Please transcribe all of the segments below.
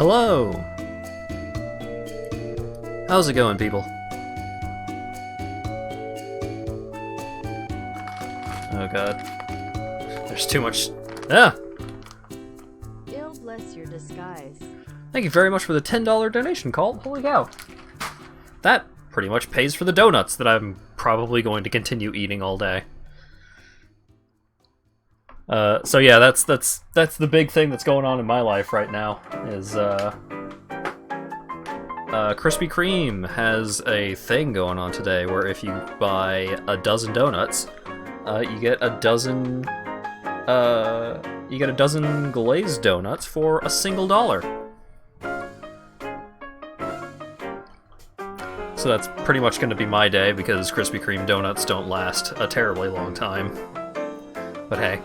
Hello! How's it going, people? Oh god. There's too much... Ah! Ill bless your disguise. Thank you very much for the $10 donation, Colt. Holy cow. That pretty much pays for the donuts that I'm probably going to continue eating all day. So yeah, that's the big thing that's going on in my life right now, is, Krispy Kreme has a thing going on today where if you buy a dozen donuts, you get a dozen glazed donuts for a single $1. So that's pretty much going to be my day because Krispy Kreme donuts don't last a terribly long time. But hey.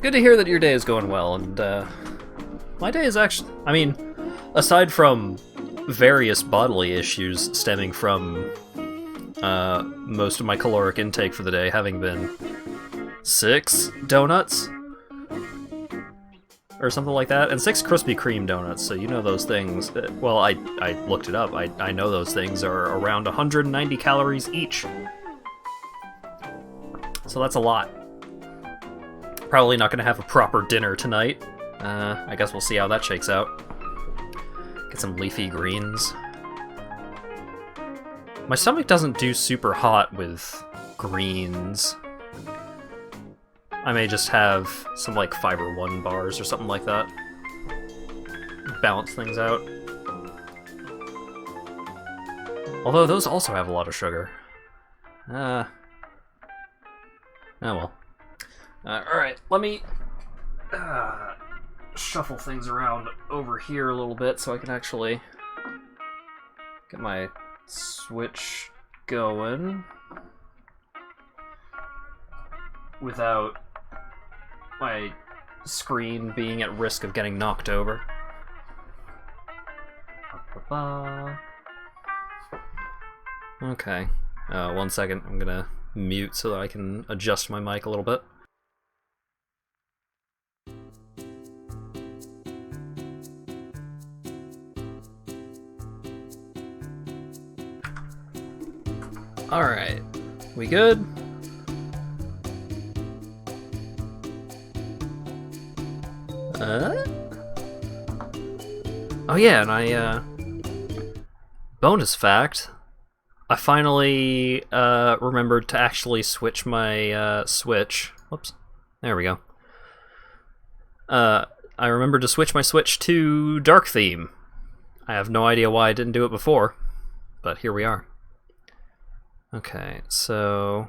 Good to hear that your day is going well, and my day is actually, I mean, aside from various bodily issues stemming from most of my caloric intake for the day having been 6 donuts or something like that, and 6 Krispy Kreme donuts, so you know those things, well, I looked it up, I know those things are around 190 calories each. So that's a lot. Probably not gonna have a proper dinner tonight. I guess we'll see how that shakes out. Get some leafy greens. My stomach doesn't do super hot with greens. I may just have some, like, Fiber One bars or something like that. Balance things out. Although those also have a lot of sugar. Oh well. Alright, let me shuffle things around over here a little bit so I can actually get my Switch going without my screen being at risk of getting knocked over. Okay, 1 second, I'm gonna mute so that I can adjust my mic a little bit. Alright, we good? Oh yeah, and bonus fact, I finally remembered to actually switch my Switch. Whoops, there we go. I remembered to switch my Switch to Dark Theme. I have no idea why I didn't do it before, but here we are. Okay, so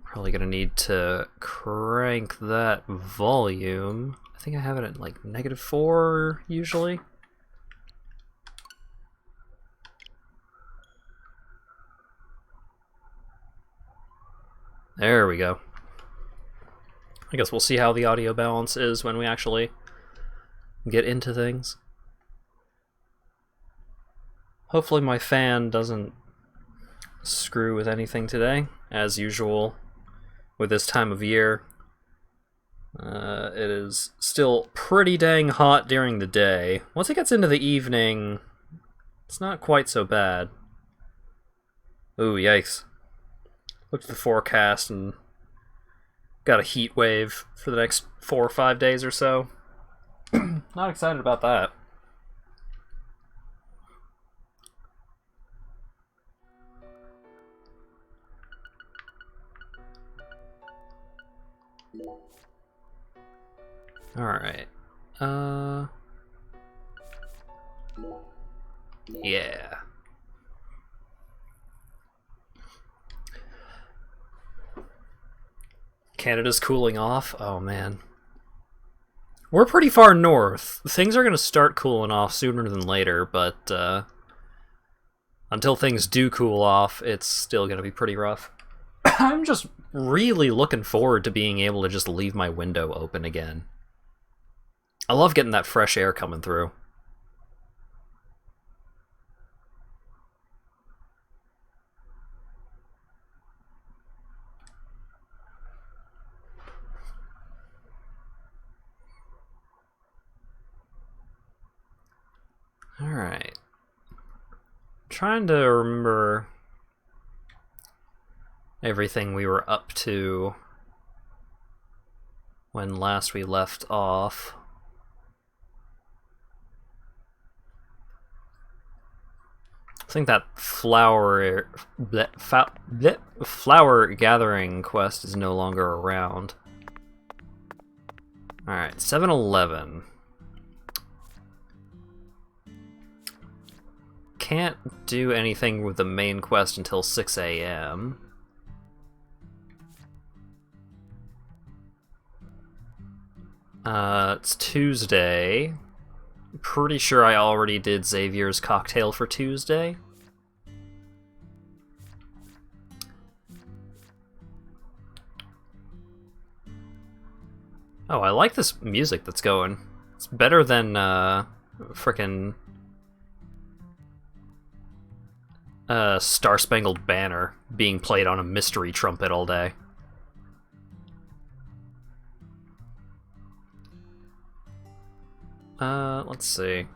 probably gonna need to crank that volume. I think I have it at like -4 usually. There we go. I guess we'll see how the audio balance is when we actually get into things. Hopefully my fan doesn't screw with anything today, as usual with this time of year. It is still pretty dang hot during the day. Once it gets into the evening, it's not quite so bad. Ooh, yikes. Looked at the forecast and got a heat wave for the next 4 or 5 days or so. Not excited about that. Alright. Yeah. Canada's cooling off? Oh man. We're pretty far north. Things are gonna start cooling off sooner than later, but until things do cool off, it's still gonna be pretty rough. I'm just really looking forward to being able to just leave my window open again. I love getting that fresh air coming through. trying to remember everything we were up to when last we left off. I think that flower gathering quest is no longer around. Alright, 7-Eleven. Can't do anything with the main quest until 6 a.m. It's Tuesday. Pretty sure I already did Xavier's cocktail for Tuesday. Oh, I like this music that's going. It's better than frickin' Star Spangled Banner being played on a mystery trumpet all day. Let's see.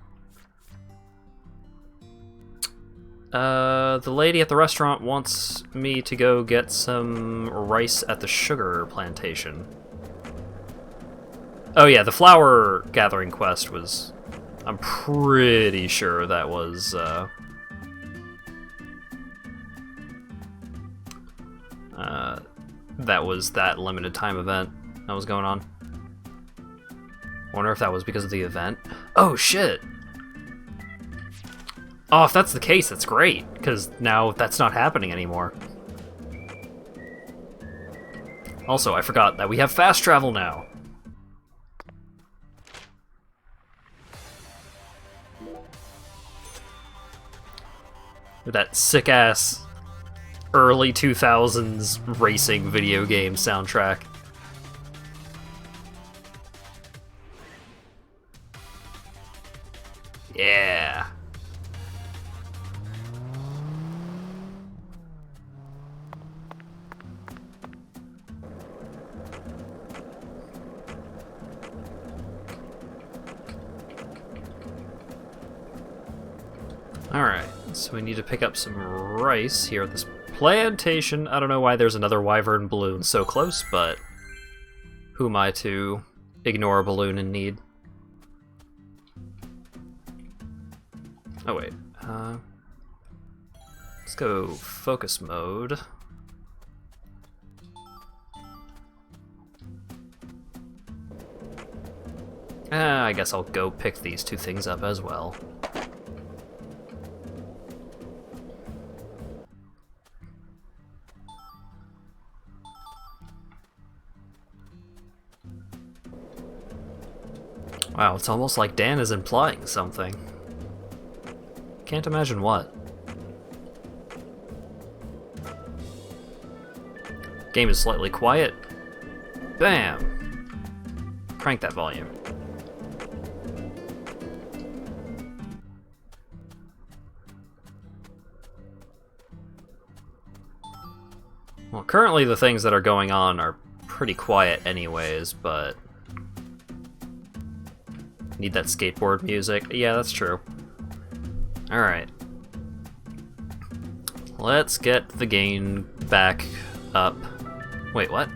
The lady at the restaurant wants me to go get some rice at the sugar plantation. Oh yeah, the flower gathering quest was... I'm pretty sure that was, that limited time event that was going on. Wonder if that was because of the event. Oh shit! Oh, if that's the case, that's great, because now that's not happening anymore. Also, I forgot that we have fast travel now. With that sick-ass early 2000s racing video game soundtrack. Yeah. Alright, so we need to pick up some rice here at this plantation. I don't know why there's another wyvern balloon so close, but who am I to ignore a balloon in need? Oh wait, let's go focus mode. I guess I'll go pick these two things up as well. Wow, it's almost like Dan is implying something. Can't imagine what. Game is slightly quiet. Bam! Crank that volume. Well, currently the things that are going on are pretty quiet anyways, but... Need that skateboard music. Yeah, that's true. Alright. Let's get the gain back up. Wait, what?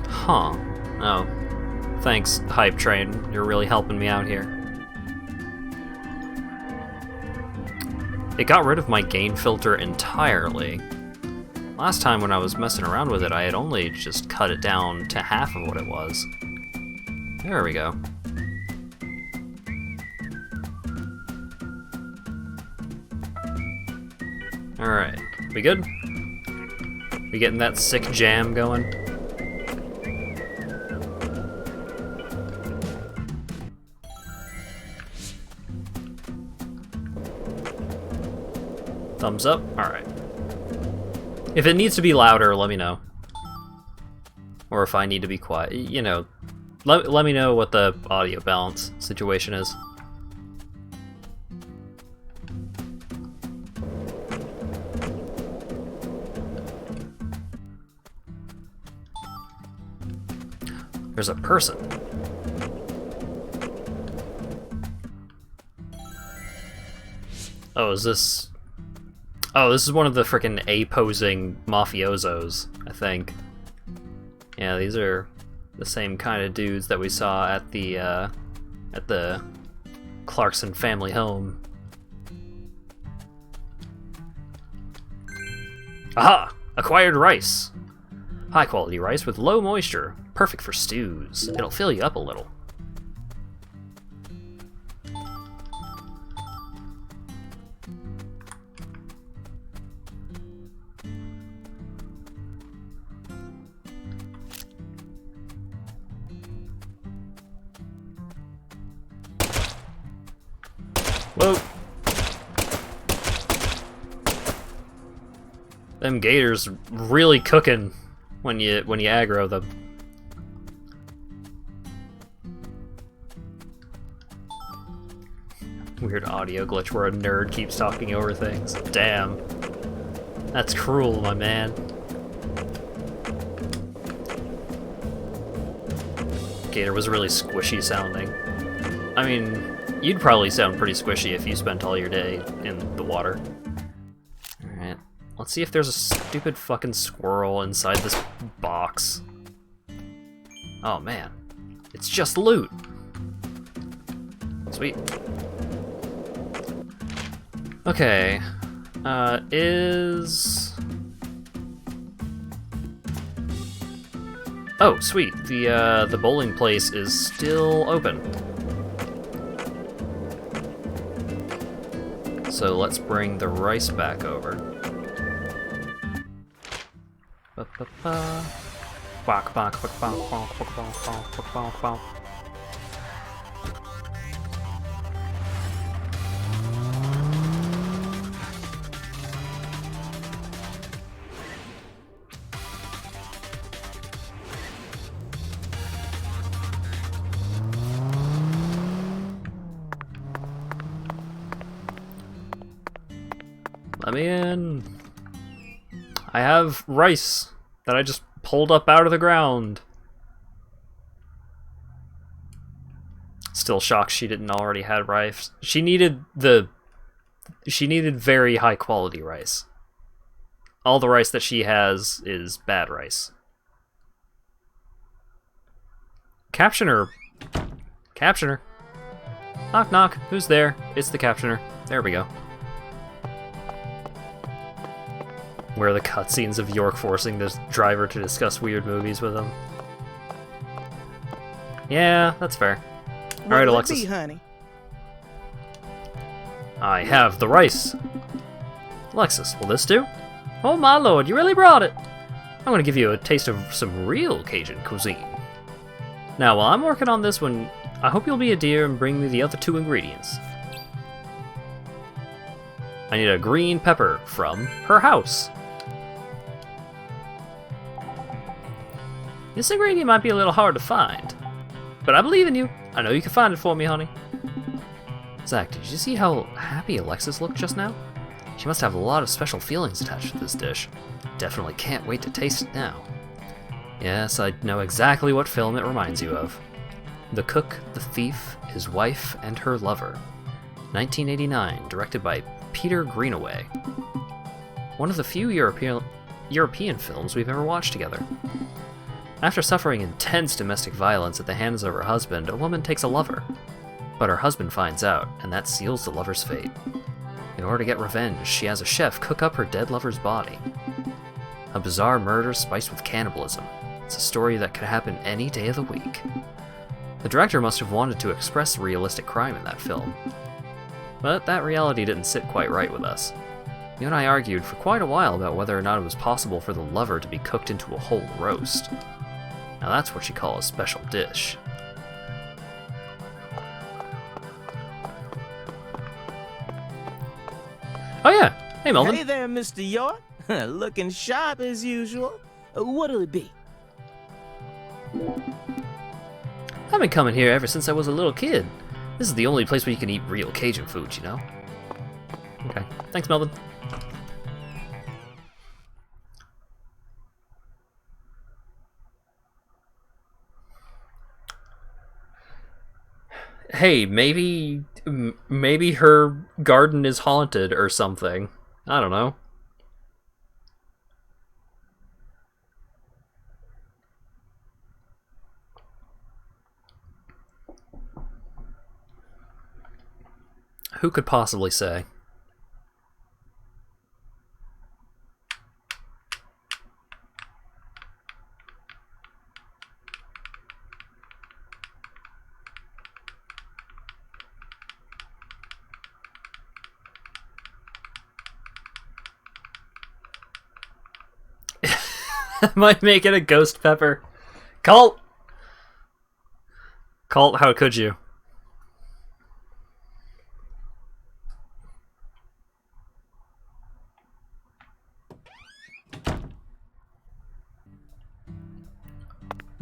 Huh. Oh. Thanks, Hype Train. You're really helping me out here. It got rid of my gain filter entirely. Last time when I was messing around with it, I had only just cut it down to half of what it was. There we go. Alright, we good? We getting that sick jam going? Thumbs up? Alright. If it needs to be louder, let me know. Or if I need to be quiet, you know, let me know what the audio balance situation is. There's a person. Oh, is this... Oh, this is one of the frickin' A-posing mafiosos, I think. Yeah, these are the same kind of dudes that we saw at the Clarkson family home. Aha! Acquired rice. High quality rice with low moisture. Perfect for stews. It'll fill you up a little. Whoa! Them gators really cooking when you aggro them. Weird audio glitch where a nerd keeps talking over things. Damn. That's cruel, my man. Gator was really squishy sounding. I mean, you'd probably sound pretty squishy if you spent all your day in the water. Alright, let's see if there's a stupid fucking squirrel inside this box. Oh man, it's just loot. Sweet. Okay, Oh, sweet, the bowling place is still open. So let's bring the rice back over. Let me in. I have rice that I just pulled up out of the ground. Still shocked she didn't already have rice. She needed very high quality rice. All the rice that she has is bad rice. Captioner. Captioner. Knock knock. Who's there? It's the captioner. There we go. Where are the cutscenes of York forcing this driver to discuss weird movies with him? Yeah, that's fair. Alright, Alexis. Honey? I have the rice. Alexis, will this do? Oh my lord, you really brought it! I'm gonna give you a taste of some real Cajun cuisine. Now, while I'm working on this one, I hope you'll be a dear and bring me the other 2 ingredients. I need a green pepper from her house. This ingredient might be a little hard to find, but I believe in you. I know you can find it for me, honey. Zach, did you see how happy Alexis looked just now? She must have a lot of special feelings attached to this dish. Definitely can't wait to taste it now. Yes, I know exactly what film it reminds you of. The Cook, the Thief, His Wife, and Her Lover. 1989, directed by Peter Greenaway. One of the few European films we've ever watched together. After suffering intense domestic violence at the hands of her husband, a woman takes a lover. But her husband finds out, and that seals the lover's fate. In order to get revenge, she has a chef cook up her dead lover's body. A bizarre murder spiced with cannibalism. It's a story that could happen any day of the week. The director must have wanted to express realistic crime in that film. But that reality didn't sit quite right with us. You and I argued for quite a while about whether or not it was possible for the lover to be cooked into a whole roast. Now that's what you call a special dish. Oh yeah! Hey Melvin! Hey there, Mr. York. Looking sharp as usual. What'll it be? I've been coming here ever since I was a little kid. This is the only place where you can eat real Cajun food, you know? Okay. Thanks, Melvin. Hey, maybe her garden is haunted or something. I don't know. Who could possibly say? Might make it a ghost pepper. Colt! Colt, how could you?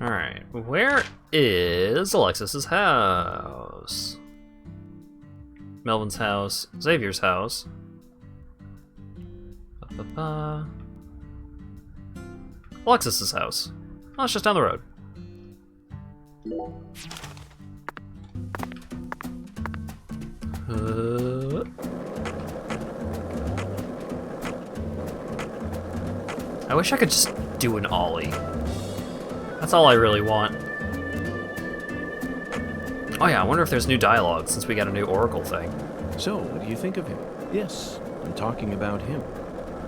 Alright, where is Alexis's house? Melvin's house, Xavier's house. Ba-ba-ba. Alexis's house. Oh, it's just down the road. I wish I could just do an ollie. That's all I really want. Oh yeah, I wonder if there's new dialogue since we got a new Oracle thing. So, what do you think of him? Yes, I'm talking about him.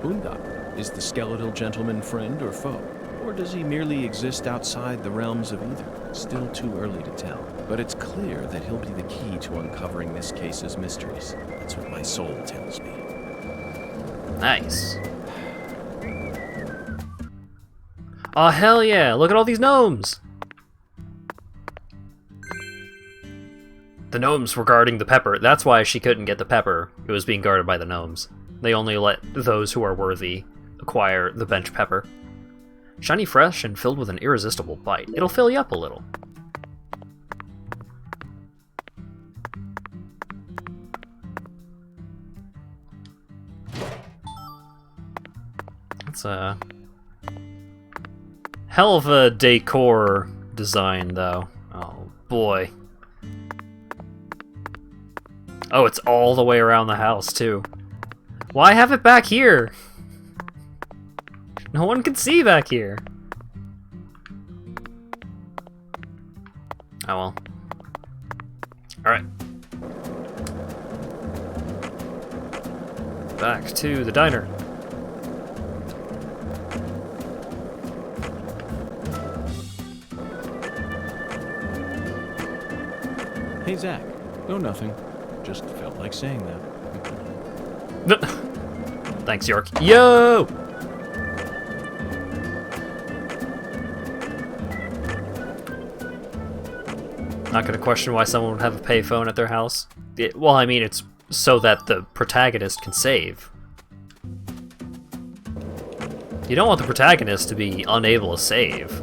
Boondock. Is the skeletal gentleman friend or foe? Or does he merely exist outside the realms of either? Still too early to tell. But it's clear that he'll be the key to uncovering this case's mysteries. That's what my soul tells me. Nice. Oh hell yeah, look at all these gnomes! The gnomes were guarding the pepper. That's why she couldn't get the pepper. It was being guarded by the gnomes. They only let those who are worthy acquire the bench pepper. Shiny fresh and filled with an irresistible bite. It'll fill you up a little. It's a hell of a decor design, though. Oh boy. Oh, it's all the way around the house, too. Why have it back here? No one can see back here. Oh well. Alright. Back to the diner. Hey, Zach. No, nothing. Just felt like saying that. Thanks, York. Yo! Not gonna question why someone would have a payphone at their house. Well, I mean, it's so that the protagonist can save. You don't want the protagonist to be unable to save.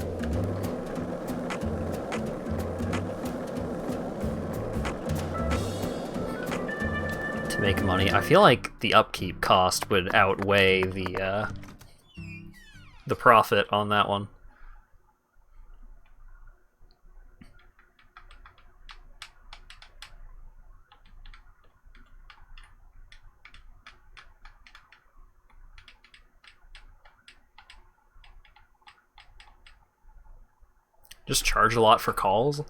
To make money. I feel like the upkeep cost would outweigh the profit on that one. Just charge a lot for calls?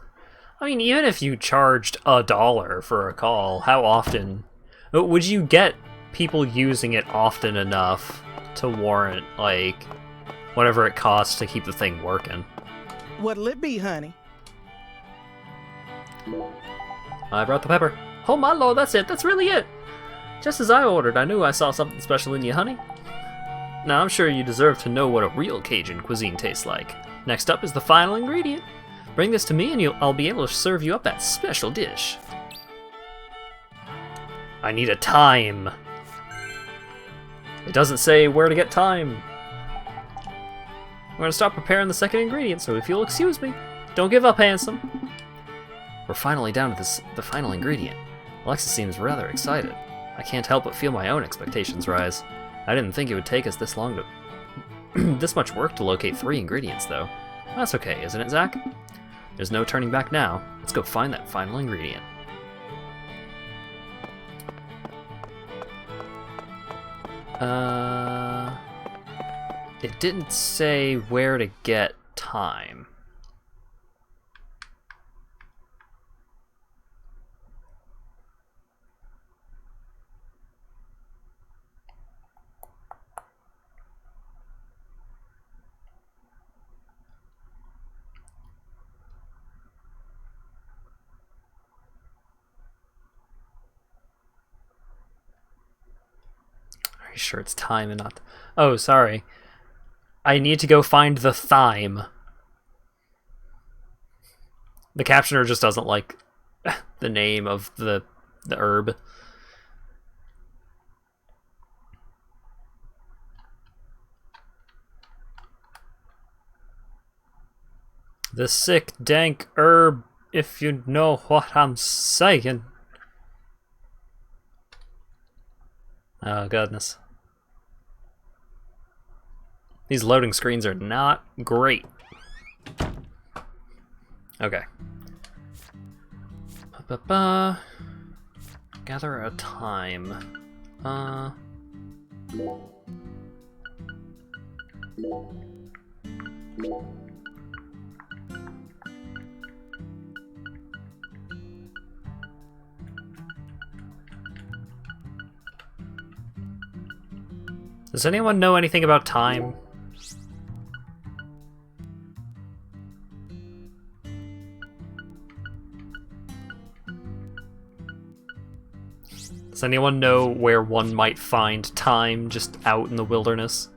I mean, even if you charged $1 for a call, how often would you get people using it often enough to warrant, like, whatever it costs to keep the thing working? What'll it be, honey? I brought the pepper. Oh my lord, that's it. That's really it. Just as I ordered, I knew I saw something special in you, honey. Now, I'm sure you deserve to know what a real Cajun cuisine tastes like. Next up is the final ingredient. Bring this to me and I'll be able to serve you up that special dish. I need a time. It doesn't say where to get time. I'm gonna start preparing the second ingredient, so if you'll excuse me. Don't give up, handsome. We're finally down to the final ingredient. Alexis seems rather excited. I can't help but feel my own expectations rise. I didn't think it would take us this long to this much work to locate 3 ingredients, though. That's okay, isn't it, Zach? There's no turning back now. Let's go find that final ingredient. It didn't say where to get time. Are you sure it's time and not... Oh, sorry. I need to go find the thyme. The captioner just doesn't like the name of the herb. The sick, dank herb, if you know what I'm saying. Oh, goodness. These loading screens are not great. Okay. Ba-ba-ba. Gather a time. Does anyone know anything about time? Does anyone know where one might find time just out in the wilderness?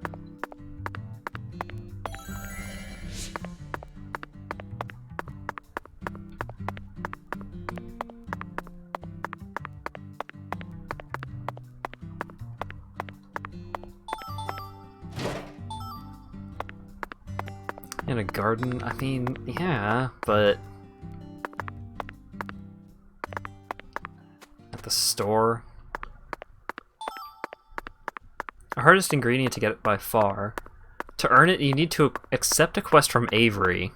In a garden? I mean, yeah, but... At the store? The hardest ingredient to get it by far. To earn it, you need to accept a quest from Avery.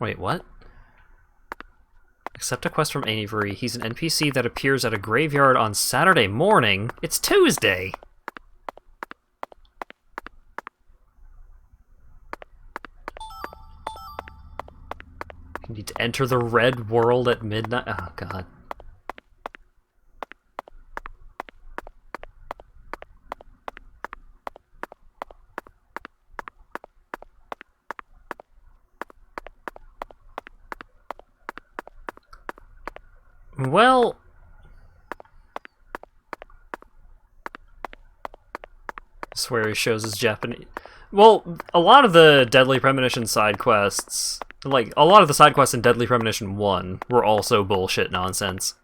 Wait, what? Accept a quest from Avery. He's an NPC that appears at a graveyard on Saturday morning. It's Tuesday! You need to enter the red world at midnight. Oh, God. Well... I swear he shows his Japanese... Well, a lot of the Deadly Premonition side quests... Like, a lot of the side quests in Deadly Premonition 1 were also bullshit nonsense.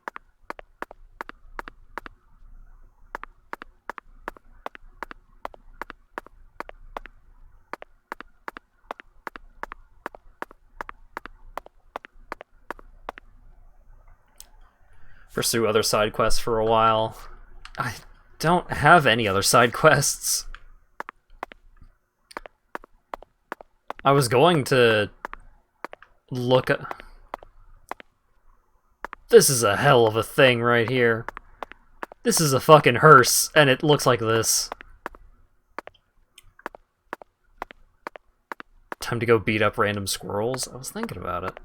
Pursue other side quests for a while. I don't have any other side quests. I was going to look at... This is a hell of a thing right here. This is a fucking hearse, and it looks like this. Time to go beat up random squirrels? I was thinking about it.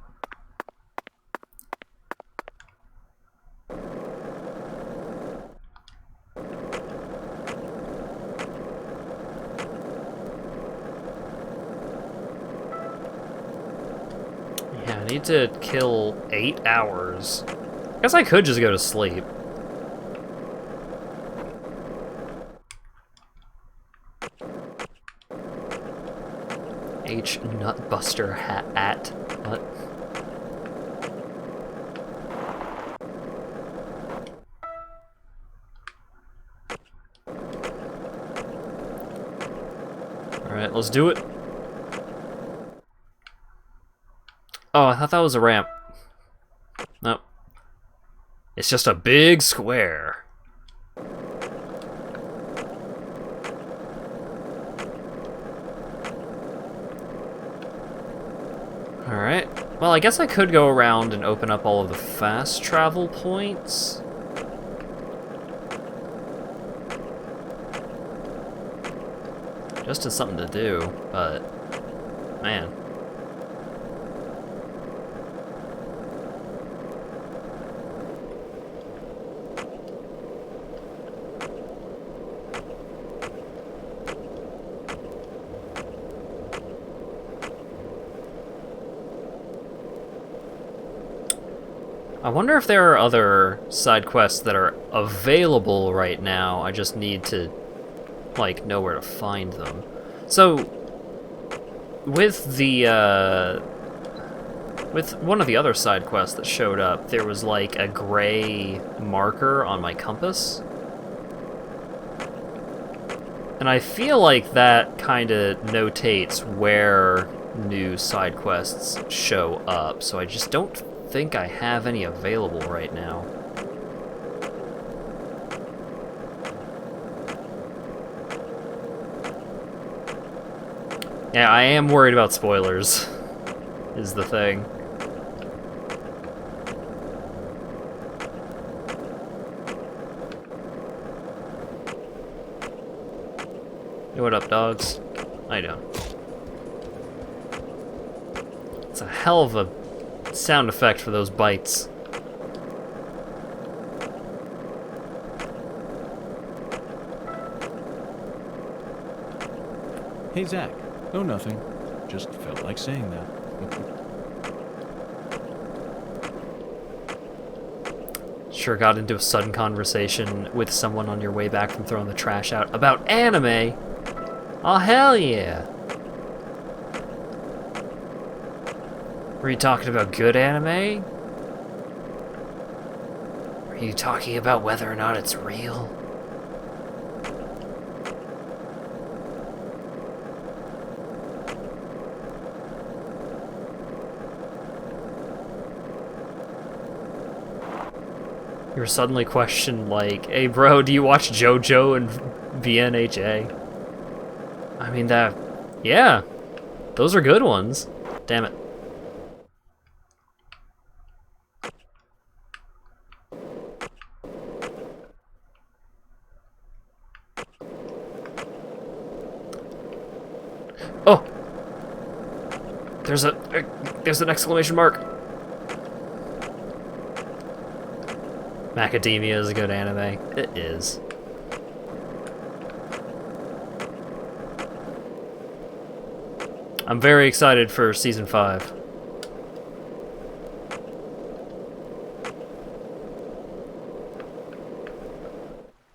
Yeah, I need to kill 8 hours. I guess I could just go to sleep. H Nutbuster hat. What? Alright, let's do it. Oh, I thought that was a ramp. Nope. It's just a big square. Alright. Well, I guess I could go around and open up all of the fast travel points. Just as something to do, but... man. I wonder if there are other side quests that are available right now. I just need to, like, know where to find them. So, with the, with one of the other side quests that showed up, there was, like, a gray marker on my compass. And I feel like that kind of notates where new side quests show up, so I just don't think I have any available right now. Yeah, I am worried about spoilers, is the thing. Hey, what up, dogs? How you doing? It's a hell of a sound effect for those bites. Hey, Zach. Oh, nothing. Just felt like saying that. Sure got into a sudden conversation with someone on your way back from throwing the trash out about anime. Oh, hell yeah. Were you talking about good anime? Are you talking about whether or not it's real? You were suddenly questioned like, hey bro, do you watch JoJo and VNHA? I mean yeah, those are good ones. Damn it. Oh! There's an exclamation mark. Macadamia is a good anime. It is. I'm very excited for season 5.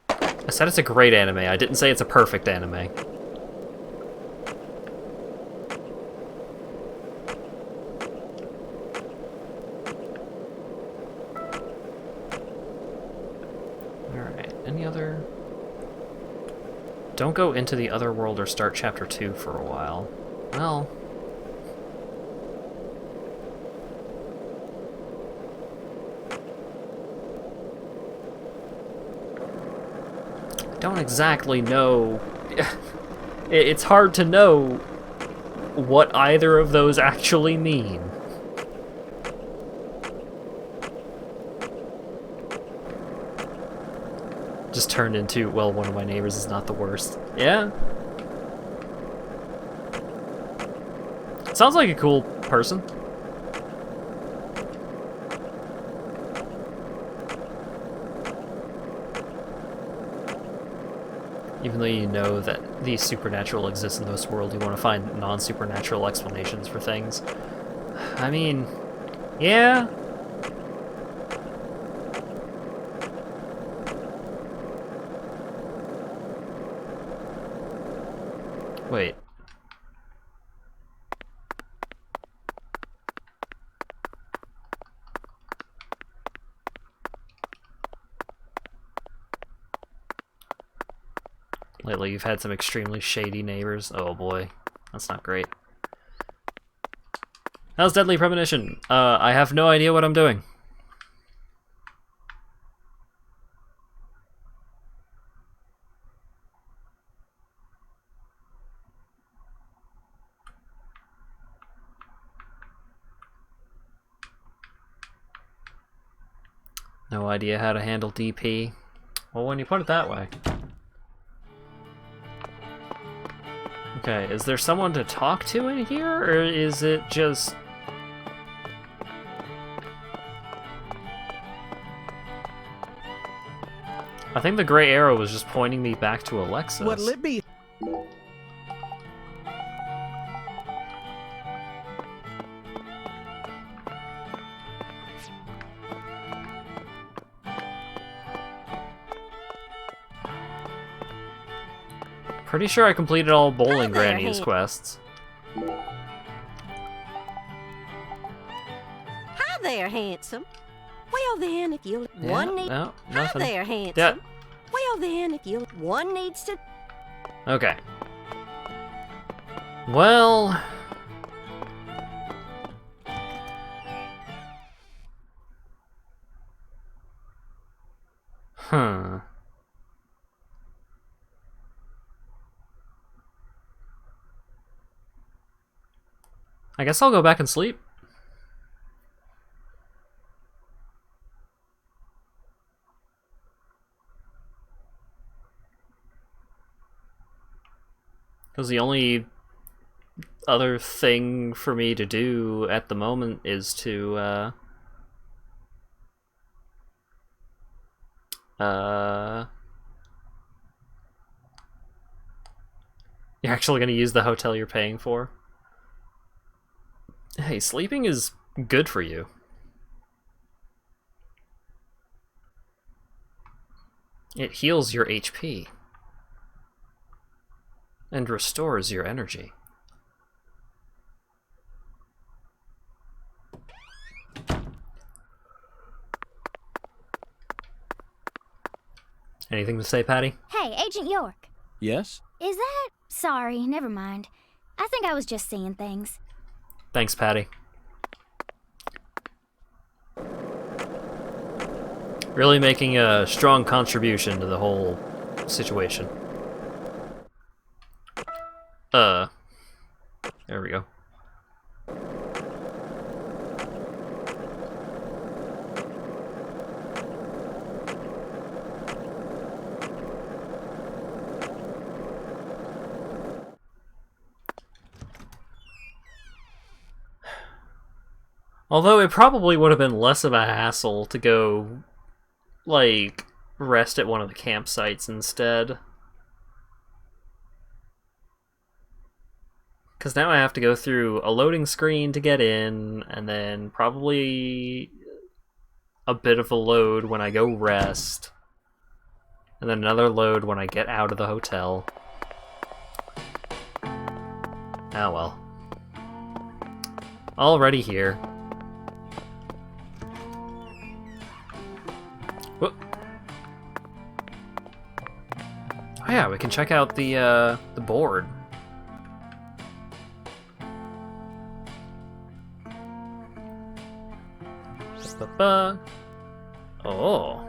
I said it's a great anime. I didn't say it's a perfect anime. Don't go into the other world or start chapter 2 for a while. Well... don't exactly know... it's hard to know what either of those actually mean. Just turned into, well, one of my neighbors is not the worst. Yeah. Sounds like a cool person. Even though you know that the supernatural exists in this world, you want to find non-supernatural explanations for things. I mean, yeah. Wait. Lately, you've had some extremely shady neighbors. Oh boy, that's not great. How's Deadly Premonition? I have no idea what I'm doing. No idea how to handle DP. Well, when you put it that way. Okay, is there someone to talk to in here, or is it just... I think the gray arrow was just pointing me back to Alexis. What'll it be? Pretty sure I completed all Bowling Hi there, Granny's Hank. quests. Hi there, handsome. Well then, if you one need. No, Hi nothing. there, handsome. Yeah. Well then, if you one needs to. Okay. Well... Huh. I guess I'll go back and sleep. Because the only other thing for me to do at the moment is to, You're actually going to use the hotel you're paying for? Hey, sleeping is good for you. It heals your HP. And restores your energy. Anything to say, Patty? Hey, Agent York. Yes? Is that... Sorry, never mind. I think I was just seeing things. Thanks, Patty. Really making a strong contribution to the whole situation. There we go. Although it probably would have been less of a hassle to go, like, rest at one of the campsites instead. Because now I have to go through a loading screen to get in, and then probably a bit of a load when I go rest, and then another load when I get out of the hotel. Ah well. Already here. Whoop. Oh yeah, we can check out the board. Oh.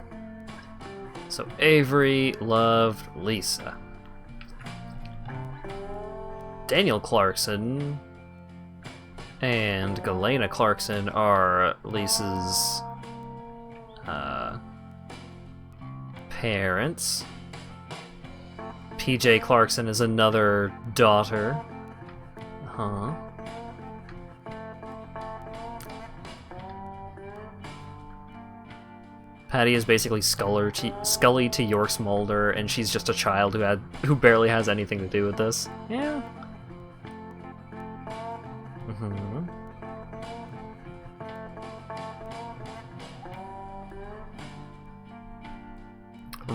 So Avery loved Lisa. Daniel Clarkson and Galena Clarkson are Lisa's parents. PJ Clarkson is another daughter. Huh. Patty is basically Scully to York's Mulder, and she's just a child who barely has anything to do with this. Yeah. Mm-hmm.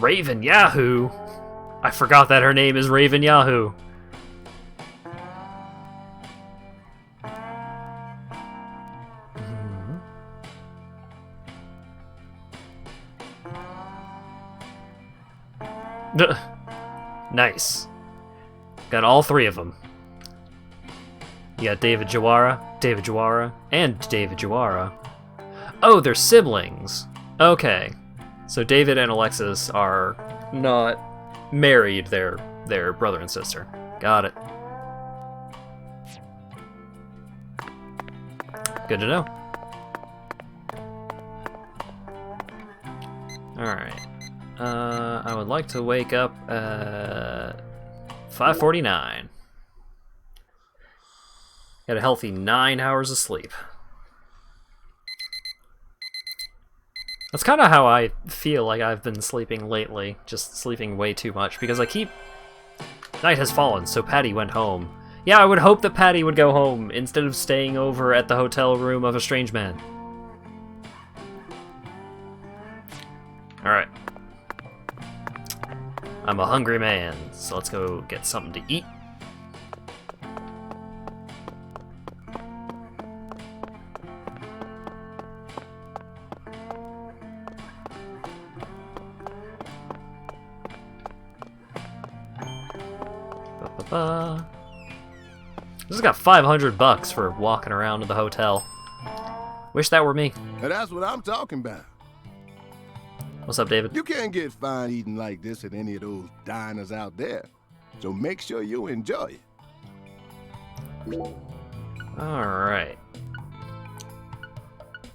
Raven Yahoo! I forgot that her name is Raven Yahoo. Nice. Got all three of them. You got David Jawara, and David Jawara. Oh, they're siblings. Okay. So David and Alexis are not married, they're brother and sister. Got it. Good to know. Alright. I would like to wake up at 5:49. Get a healthy 9 hours of sleep. That's kind of how I feel like I've been sleeping lately. Just sleeping way too much, because I keep... Night has fallen, so Patty went home. Yeah, I would hope that Patty would go home, instead of staying over at the hotel room of a strange man. Alright. I'm a hungry man, so let's go get something to eat. This has got $500 for walking around to the hotel. Wish that were me. And that's what I'm talking about. What's up, David? You can't get fine eating like this at any of those diners out there. So make sure you enjoy it. Alright.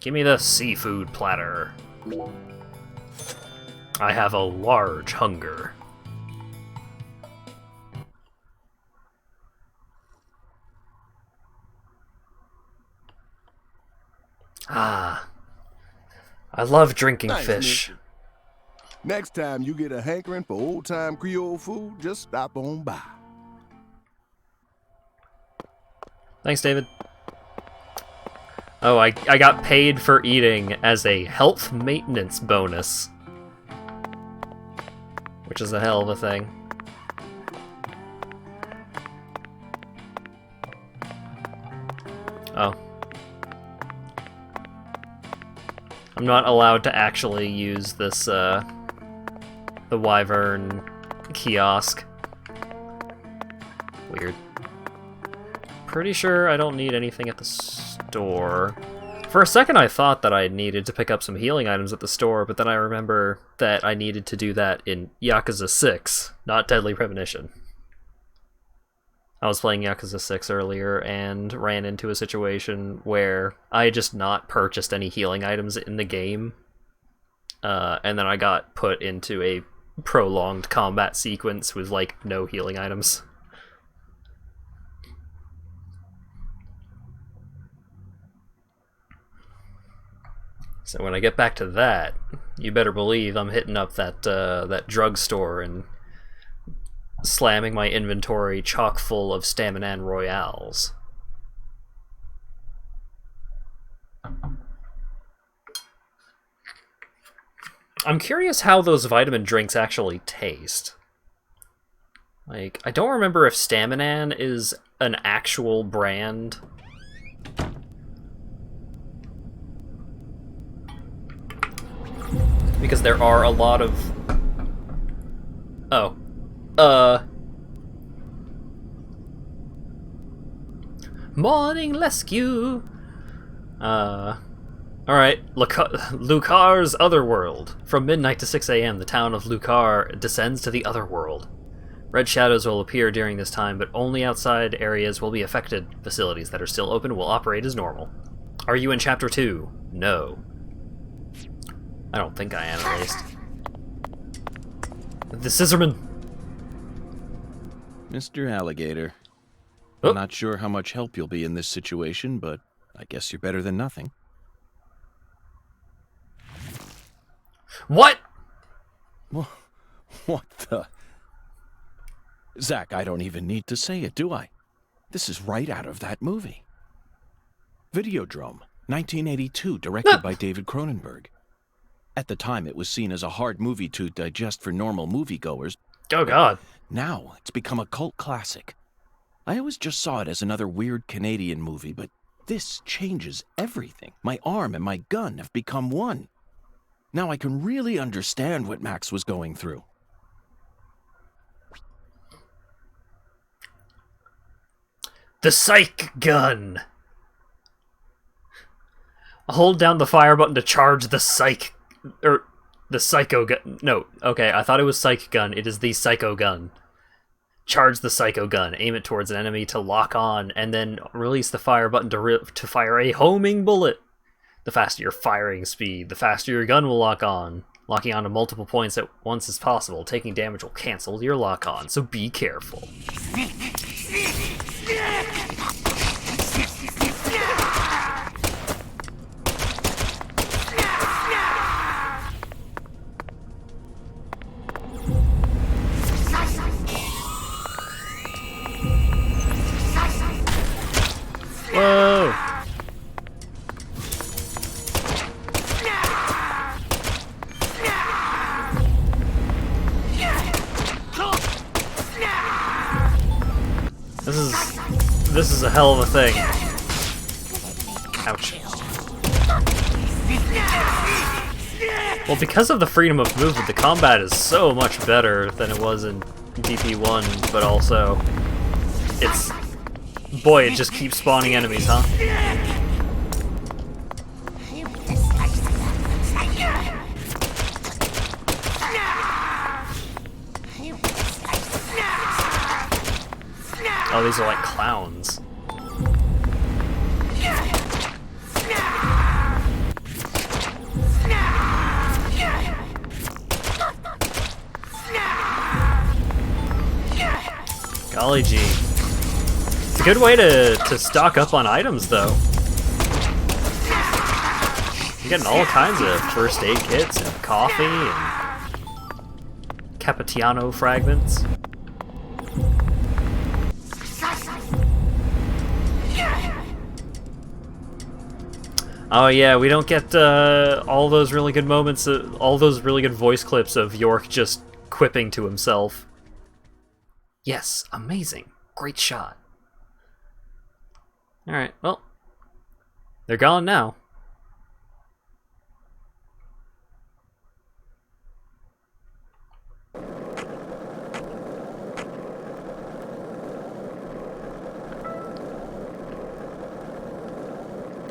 Give me the seafood platter. I have a large hunger. Ah. I love drinking Nice, fish. mister. Next time you get a hankering for old-time Creole food, just stop on by. Thanks, David. Oh, I got paid for eating as a health maintenance bonus. Which is a hell of a thing. Oh. I'm not allowed to actually use this, the Wyvern kiosk. Weird. Pretty sure I don't need anything at the store. For a second I thought that I needed to pick up some healing items at the store, but then I remember that I needed to do that in Yakuza 6, not Deadly Premonition. I was playing Yakuza 6 earlier and ran into a situation where I had just not purchased any healing items in the game, and then I got put into a prolonged combat sequence with, like, no healing items. So when I get back to that, you better believe I'm hitting up that drugstore and slamming my inventory chock full of Staminan Royales. I'm curious how those vitamin drinks actually taste. Like, I don't remember if Staminan is an actual brand. Because there are a lot of... Oh. Morning rescue! Alright, Lucar's Otherworld. From midnight to 6 a.m., the town of Lucar descends to the Otherworld. Red shadows will appear during this time, but only outside areas will be affected. Facilities that are still open will operate as normal. Are you in Chapter 2? No. I don't think I am, at least. The Scissorman! Mr. Alligator. Oh. I'm not sure how much help you'll be in this situation, but I guess you're better than nothing. What?! What the... Zach, I don't even need to say it, do I? This is right out of that movie. Videodrome, 1982, directed by David Cronenberg. At the time, it was seen as a hard movie to digest for normal moviegoers. Oh god. Now, it's become a cult classic. I always just saw it as another weird Canadian movie, but this changes everything. My arm and my gun have become one. Now I can really understand what Max was going through. The Psych Gun! Hold down the fire button to charge the Psych... the Psycho Gun. No, okay, I thought it was Psych Gun. It is the Psycho Gun. Charge the Psycho Gun. Aim it towards an enemy to lock on, and then release the fire button to fire a homing bullet. The faster your firing speed, the faster your gun will lock on. Locking onto multiple points at once is possible. Taking damage will cancel your lock on, so be careful. Whoa! This is a hell of a thing. Ouch. Well, because of the freedom of movement, the combat is so much better than it was in DP1, but also it's... Boy, it just keeps spawning enemies, huh? Oh, these are like clowns. Golly gee. It's a good way to stock up on items, though. You're getting all kinds of first aid kits and coffee and Cappuccino fragments. Oh yeah, we don't get all those really good moments, all those really good voice clips of York just quipping to himself. Yes, amazing. Great shot. Alright, well, they're gone now.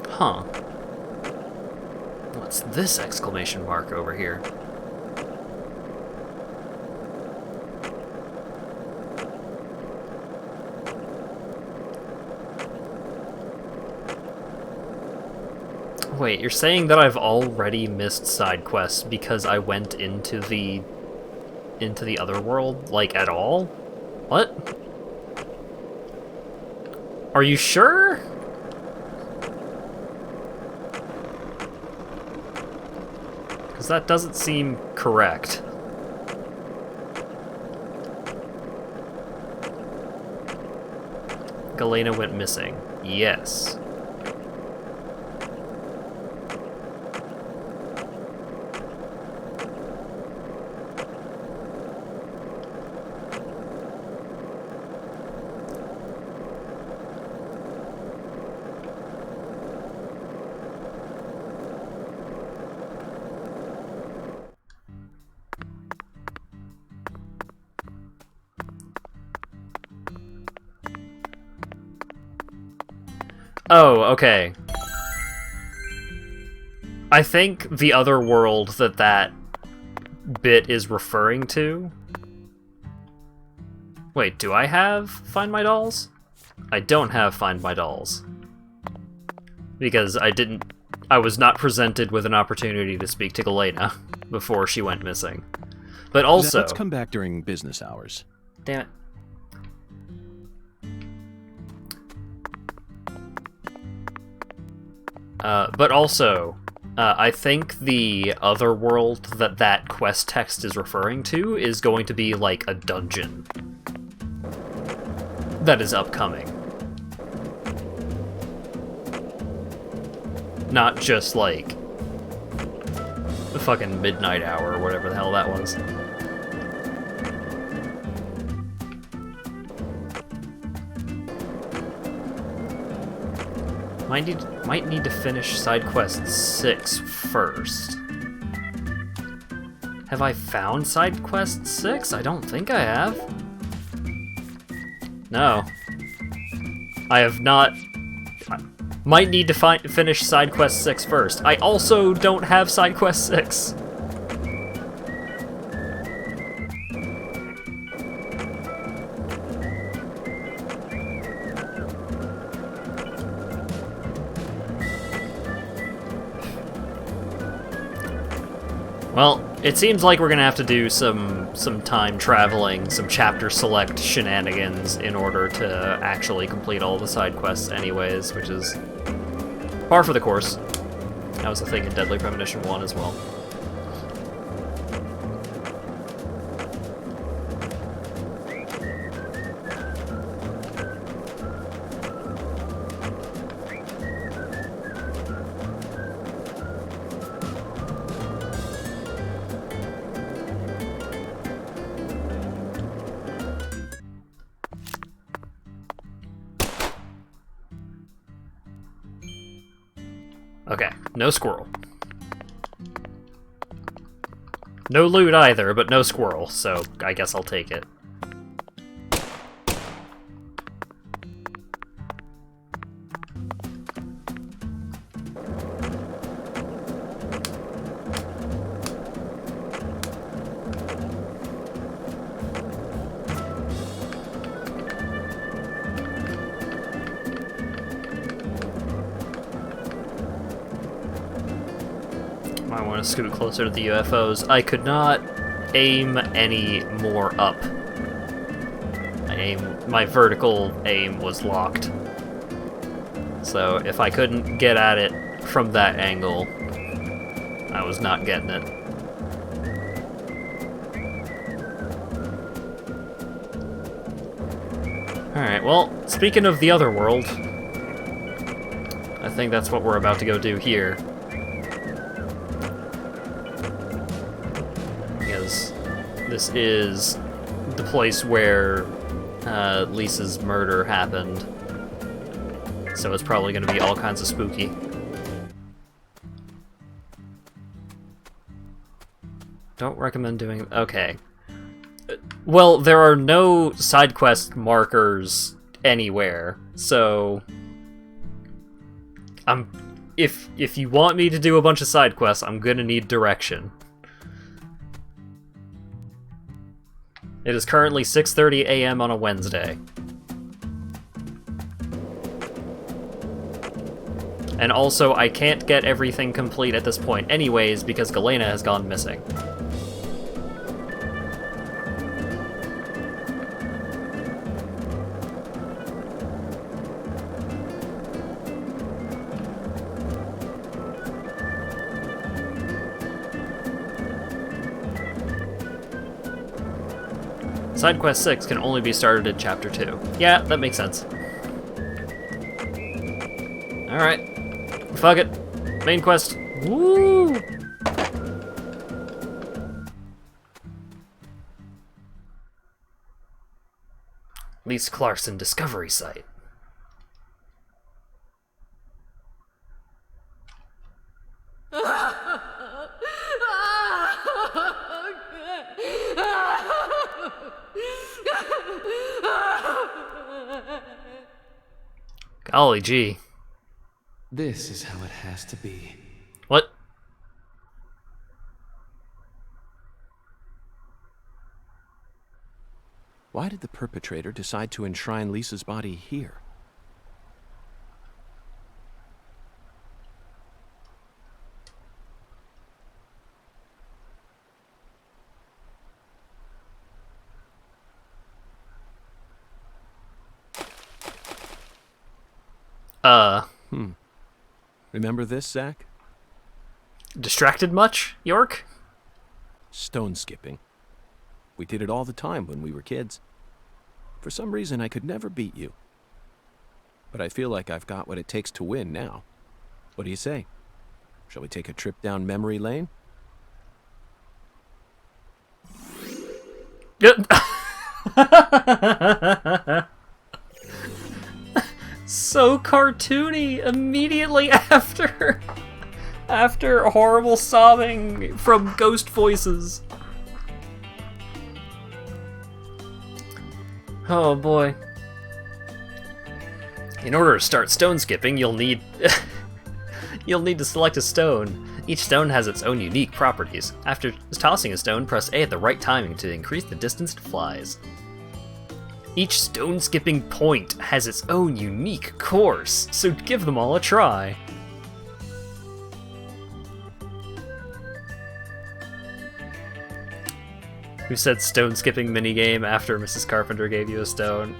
Huh. What's this exclamation mark over here? Wait, you're saying that I've already missed side quests because I went into the other world, like, at all? What? Are you sure? Because that doesn't seem correct. Galena went missing. Yes. Oh, okay. I think the other world that bit is referring to... Wait, do I have Find My Dolls? I don't have Find My Dolls. Because I was not presented with an opportunity to speak to Galena before she went missing. But also... Let's come back during business hours. Damn it. But also, I think the other world that quest text is referring to is going to be like a dungeon that is upcoming. Not just like the fucking midnight hour or whatever the hell that was. Might need to finish side quest 6 first. Have I found side quest 6? I don't think I have. No. I have not. Might need to finish side quest 6 first. I also don't have side quest 6. Well, It seems like we're gonna have to do some time traveling, some chapter select shenanigans in order to actually complete all the side quests anyways, which is par for the course. That was a thing in Deadly Premonition 1 as well. Okay, no squirrel. No loot either, but no squirrel, so I guess I'll take it. I want to scoot closer to the UFOs. I could not aim any more up. My vertical aim was locked. So if I couldn't get at it from that angle, I was not getting it. Alright, well, speaking of the other world, I think that's what we're about to go do here. This is the place where Lisa's murder happened, so it's probably going to be all kinds of spooky. Don't recommend doing... Okay. Well, there are no side quest markers anywhere, so... If you want me to do a bunch of side quests, I'm gonna need direction. It is currently 6:30 a.m. on a Wednesday. And also, I can't get everything complete at this point anyways, because Galena has gone missing. Side Quest 6 can only be started in Chapter 2. Yeah, that makes sense. Alright. Fuck it. Main quest. Woo! Lise Clarkson Discovery Site. Golly gee. This is how it has to be. What? Why did the perpetrator decide to enshrine Lisa's body here? Remember this, Zach? Distracted much, York? Stone skipping. We did it all the time when we were kids. For some reason, I could never beat you. But I feel like I've got what it takes to win now. What do you say? Shall we take a trip down memory lane? So cartoony immediately after horrible sobbing from ghost voices. Oh boy. In order to start stone skipping, you'll need to select a stone. Each stone has its own unique properties. After tossing a stone, press A at the right timing to increase the distance it flies. Each stone skipping point has its own unique course, so give them all a try. Who said stone skipping minigame after Mrs. Carpenter gave you a stone?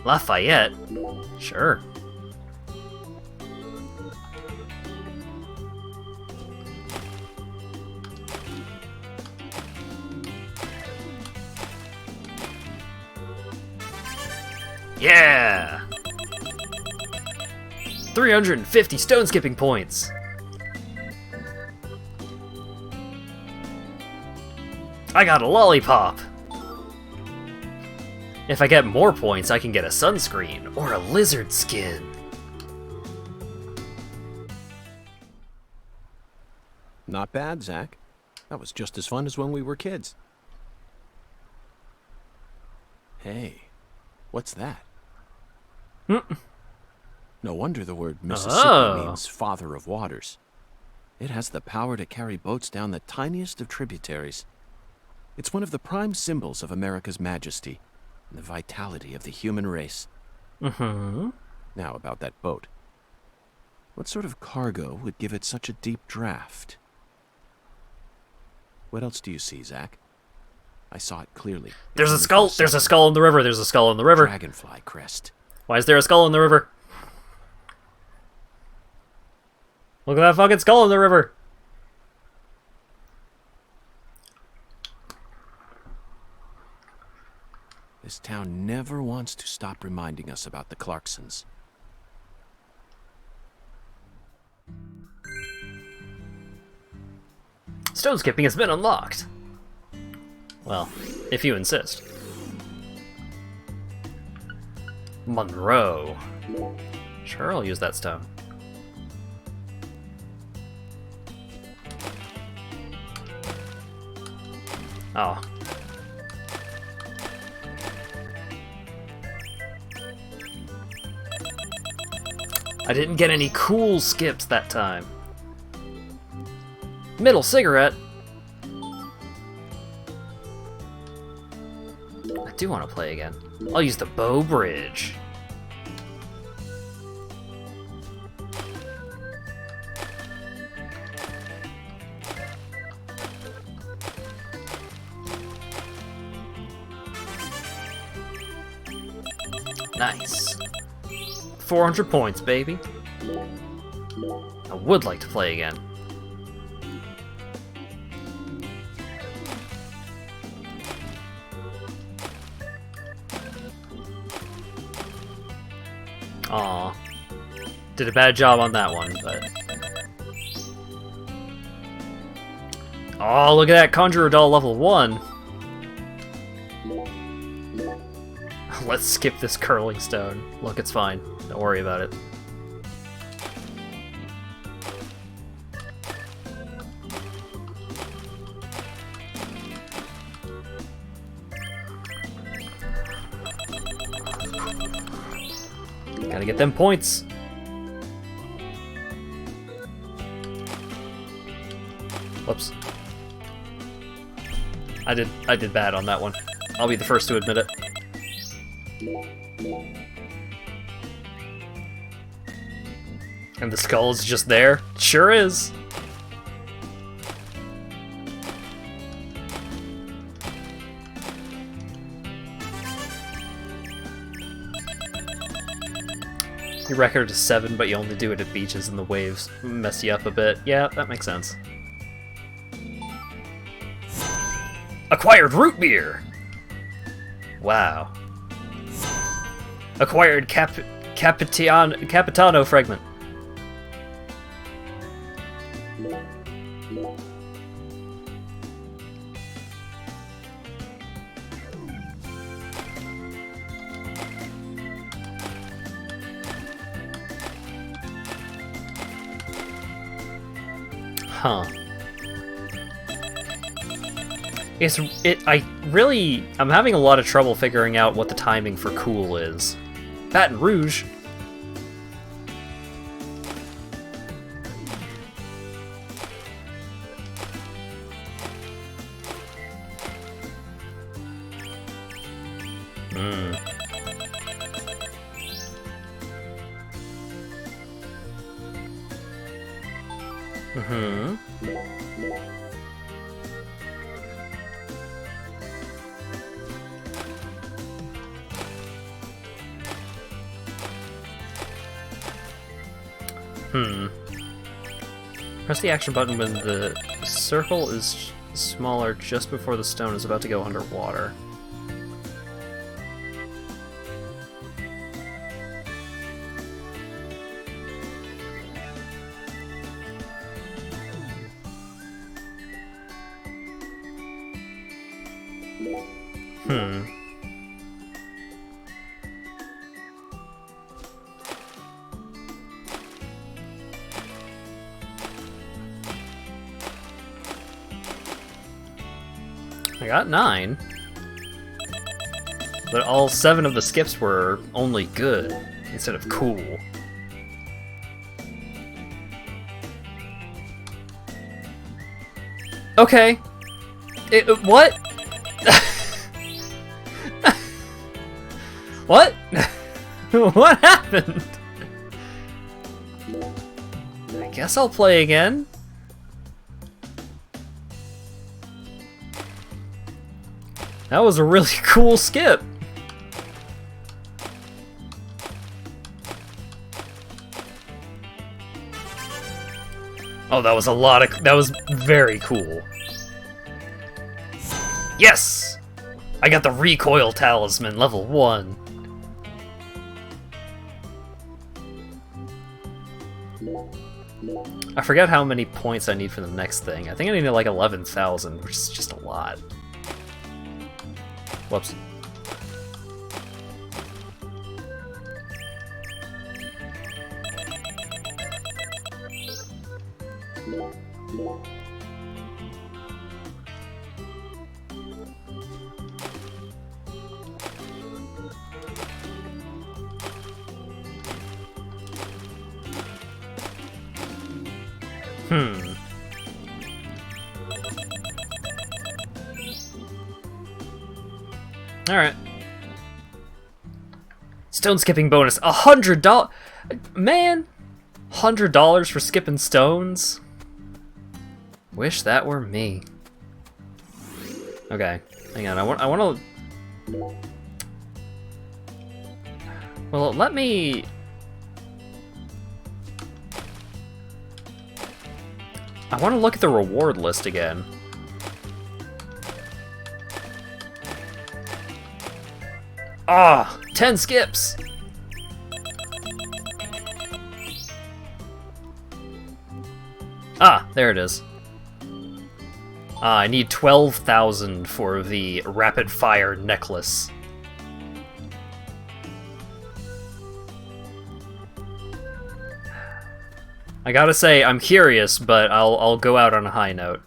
Lafayette? Sure. Yeah! 350 stone skipping points! I got a lollipop! If I get more points, I can get a sunscreen or a lizard skin. Not bad, Zach. That was just as fun as when we were kids. Hey, what's that? No wonder the word Mississippi means father of waters. It has the power to carry boats down the tiniest of tributaries. It's one of the prime symbols of America's majesty and the vitality of the human race. Now about that boat. What sort of cargo would give it such a deep draft? What else do you see, Zach? I saw it clearly. There's a skull! There's a skull in the river! There's a skull in the river! Dragonfly crest. Why is there a skull in the river? Look at that fucking skull in the river! This town never wants to stop reminding us about the Clarksons. Stone skipping has been unlocked. Well, if you insist. Monroe. Sure, I'll use that stone. Oh. I didn't get any cool skips that time. Middle cigarette. I do want to play again. I'll use the bow bridge. Nice. 400 points, baby. I would like to play again. Aw. Did a bad job on that one, but... Oh, look at that Conjurer Doll level 1! Let's skip this curling stone. Look, it's fine. Don't worry about it. Gotta get them points. Whoops. I did bad on that one. I'll be the first to admit it. And the skull is just there? Sure is. Your record is 7, but you only do it at beaches and the waves mess you up a bit. Yeah, that makes sense. Acquired root beer! Wow. Acquired Capitano fragment. Huh. I'm having a lot of trouble figuring out what the timing for cool is. Baton Rouge. Press the action button when the circle is smaller just before the stone is about to go underwater. I got 9. But all 7 of the skips were only good instead of cool. Okay. What? What? What happened? I guess I'll play again. That was a really cool skip. Oh, that was a lot of... That was very cool. Yes! I got the recoil talisman, level 1. I forget how many points I need for the next thing. I think I need like 11,000, which is just a lot. Whoops. Alright. Stone skipping bonus. $100! Man! $100 for skipping stones? Wish that were me. Okay. Hang on, I want to... Well, let me... I want to look at the reward list again. Ah, 10 skips! Ah, there it is. I need 12,000 for the rapid fire necklace. I gotta say, I'm curious, but I'll go out on a high note.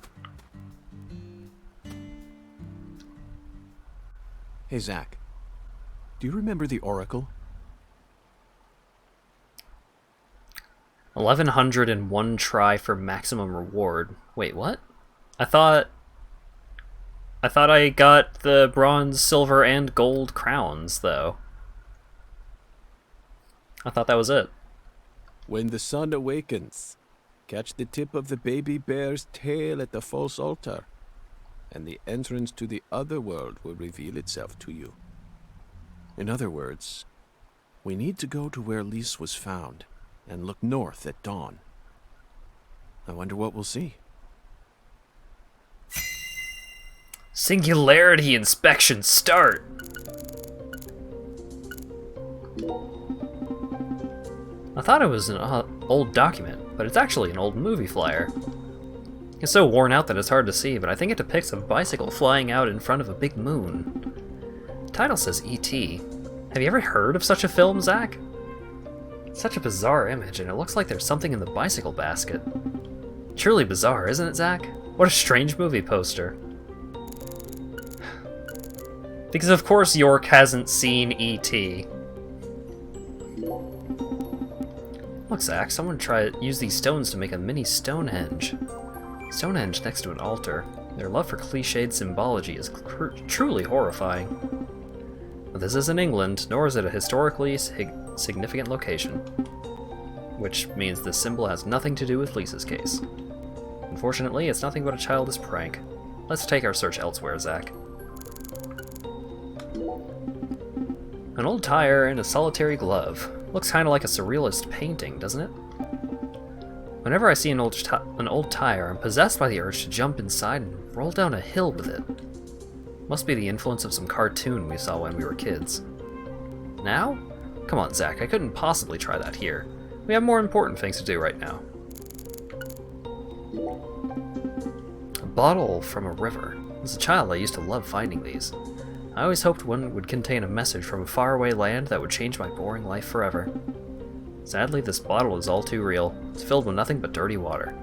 Hey, Zach. Do you remember the Oracle? 1101 try for maximum reward. Wait, what? I thought I got the bronze, silver, and gold crowns, though. I thought that was it. When the sun awakens, catch the tip of the baby bear's tail at the false altar, and the entrance to the other world will reveal itself to you. In other words, we need to go to where Lise was found and look north at dawn. I wonder what we'll see. Singularity inspection start! I thought it was an old document, but it's actually an old movie flyer. It's so worn out that it's hard to see, but I think it depicts a bicycle flying out in front of a big moon. The title says E.T. Have you ever heard of such a film, Zach? It's such a bizarre image, and it looks like there's something in the bicycle basket. Truly bizarre, isn't it, Zach? What a strange movie poster. Because of course York hasn't seen E.T. Look, Zach, someone use these stones to make a mini Stonehenge. Stonehenge next to an altar. Their love for cliched symbology is truly horrifying. But this isn't England, nor is it a historically significant location. Which means this symbol has nothing to do with Lisa's case. Unfortunately, it's nothing but a childish prank. Let's take our search elsewhere, Zach. An old tire and a solitary glove. Looks kinda like a surrealist painting, doesn't it? Whenever I see an old tire, I'm possessed by the urge to jump inside and roll down a hill with it. Must be the influence of some cartoon we saw when we were kids. Now? Come on, Zach, I couldn't possibly try that here. We have more important things to do right now. A bottle from a river. As a child, I used to love finding these. I always hoped one would contain a message from a faraway land that would change my boring life forever. Sadly, this bottle is all too real. It's filled with nothing but dirty water.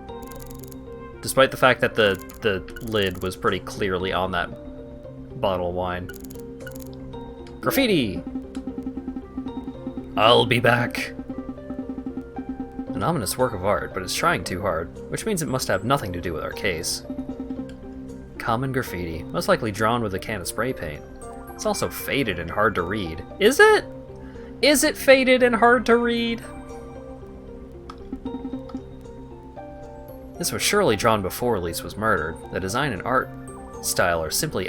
Despite the fact that the lid was pretty clearly on that bottle of wine. Graffiti! I'll be back! An ominous work of art, but it's trying too hard, which means it must have nothing to do with our case. Common graffiti, most likely drawn with a can of spray paint. It's also faded and hard to read. Is it? Is it faded and hard to read? This was surely drawn before Elise was murdered. The design and art style are simply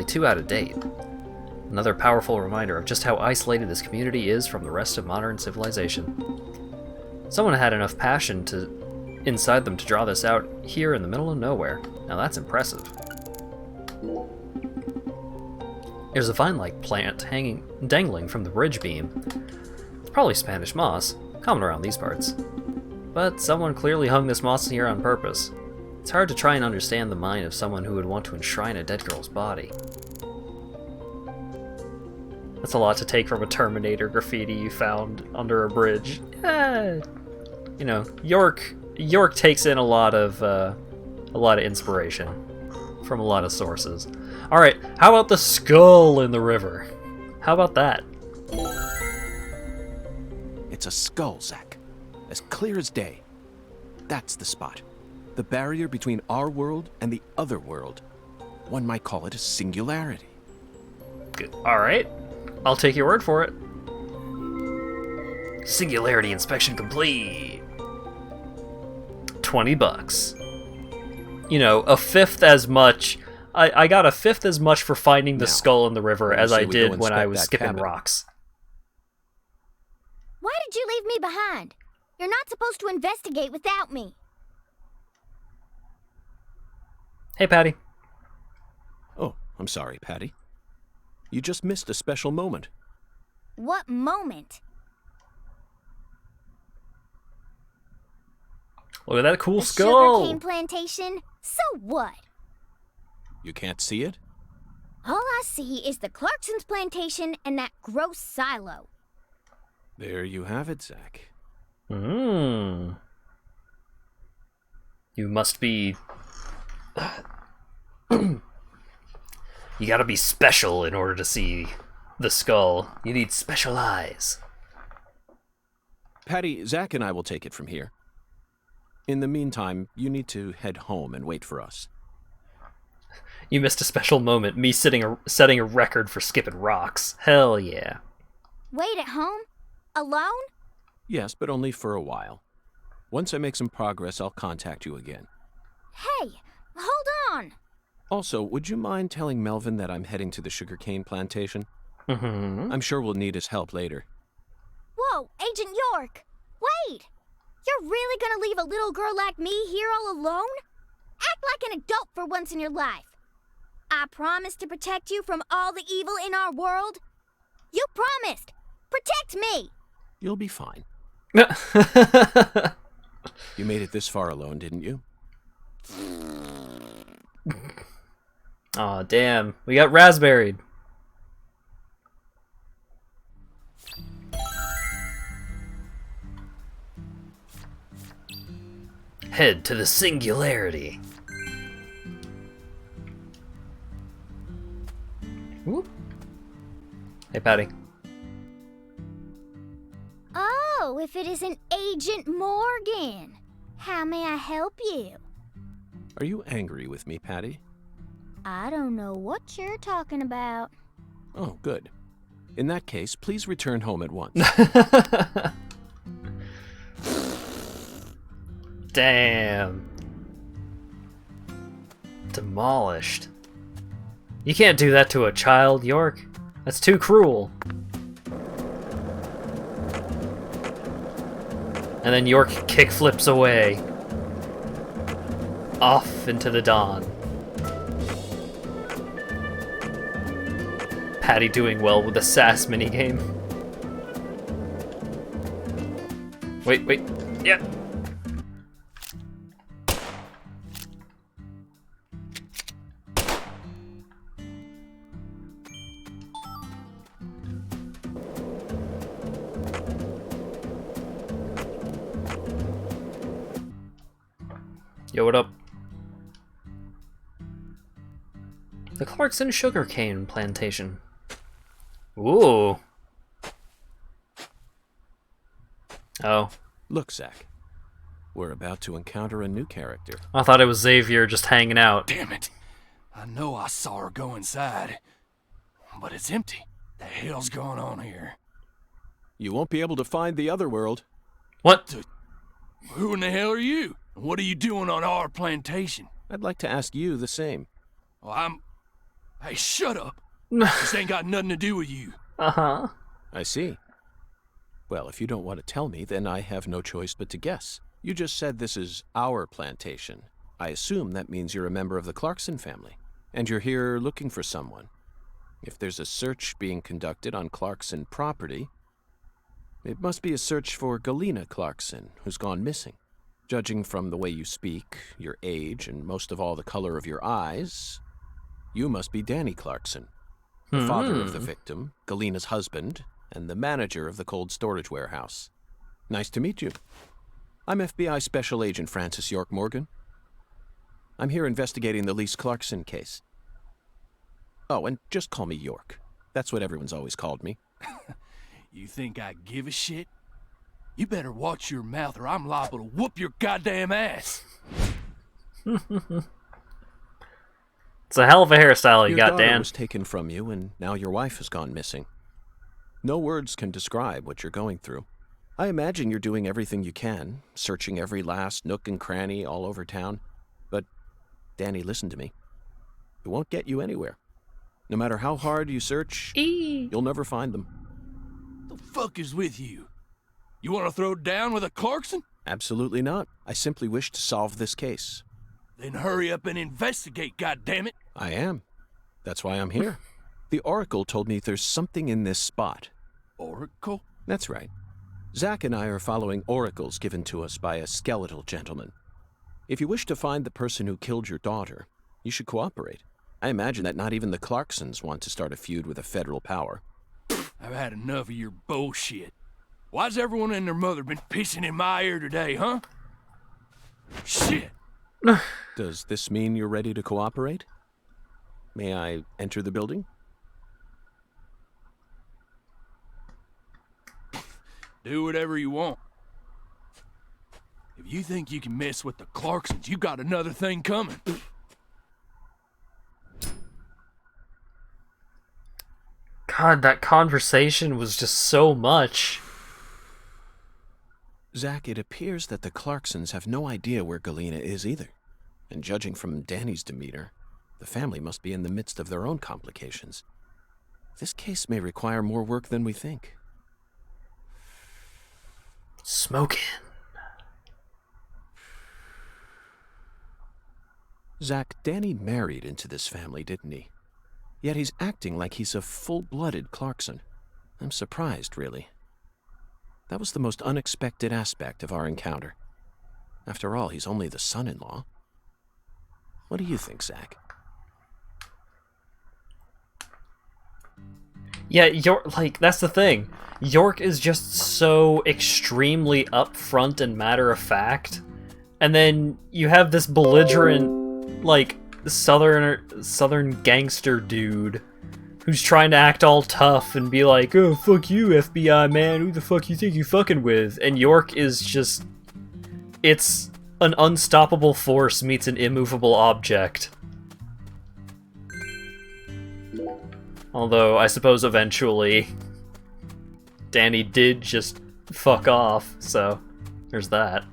too out of date. Another powerful reminder of just how isolated this community is from the rest of modern civilization. Someone had enough passion inside them to draw this out here in the middle of nowhere. Now that's impressive. There's a vine-like plant dangling from the bridge beam. It's probably Spanish moss, common around these parts. But someone clearly hung this moss here on purpose. It's hard to try and understand the mind of someone who would want to enshrine a dead girl's body. That's a lot to take from a Terminator graffiti you found under a bridge. You know, York takes in a lot of inspiration from a lot of sources. All right, how about the skull in the river? How about that? It's a skull, Zach. As clear as day. That's the spot. The barrier between our world and the other world. One might call it a singularity. Good. All right, I'll take your word for it. Singularity inspection complete. $20. You know, a fifth as much. I got a fifth as much for finding the skull in the river as I did when I was skipping rocks. Why did you leave me behind? You're not supposed to investigate without me. Hey, Patty. Oh, I'm sorry, Patty. You just missed a special moment. What moment? Look at that cool The skull. sugarcane plantation? So what? You can't see it? All I see is the Clarkson's plantation and that gross silo. There you have it, Zach. You must be... You gotta be special in order to see the skull. You need special eyes. Patty, Zach and I will take it from here. In the meantime, you need to head home and wait for us. You missed a special moment, me setting a record for skipping rocks. Hell yeah. Wait at home? Alone? Yes, but only for a while. Once I make some progress, I'll contact you again. Hey, hold on. Also, would you mind telling Melvin that I'm heading to the sugarcane plantation? Mm-hmm. I'm sure we'll need his help later. Whoa, Agent York! Wait! You're really gonna leave a little girl like me here all alone? Act like an adult for once in your life. I promised to protect you from all the evil in our world. You promised! Protect me! You'll be fine. You made it this far alone, didn't you? Aw, damn. We got raspberried. Head to the singularity. Whoop. Hey, Patty. Oh, if it isn't Agent Morgan. How may I help you? Are you angry with me, Patty? I don't know what you're talking about. Oh, good. In that case, please return home at once. Damn. Demolished. You can't do that to a child, York. That's too cruel. And then York kickflips away. Off into the dawn. Patty doing well with the sass minigame. Wait. Yeah. Yo, what up? The Clarkson sugarcane plantation. Ooh. Oh. Look, Zach. We're about to encounter a new character. I thought it was Xavier just hanging out. Damn it. I know I saw her go inside, but it's empty. The hell's going on here? You won't be able to find the other world. What? Who in the hell are you? What are you doing on our plantation? I'd like to ask you the same. Well, Hey, shut up. This ain't got nothing to do with you. Uh-huh. I see. Well, if you don't want to tell me, then I have no choice but to guess. You just said this is our plantation. I assume that means you're a member of the Clarkson family, and you're here looking for someone. If there's a search being conducted on Clarkson property, it must be a search for Galena Clarkson, who's gone missing. Judging from the way you speak, your age, and most of all the color of your eyes, you must be Danny Clarkson, the father of the victim, Galena's husband, and the manager of the cold storage warehouse. Nice to meet you. I'm FBI Special Agent Francis York Morgan. I'm here investigating the Lise Clarkson case. Oh, and just call me York. That's what everyone's always called me. You think I give a shit? You better watch your mouth or I'm liable to whoop your goddamn ass. It's a hell of a hairstyle you got, Your daughter Dan. was taken from you, and now your wife has gone missing. No words can describe what you're going through. I imagine you're doing everything you can, searching every last nook and cranny all over town. But, Danny, listen to me. It won't get you anywhere. No matter how hard you search, you'll never find them. The fuck is with you? You want to throw down with a Clarkson? Absolutely not. I simply wish to solve this case. Then hurry up and investigate, goddammit. I am. That's why I'm here. The Oracle told me there's something in this spot. Oracle? That's right. Zach and I are following oracles given to us by a skeletal gentleman. If you wish to find the person who killed your daughter, you should cooperate. I imagine that not even the Clarksons want to start a feud with a federal power. I've had enough of your bullshit. Why's everyone and their mother been pissing in my ear today, huh? Shit! Does this mean you're ready to cooperate? May I enter the building? Do whatever you want. If you think you can mess with the Clarksons, you got another thing coming. God, that conversation was just so much. Zach, it appears that the Clarksons have no idea where Galena is either. And judging from Danny's demeanor, the family must be in the midst of their own complications. This case may require more work than we think. Smoking. Zach, Danny married into this family, didn't he? Yet he's acting like he's a full-blooded Clarkson. I'm surprised, really. That was the most unexpected aspect of our encounter. After all, he's only the son-in-law. What do you think, Zach? Yeah, York, that's the thing. York is just so extremely upfront and matter-of-fact. And then you have this belligerent, southern gangster dude who's trying to act all tough and be like, oh, fuck you, FBI man, who the fuck you think you fucking with? And York is just... it's an unstoppable force meets an immovable object. Although, I suppose eventually, Danny did just fuck off, so there's that.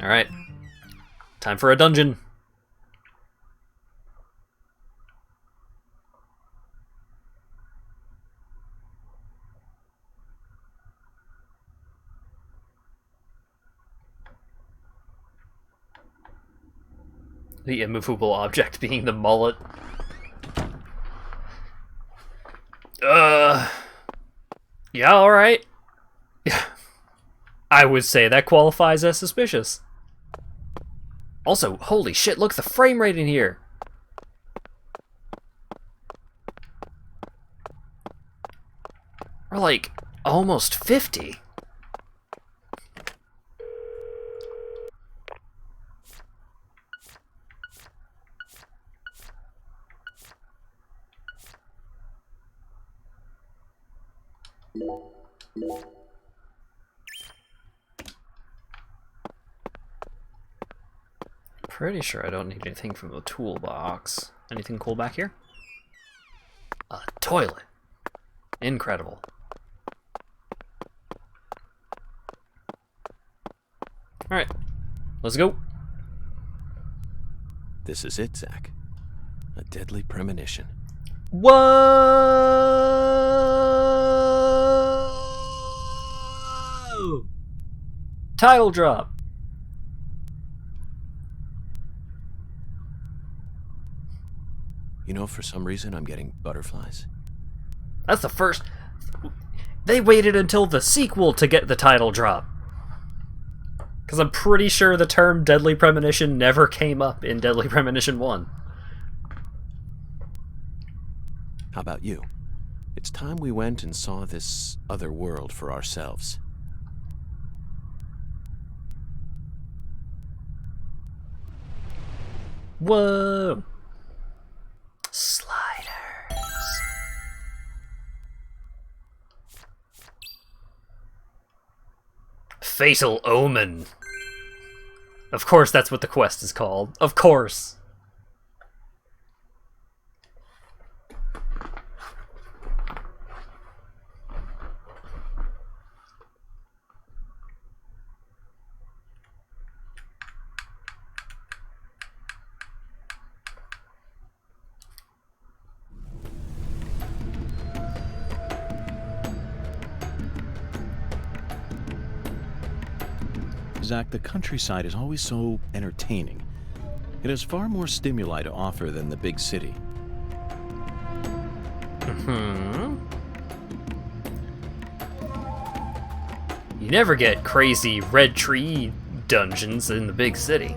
Alright. Time for a dungeon. The immovable object being the mullet. Yeah, alright. I would say that qualifies as suspicious. Also, holy shit, look at the frame rate in here. We're like almost 50. Pretty sure I don't need anything from the toolbox. Anything cool back here? A toilet. Incredible. Alright, let's go. This is it, Zach. A deadly premonition. Whoa! Title drop. You know, for some reason, I'm getting butterflies. That's the first... They waited until the sequel to get the title drop. Because I'm pretty sure the term Deadly Premonition never came up in Deadly Premonition 1. How about you? It's time we went and saw this other world for ourselves. Whoa! Sliders. Fatal Omen. Of course that's what the quest is called. Of course. Zach, the countryside is always so entertaining. It has far more stimuli to offer than the big city. You never get crazy red tree dungeons in the big city.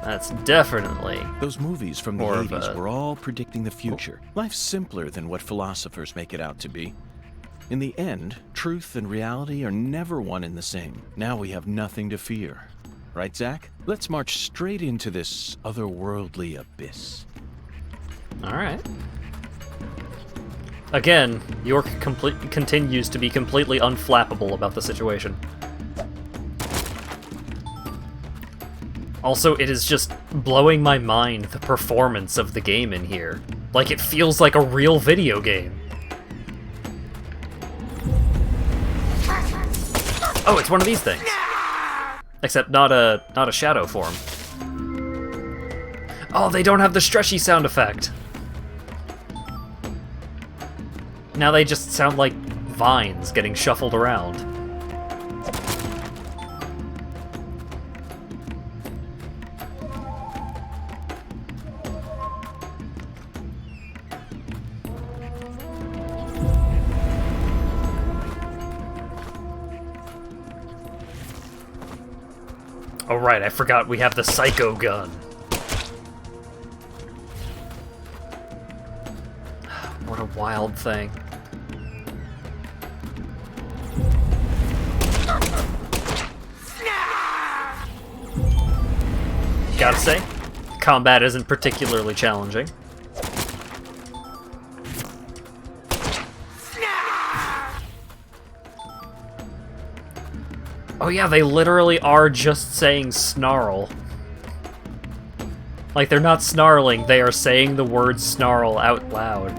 That's definitely... Those movies from the more 80s were all predicting the future. Life's simpler than what philosophers make it out to be. In the end, truth and reality are never one and the same. Now we have nothing to fear. Right, Zach? Let's march straight into this otherworldly abyss. Alright. Again, York continues to be completely unflappable about the situation. Also, it is just blowing my mind, the performance of the game in here. Like, it feels like a real video game. Oh, it's one of these things. Except not a shadow form. Oh, they don't have the stretchy sound effect. Now they just sound like vines getting shuffled around. Oh right, I forgot we have the psycho gun. What a wild thing. Gotta say, combat isn't particularly challenging. Oh yeah, they literally are just saying snarl. Like, they're not snarling, they are saying the word snarl out loud.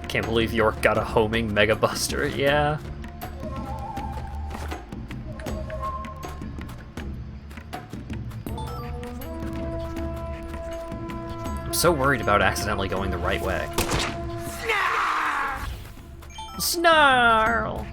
Can't believe York got a homing Mega Buster, yeah. I'm so worried about accidentally going the right way. Snarl!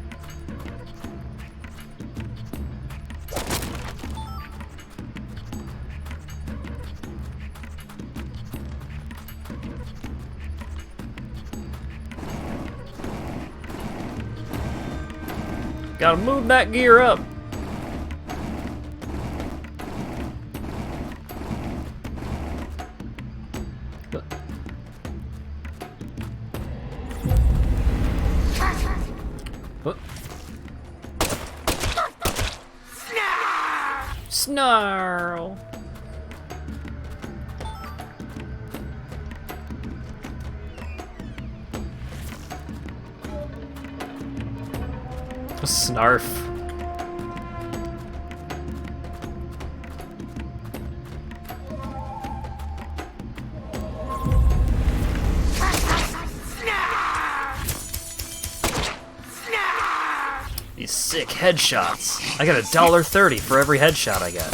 Gotta move that gear up. Snarl. Snarf. These sick headshots. I got $1.30 for every headshot I get.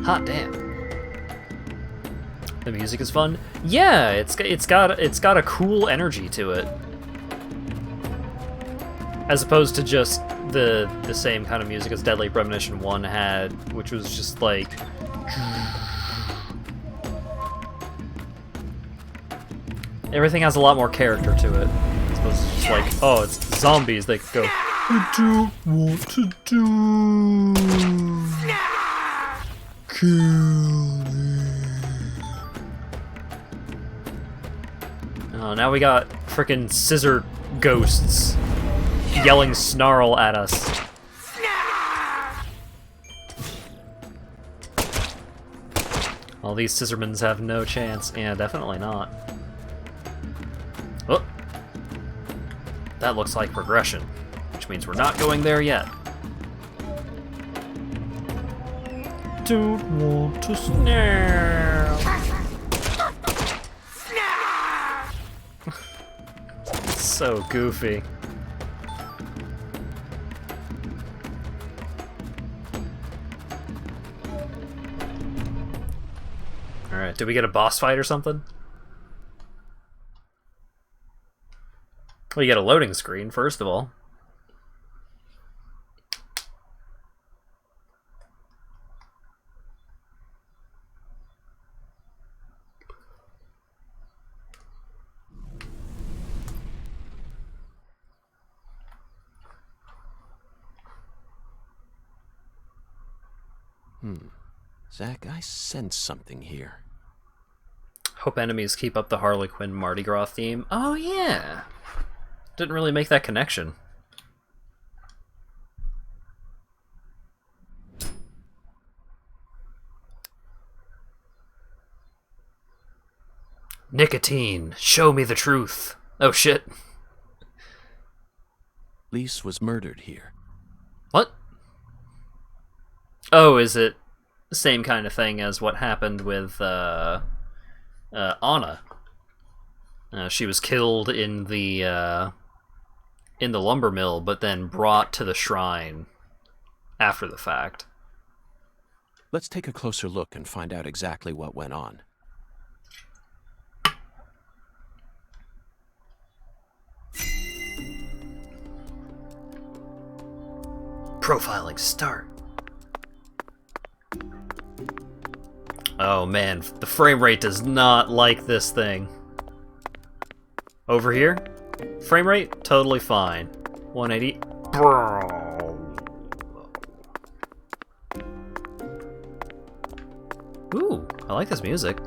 Hot damn. The music is fun. Yeah, it's got a cool energy to it, as opposed to just the same kind of music as Deadly Premonition 1 had, which was just like. Everything has a lot more character to it. As opposed to just like, oh, it's zombies. They could go. I don't want to do. Kill me. Oh, now we got frickin' scissor ghosts yelling snarl at us. Well, these scissormans have no chance. Yeah, definitely not. Oh. That looks like progression, which means we're not going there yet. Don't want to snarl. So goofy. Alright, did we get a boss fight or something? Well, you get a loading screen, first of all. Zach, I sense something here. Hope enemies keep up the Harley Quinn Mardi Gras theme. Oh, yeah. Didn't really make that connection. Nicotine, show me the truth. Oh, shit. Lise was murdered here. What? Oh, is it the same kind of thing as what happened with Anna? She was killed in the lumber mill, but then brought to the shrine after the fact. Let's take a closer look and find out exactly what went on. Profiling start. Oh man, the frame rate does not like this thing. Over here, frame rate, totally fine. 180. Ooh, I like this music.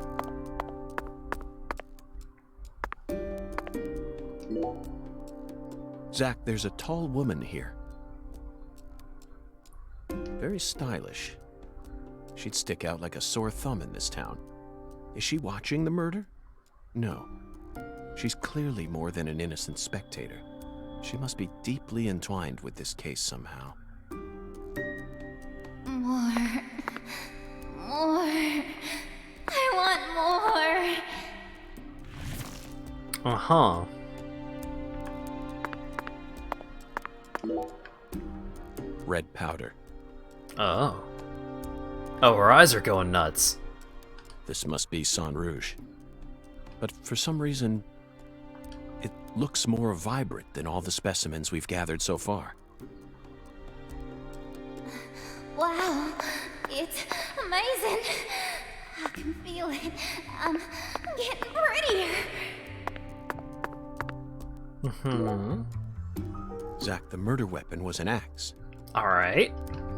Zach, there's a tall woman here. Very stylish. She'd stick out like a sore thumb in this town. Is she watching the murder? No. She's clearly more than an innocent spectator. She must be deeply entwined with this case somehow. More. I want more. Uh-huh. Red powder. Oh. Oh, her eyes are going nuts. This must be Sang Rouge. But for some reason, it looks more vibrant than all the specimens we've gathered so far. Wow, it's amazing. I can feel it. I'm getting prettier. Zach, the murder weapon was an axe. Alright.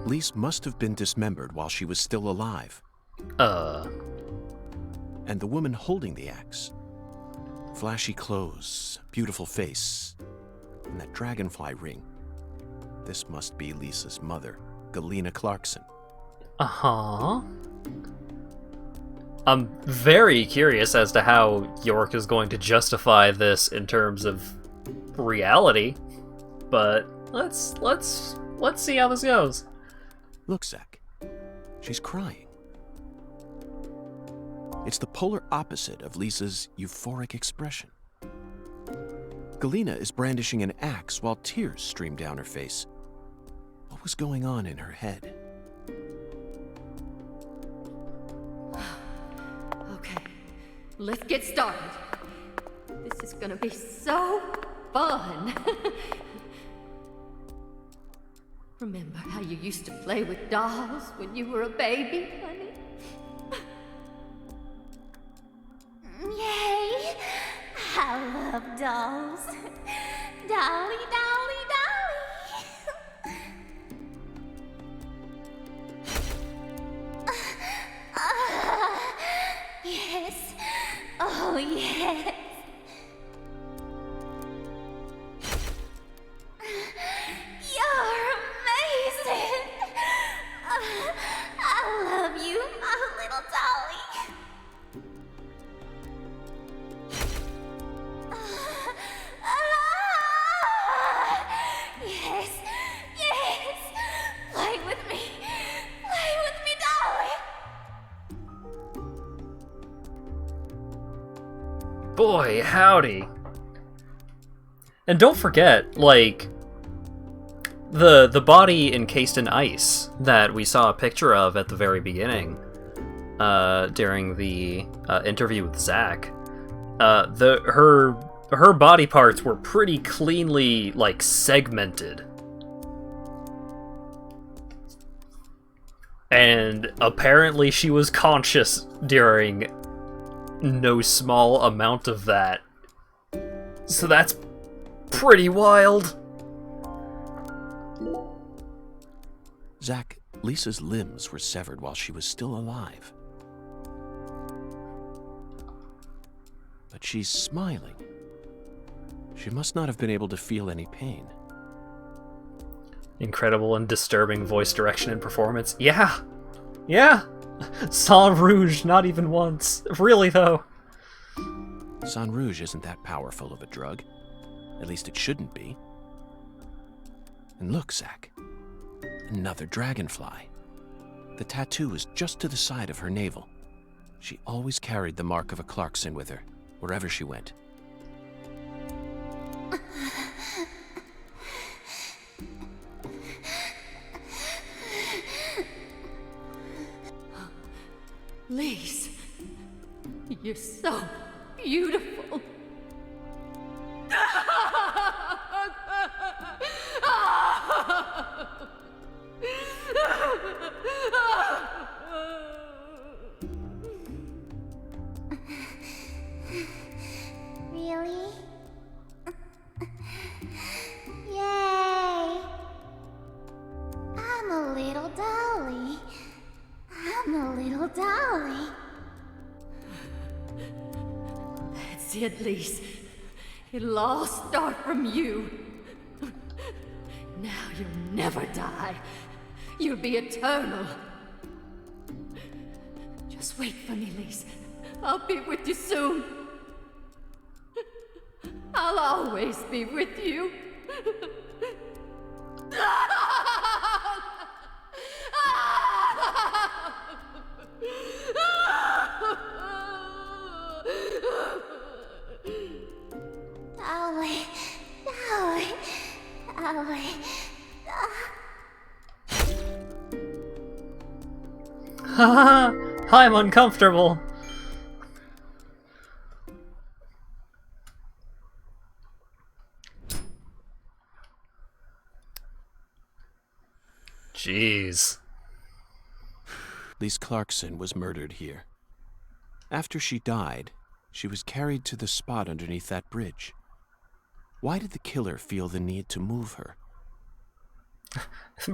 Lise must have been dismembered while she was still alive. And the woman holding the axe. Flashy clothes, beautiful face, and that dragonfly ring. This must be Lisa's mother, Galena Clarkson. Uh-huh. I'm very curious as to how York is going to justify this in terms of reality, but let's see how this goes. Look, Zach. She's crying. It's the polar opposite of Lisa's euphoric expression. Galena is brandishing an axe while tears stream down her face. What was going on in her head? Okay, let's get started. This is gonna be so fun. Remember how you used to play with dolls when you were a baby, honey? Yay! I love dolls. Dolly, dolly, dolly. Yes. Oh, yes. You're amazing. I love you, my little dolly. Yes, yes. Play with me. Play with me, dolly. Boy, howdy. And don't forget, like, the body encased in ice that we saw a picture of at the very beginning, during the interview with Zach. Her body parts were pretty cleanly, like, segmented. And apparently she was conscious during no small amount of that. So that's pretty wild. Zach, Lisa's limbs were severed while she was still alive. But she's smiling. She must not have been able to feel any pain. Incredible and disturbing voice direction and performance. Yeah! Yeah! Sang Rouge, not even once. Really, though. Sang Rouge isn't that powerful of a drug. At least it shouldn't be. And look, Zach. Another dragonfly. The tattoo is just to the side of her navel. She always carried the mark of a Clarkson with her, wherever she went. Lise, you're so beautiful. Really? Yay! I'm a little dolly. I'm a little dolly. That's it, Lise. It'll all start from you. Now you'll never die. You'll be eternal. Just wait for me, Lise. I'll be with you soon. I'll always be with you. Dolly, dolly, dolly. Haha! I'm uncomfortable. Jeez. Lise Clarkson was murdered here. After she died, she was carried to the spot underneath that bridge. Why did the killer feel the need to move her?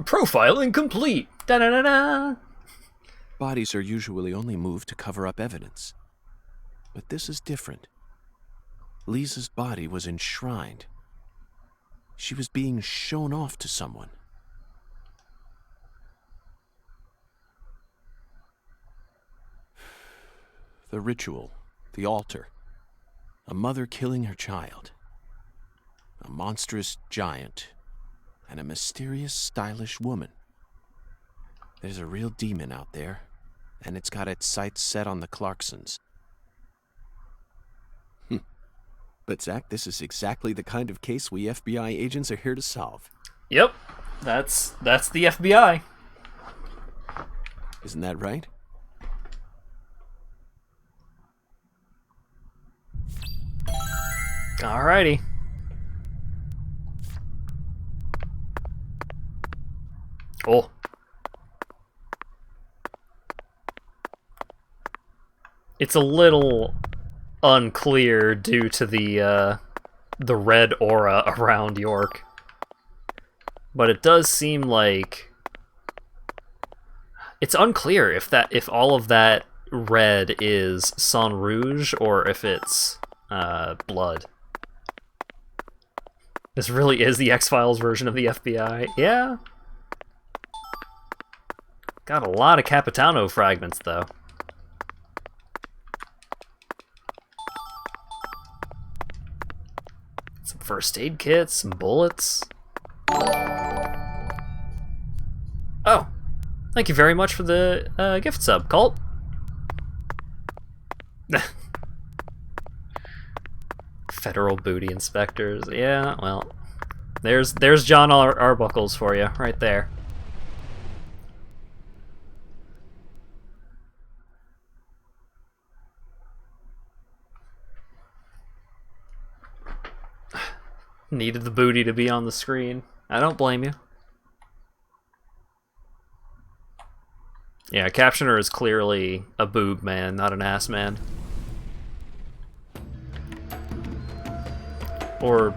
Profile incomplete. Da-da-da-da. Bodies are usually only moved to cover up evidence. But this is different. Lisa's body was enshrined. She was being shown off to someone. The ritual, the altar, a mother killing her child, a monstrous giant, and a mysterious, stylish woman. There's a real demon out there, and it's got its sights set on the Clarksons. But Zach, this is exactly the kind of case we FBI agents are here to solve. Yep, that's the FBI. Isn't that right? Alrighty. Oh. It's a little unclear due to the red aura around York. But it does seem like it's unclear if all of that red is Sang Rouge or if it's blood. This really is the X-Files version of the FBI. Yeah. Got a lot of Capitano fragments, though. Some first aid kits, some bullets. Oh, thank you very much for the gift sub, Colt. Federal booty inspectors. Yeah, well, there's John Arbuckles for you right there. Needed the booty to be on the screen. I don't blame you. Yeah, Captioner is clearly a boob man, not an ass man. Or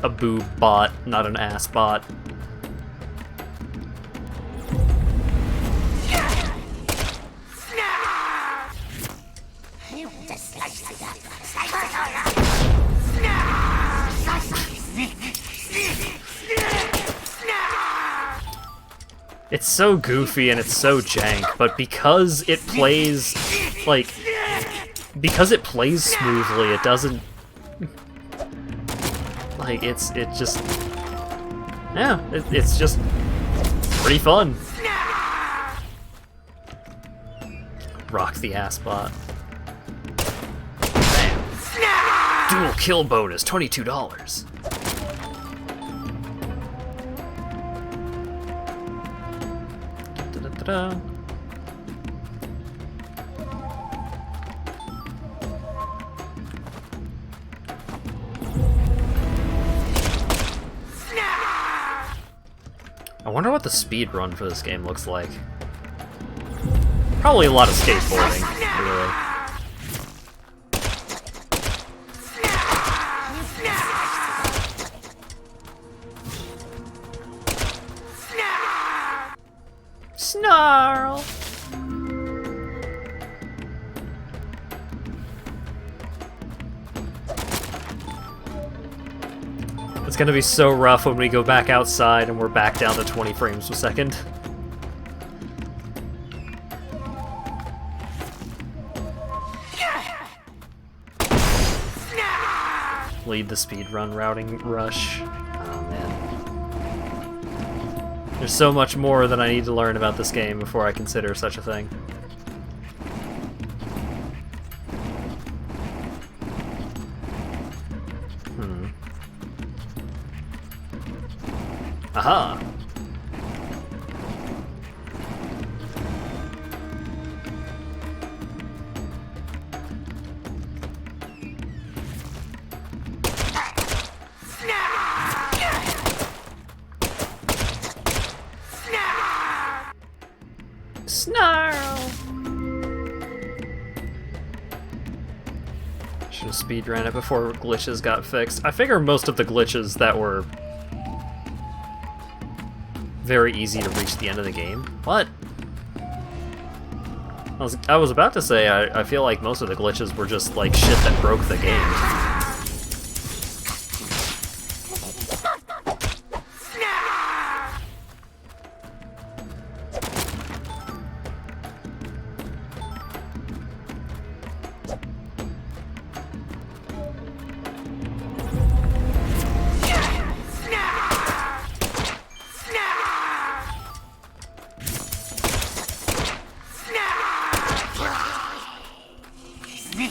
a boob bot, not an ass bot. It's so goofy and it's so jank, but because it plays, like, because it plays smoothly, it doesn't, like, it's just, yeah, it's just pretty fun. Rock the ass bot. Bam. Dual kill bonus, $22. Da-da-da-da. I wonder what the speed run for this game looks like. Probably a lot of skateboarding, really. Snarl! It's gonna be so rough when we go back outside and we're back down to 20 frames per second. Lead the speedrun routing rush. Oh man. There's so much more that I need to learn about this game before I consider such a thing. Aha! Snarl! Should have speedran it before glitches got fixed. I figure most of the glitches that were very easy to reach the end of the game. What? I was about to say, I feel like most of the glitches were just like shit that broke the game.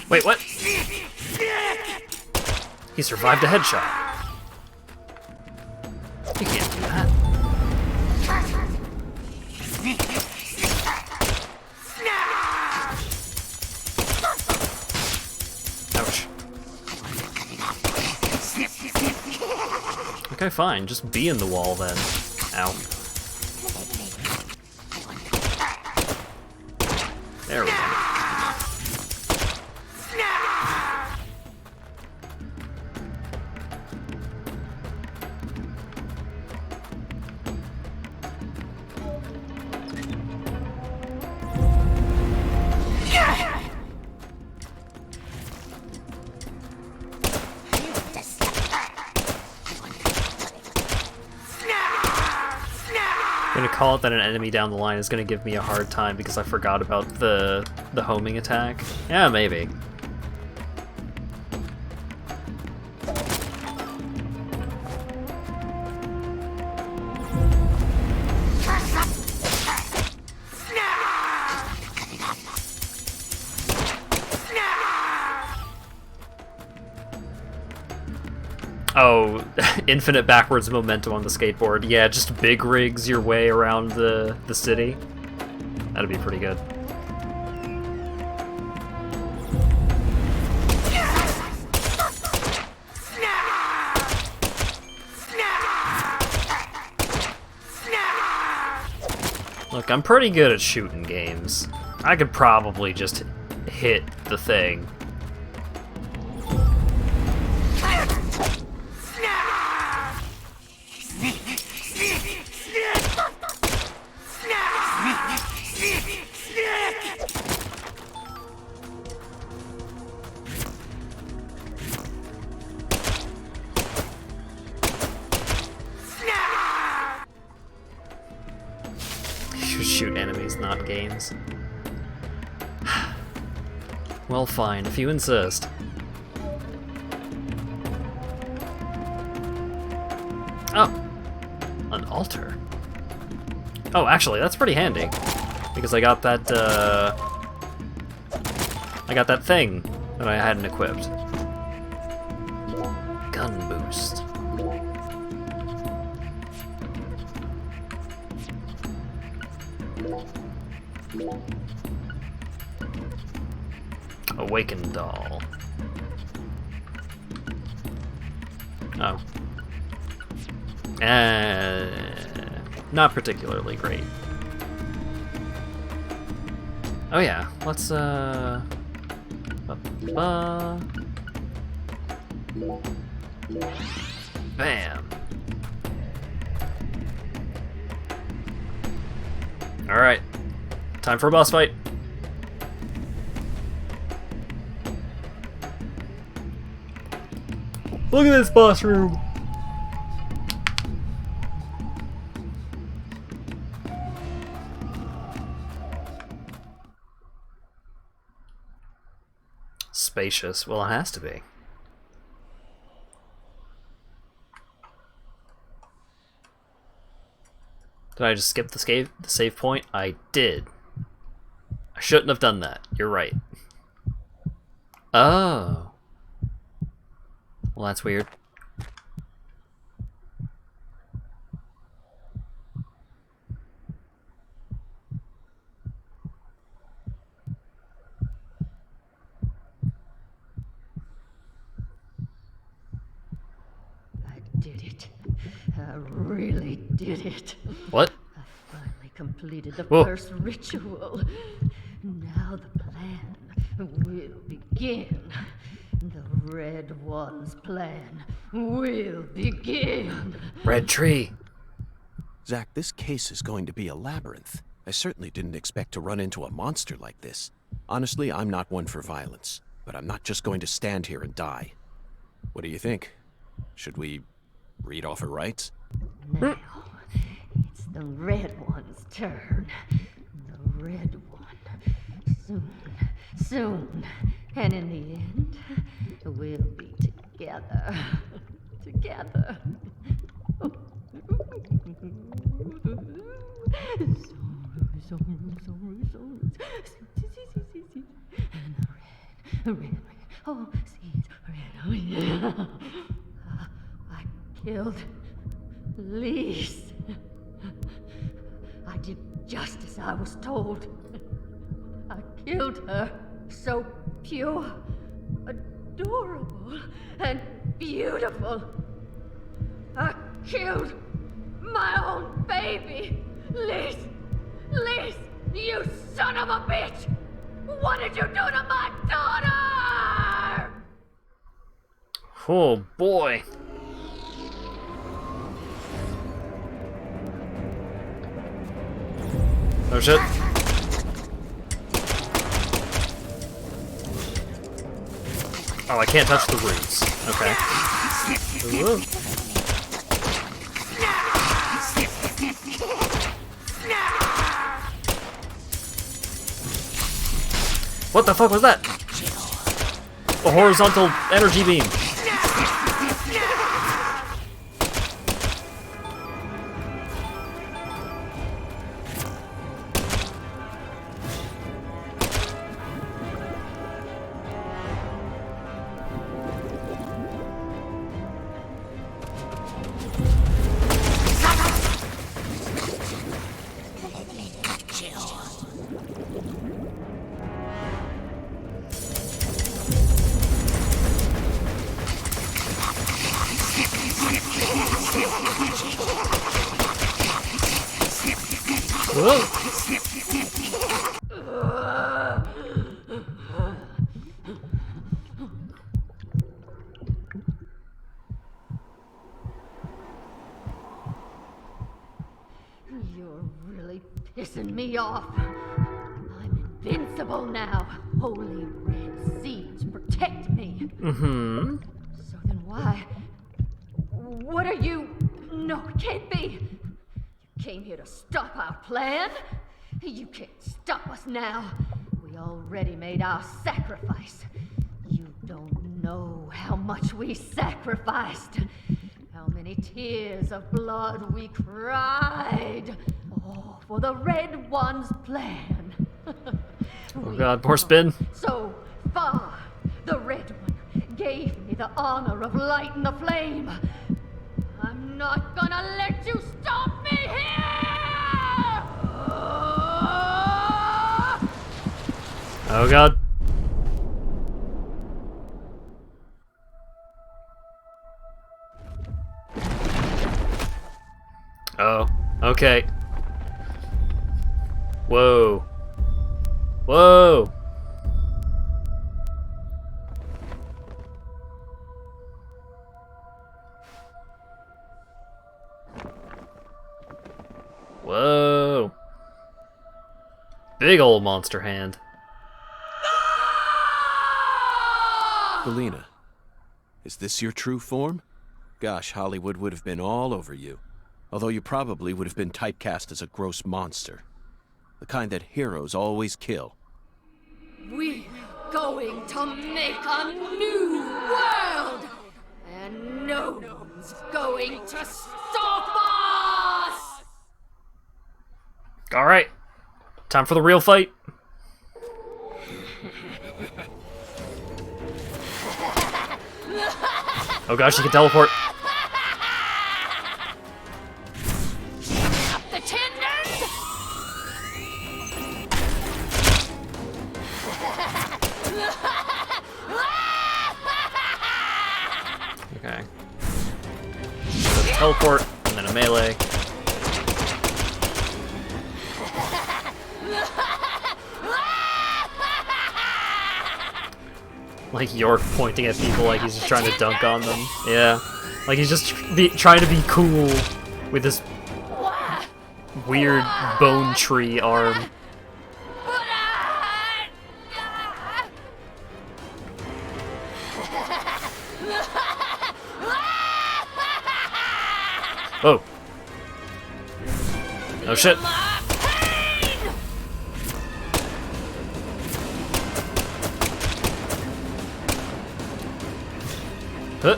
Wait, what? He survived a headshot. You can't do that. Ouch. Okay, fine. Just be in the wall then. Ow. There we go. I'm gonna call it that an enemy down the line is gonna give me a hard time because I forgot about the homing attack. Yeah, maybe. Oh, infinite backwards momentum on the skateboard. Yeah, just big rigs your way around the city. That'd be pretty good. Look, I'm pretty good at shooting games. I could probably just hit the thing. Shoot enemies, not games. Well, fine, if you insist. Oh! An altar. Oh, actually, that's pretty handy. Because I got that, I got that thing that I hadn't equipped. Gun boost. Awakened doll. Oh. Not particularly great. Oh yeah, let's bam. Alright. Time for a boss fight. Look at this boss room! Spacious. Well, it has to be. Did I just skip the save point? I did. I shouldn't have done that. You're right. Oh. Well, that's weird. I did it. I really did it. What? I finally completed the Whoa. first ritual. Now the plan will begin. The Red One's plan will begin. Red tree. Zach, this case is going to be a labyrinth. I certainly didn't expect to run into a monster like this. Honestly, I'm not one for violence, but I'm not just going to stand here and die. What do you think? Should we read off her rights? Now, it's the Red One's turn. The Red One. Soon. And in the end, we'll be together. Together. Red. Oh, seeds, red. Oh, yeah. I killed Lise. I did just as I was told. I killed her. So pure, adorable, and beautiful. I killed my own baby. Lise, you son of a bitch! What did you do to my daughter? Oh boy. Oh shit. Oh, I can't touch the roots. Okay. Ooh. What the fuck was that? A horizontal energy beam. You're really pissing me off. I'm invincible now. Holy red seeds protect me. Mm-hmm. So then why? What are you? No, it can't be. You came here to stop our plan? You can't stop us now. We already made our sacrifice. You don't know how much we sacrificed. How many tears of blood we cried. Oh, for the Red One's plan. Oh god, more spin. So far, the Red One gave me the honor of lighting the flame. I'm not gonna let you stop me here! Oh god. Oh, okay. Whoa. Whoa! Whoa! Big old monster hand. Galena, is this your true form? Gosh, Hollywood would have been all over you. Although you probably would have been typecast as a gross monster. The kind that heroes always kill. We're going to make a new world! And no one's going to stop us! Alright. Time for the real fight. Oh gosh, you can teleport. The tendons! Okay. So teleport, and then a melee. Like York pointing at people like he's just trying to dunk on them. Yeah. Like he's just trying to be cool with this weird bone tree arm. Oh. Oh shit. Huh.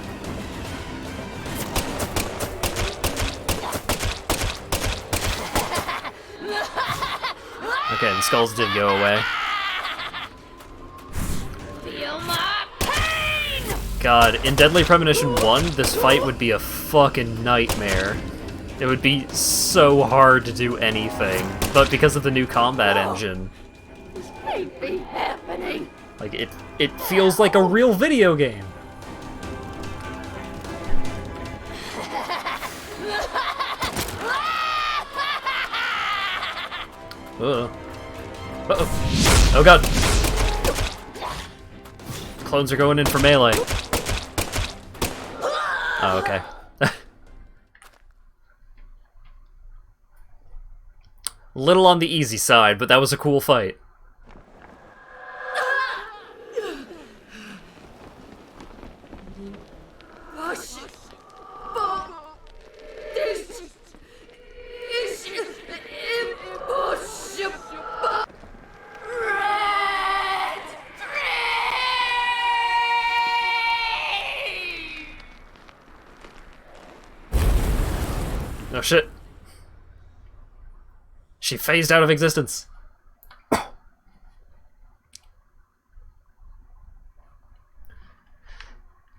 Okay, the skulls did go away. God, in Deadly Premonition 1, this fight would be a fucking nightmare. It would be so hard to do anything, but because of the new combat engine, This can't be happening. like it feels like a real video game. Uh-oh. Oh god. Clones are going in for melee. Oh, okay. Little on the easy side, but that was a cool fight. This is impossible. Red 3! Oh shit. She phased out of existence.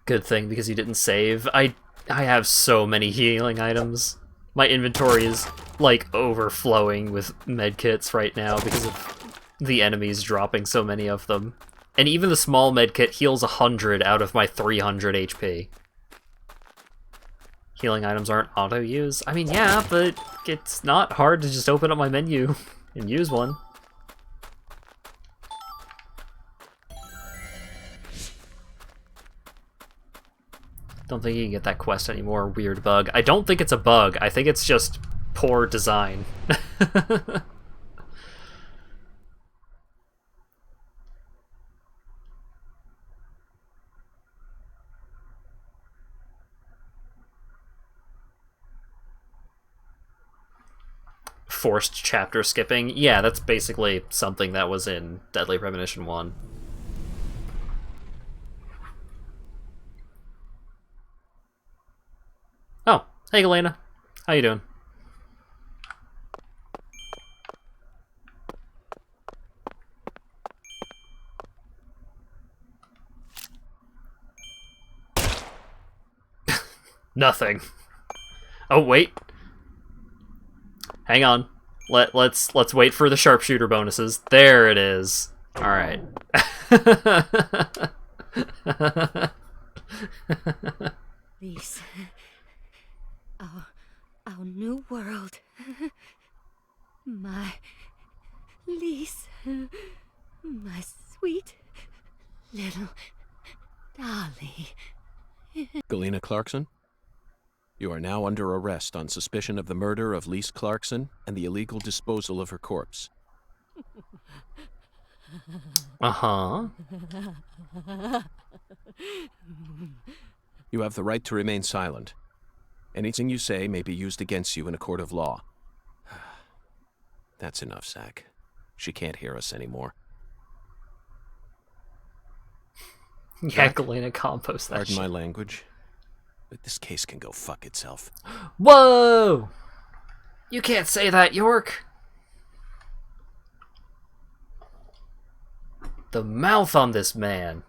Good thing, because you didn't save. I have so many healing items. My inventory is, like, overflowing with medkits right now because of the enemies dropping so many of them. And even the small medkit heals 100 out of my 300 HP. Healing items aren't auto-use? I mean, yeah, but it's not hard to just open up my menu and use one. Don't think you can get that quest anymore, weird bug. I don't think it's a bug, I think it's just poor design. Forced chapter skipping. Yeah, that's basically something that was in Deadly Premonition 1. Oh, hey Galena. How you doing? Nothing. Oh, wait. Hang on. Let's wait for the sharpshooter bonuses. There it is. All right. Lise. Our new world. My Lise. My sweet little dolly. Galena Clarkson? You are now under arrest on suspicion of the murder of Lise Clarkson and the illegal disposal of her corpse. Uh-huh. You have the right to remain silent. Anything you say may be used against you in a court of law. That's enough, Zach. She can't hear us anymore. Yeah, Galena compost that Pardon shit. my language, but this case can go fuck itself. Whoa! You can't say that, York! The mouth on this man.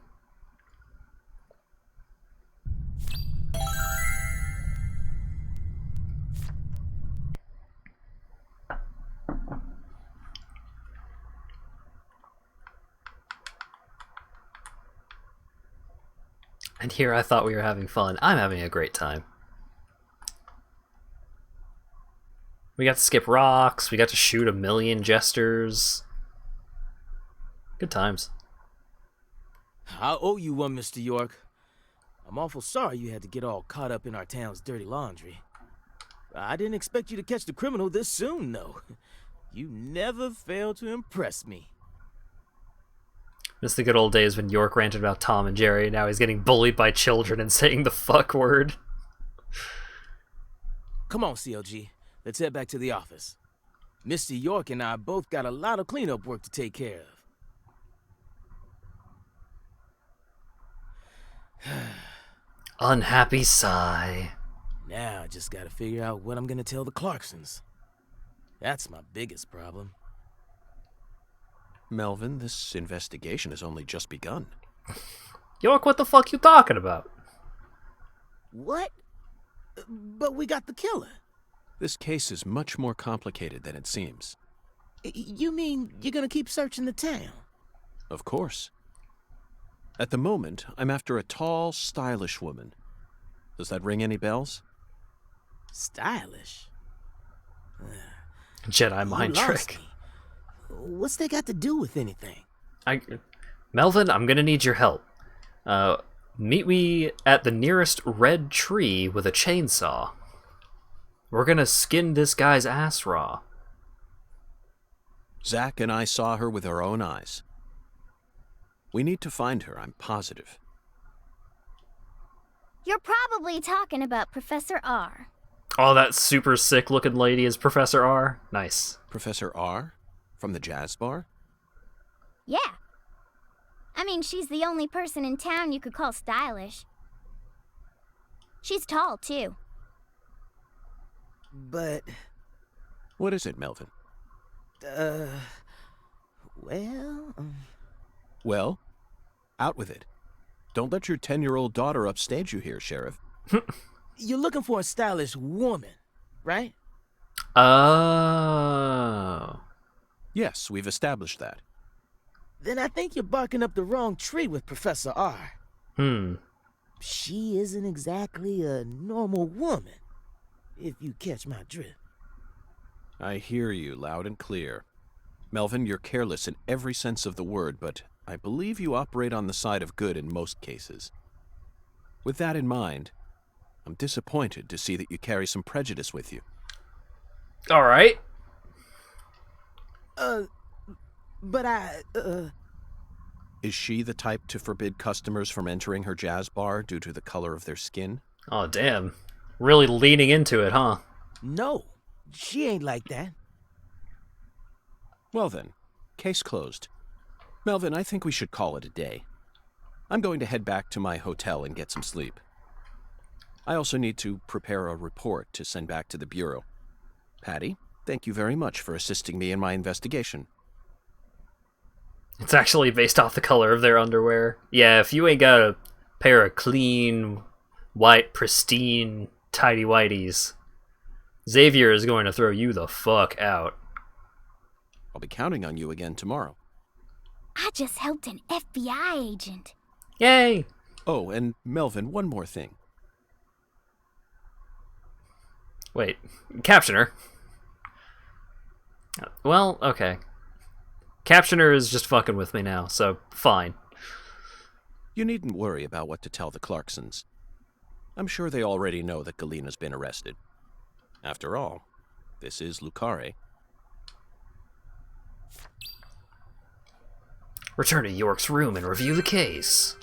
And here I thought we were having fun. I'm having a great time. We got to skip rocks, we got to shoot 1,000,000 jesters. Good times. I owe you one, Mr. York. I'm awful sorry you had to get all caught up in our town's dirty laundry. I didn't expect you to catch the criminal this soon, though. You never fail to impress me. It's the good old days when York ranted about Tom and Jerry. Now he's getting bullied by children and saying the fuck word. Come on, CLG. Let's head back to the office. Mr. York and I both got a lot of cleanup work to take care of. Unhappy sigh. Now I just gotta figure out what I'm gonna tell the Clarksons. That's my biggest problem. Melvin, this investigation has only just begun. York, what the fuck you talking about? What? But we got the killer. This case is much more complicated than it seems. You mean you're gonna keep searching the town? Of course. At the moment, I'm after a tall, stylish woman. Does that ring any bells? Stylish? Jedi mind trick. Me. What's that got to do with anything? Melvin, I'm gonna need your help. Meet me at the nearest red tree with a chainsaw. We're gonna skin this guy's ass raw. Zach and I saw her with our own eyes. We need to find her, I'm positive. You're probably talking about Professor R. Oh, that super sick looking lady is Professor R? Nice. Professor R? From the jazz bar? Yeah. I mean, she's the only person in town you could call stylish. She's tall, too. But... What is it, Melvin? Well... Well, out with it. Don't let your 10-year-old daughter upstage you here, Sheriff. You're looking for a stylish woman, right? Oh. Yes, we've established that. Then I think you're barking up the wrong tree with Professor R. She isn't exactly a normal woman, if you catch my drift. I hear you loud and clear. Melvin, you're careless in every sense of the word, but I believe you operate on the side of good in most cases. With that in mind, I'm disappointed to see that you carry some prejudice with you. All right. Is she the type to forbid customers from entering her jazz bar due to the color of their skin? Oh, damn. Really leaning into it, huh? No, she ain't like that. Well then, case closed. Melvin, I think we should call it a day. I'm going to head back to my hotel and get some sleep. I also need to prepare a report to send back to the Bureau. Patty, thank you very much for assisting me in my investigation. It's actually based off the color of their underwear. Yeah, if you ain't got a pair of clean, white, pristine, tidy-whities, Xavier is going to throw you the fuck out. I'll be counting on you again tomorrow. I just helped an FBI agent. Yay! Oh, and Melvin, one more thing. Wait, Captioner? Well, okay. Captioner is just fucking with me now, so fine. You needn't worry about what to tell the Clarksons. I'm sure they already know that Galena's been arrested. After all, this is Lucare. Return to York's room and review the case.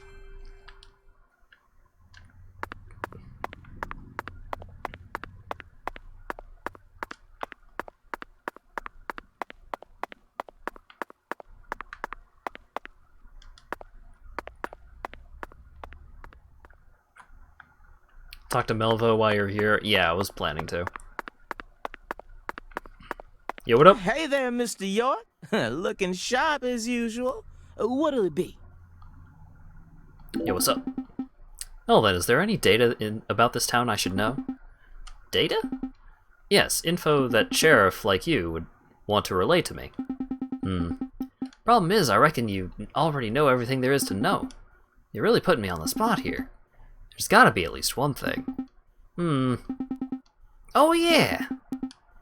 Talk to Melvo while you're here. Yeah, I was planning to. Yo, what up? Hey there, Mr. York. Looking sharp as usual. What'll it be? Yo, what's up? Oh, then, is there any data about this town I should know? Data? Yes, info that sheriff like you would want to relay to me. Problem is, I reckon you already know everything there is to know. You're really putting me on the spot here. There's gotta be at least one thing. Oh, yeah!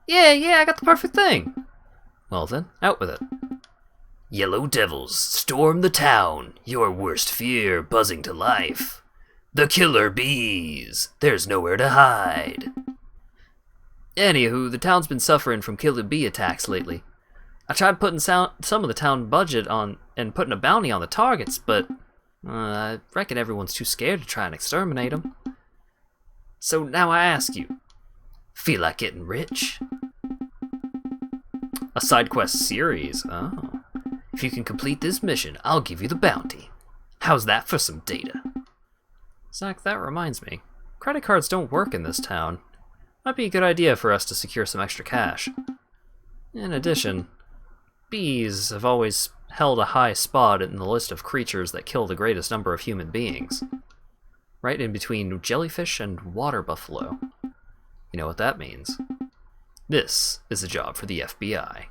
Yeah, I got the perfect thing! Well then, out with it. Yellow devils storm the town, your worst fear buzzing to life. The killer bees, there's nowhere to hide. Anywho, the town's been suffering from killer bee attacks lately. I tried putting some of the town budget on and putting a bounty on the targets, but I reckon everyone's too scared to try and exterminate them. So now I ask you, feel like getting rich? A side quest series, oh. If you can complete this mission, I'll give you the bounty. How's that for some data? Zach, that reminds me. Credit cards don't work in this town. Might be a good idea for us to secure some extra cash. In addition, bees have always held a high spot in the list of creatures that kill the greatest number of human beings. Right in between jellyfish and water buffalo. You know what that means. This is a job for the FBI.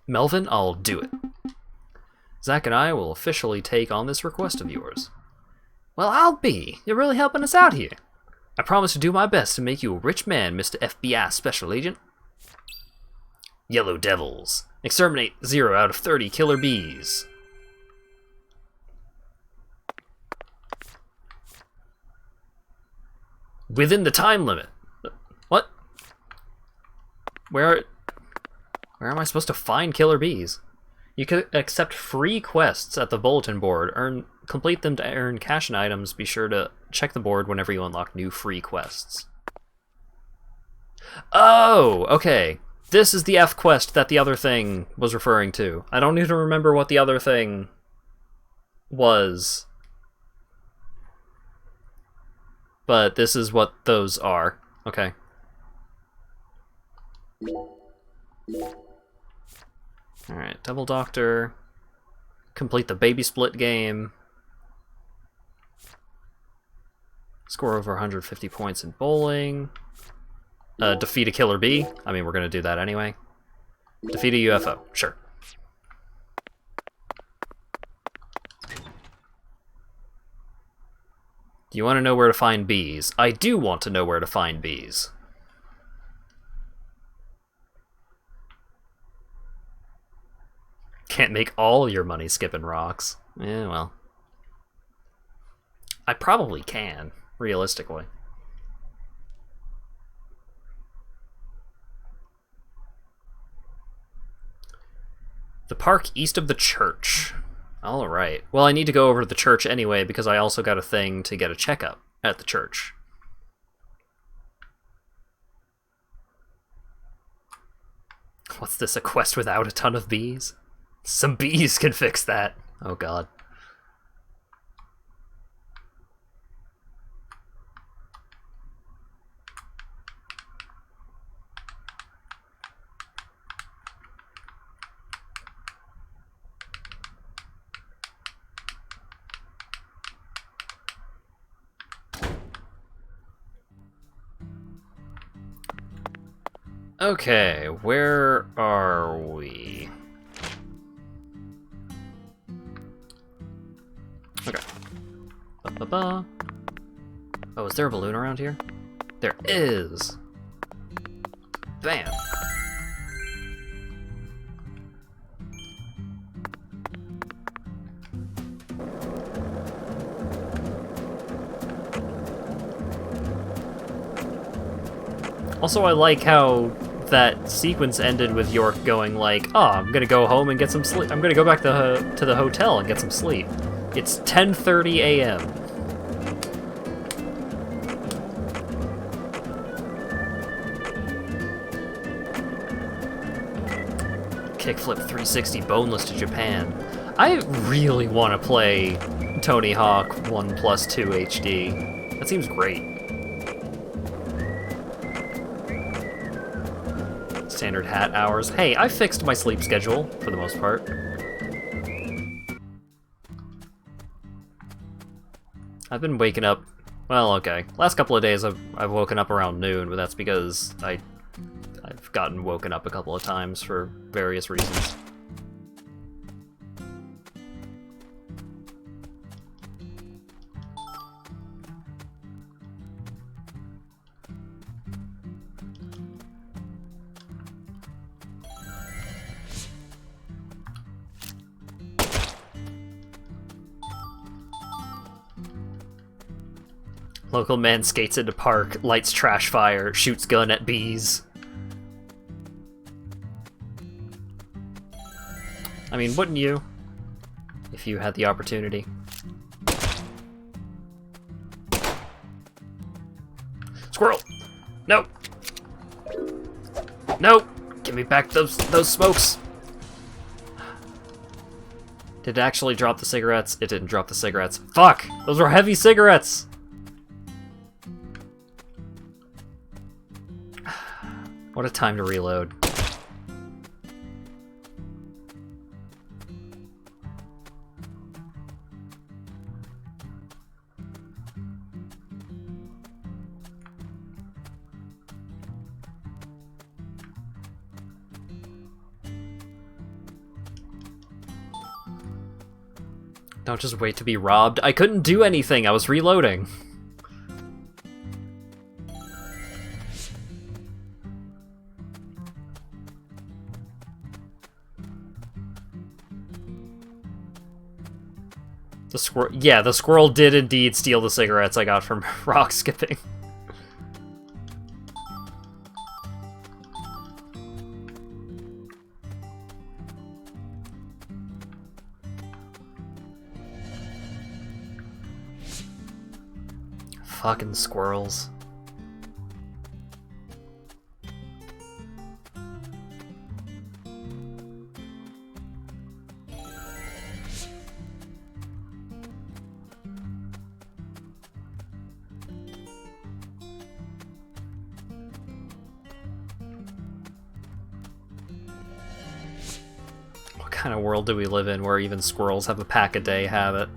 Melvin, I'll do it. Zach and I will officially take on this request of yours. Well, I'll be. You're really helping us out here. I promise to do my best to make you a rich man, Mr. FBI Special Agent. Yellow Devils. Exterminate 0 out of 30 killer bees. Within the time limit. What? Where am I supposed to find killer bees? You can accept free quests at the bulletin board. Complete them to earn cash and items. Be sure to check the board whenever you unlock new free quests. Oh, okay. This is the F quest that the other thing was referring to. I don't need to remember what the other thing was. But this is what those are. Okay. Alright, Double Doctor. Complete the baby split game. Score over 150 points in bowling. Defeat a killer bee. I mean, we're gonna do that anyway. Defeat a UFO. Sure. Do you want to know where to find bees? I do want to know where to find bees. Can't make all your money skipping rocks. Yeah, well. I probably can, realistically. The park east of the church. Alright. Well, I need to go over to the church anyway because I also got a thing to get a checkup at the church. What's this, a quest without a ton of bees? Some bees can fix that. Oh god. Okay, where are we? Okay. Ba-ba-ba. Oh, is there a balloon around here? There is! Bam! Also, I like how that sequence ended with York going like, oh, I'm gonna go home and get some sleep. I'm gonna go back to the hotel and get some sleep. It's 10:30 a.m. Kickflip 360 boneless to Japan. I really want to play Tony Hawk 1+2 HD. That seems great. Standard hat hours. Hey, I fixed my sleep schedule, for the most part. I've been waking up... Well, okay. Last couple of days I've woken up around noon, but that's because I've gotten woken up a couple of times for various reasons. Local man skates into park, lights trash fire, shoots gun at bees. I mean, wouldn't you? If you had the opportunity. Squirrel! No! No! Give me back those smokes! Did it actually drop the cigarettes? It didn't drop the cigarettes. Fuck! Those were heavy cigarettes! What a time to reload. Don't just wait to be robbed. I couldn't do anything, I was reloading. The squirrel, yeah, the squirrel did indeed steal the cigarettes I got from rock skipping. Fucking squirrels. What kind of world do we live in where even squirrels have a pack-a-day habit?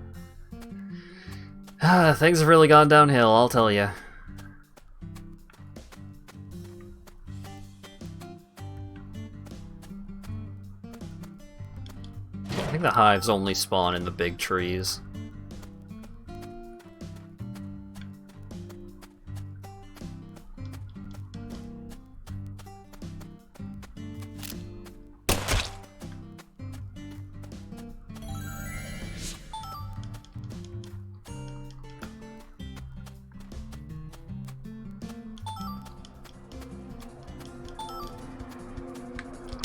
Things have really gone downhill, I'll tell ya. I think the hives only spawn in the big trees.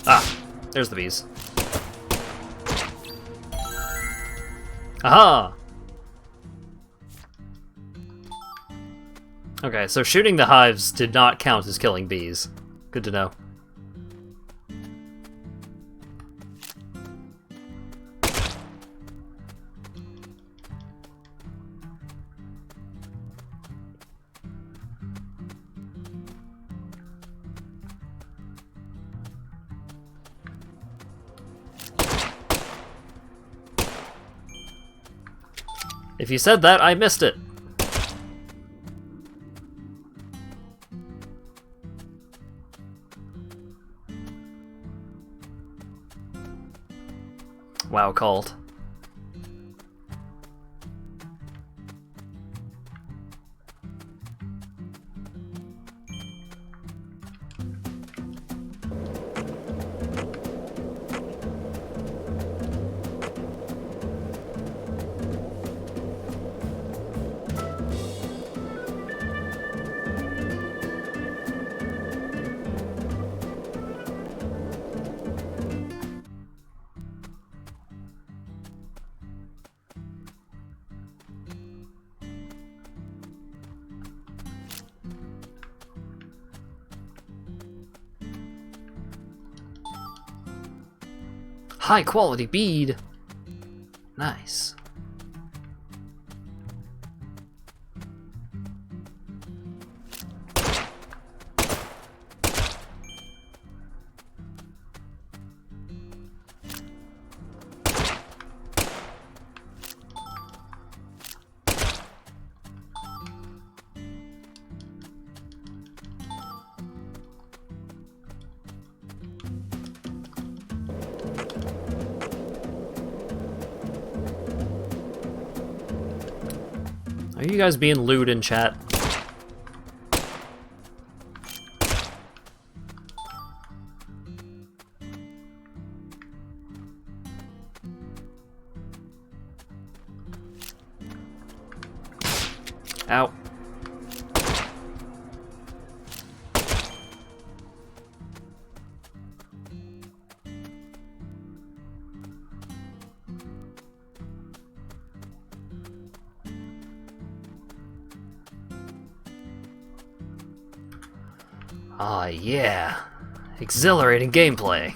Ah, there's the bees. Aha! Okay, so shooting the hives did not count as killing bees. Good to know. If you said that, I missed it. Wow, called. High quality bead. Nice. Are you guys being lewd in chat? Ow. Ah, yeah. Exhilarating gameplay.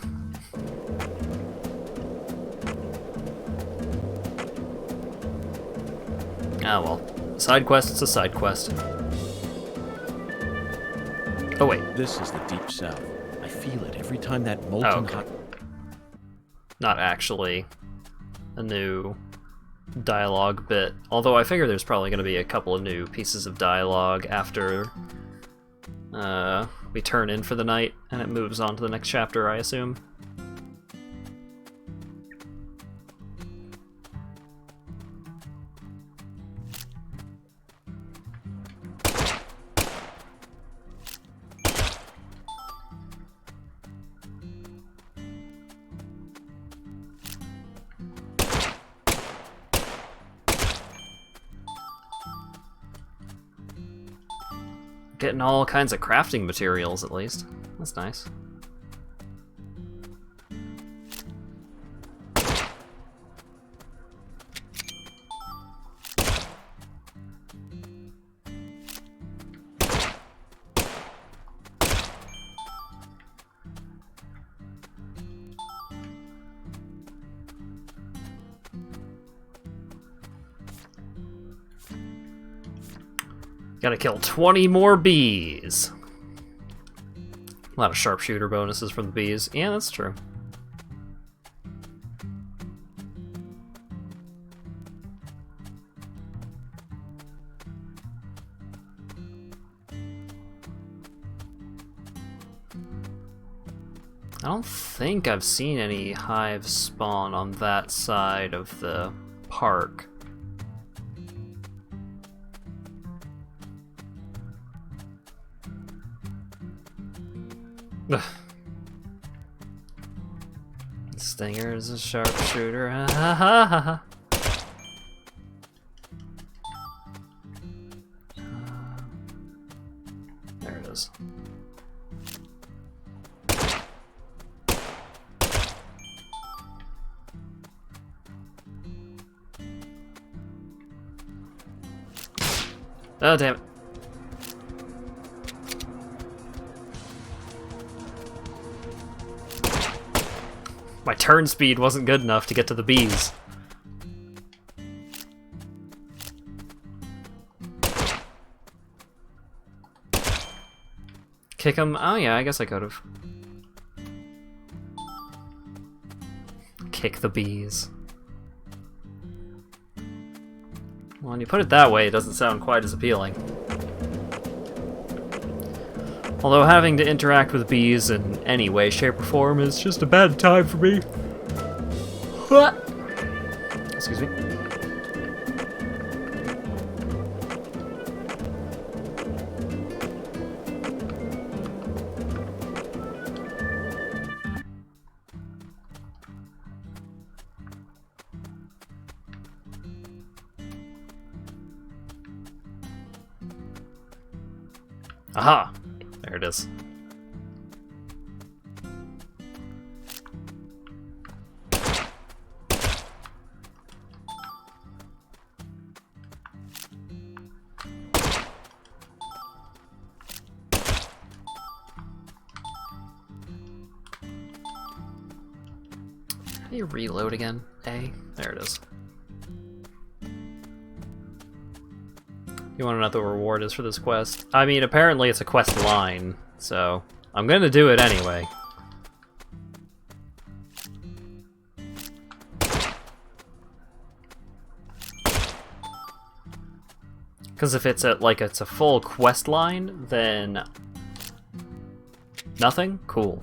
Ah, well. Side quest is a side quest. Oh, wait. This is the Deep South. I feel it every time that molten hot... Not actually a new dialogue bit. Although I figure there's probably going to be a couple of new pieces of dialogue after we turn in for the night and it moves on to the next chapter, I assume. Getting all kinds of crafting materials, at least. That's nice. Gotta kill 20 more bees. A lot of sharpshooter bonuses from the bees. Yeah, that's true. I don't think I've seen any hives spawn on that side of the park. Ugh. Stinger is a sharpshooter. Ha ha ha ha. There it is. Oh, damn it. My turn speed wasn't good enough to get to the bees. Kick him? Oh yeah, I guess I could've. Kick the bees. Well, when you put it that way, it doesn't sound quite as appealing. Although having to interact with bees in any way, shape, or form is just a bad time for me. Excuse me. Aha! There it is. How do you reload again? A? There it is. You want to know what the reward is for this quest? I mean, apparently it's a quest line, so I'm gonna do it anyway. Because if it's it's a full quest line, then nothing? Cool.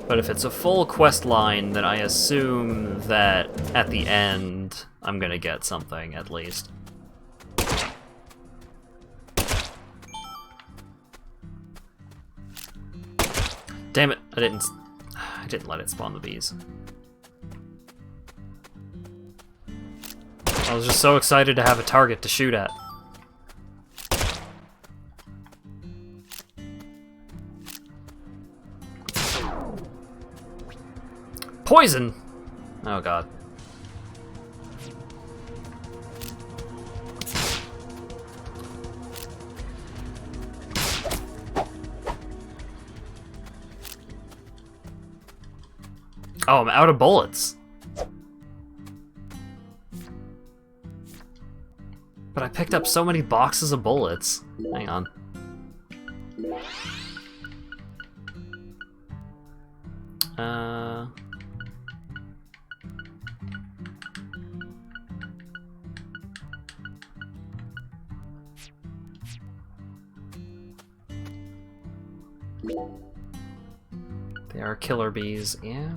But if it's a full quest line, then I assume that at the end, I'm gonna get something, at least. Damn it, I didn't let it spawn the bees. I was just so excited to have a target to shoot at. Poison! Oh god. Oh, I'm out of bullets. But I picked up so many boxes of bullets. Hang on. They are killer bees, yeah.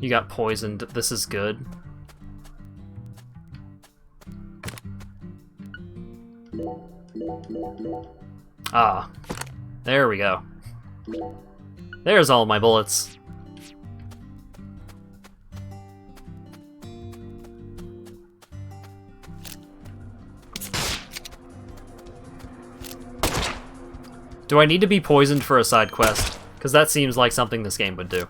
You got poisoned. This is good. Ah, there we go. There's all my bullets. Do I need to be poisoned for a side quest? Because that seems like something this game would do.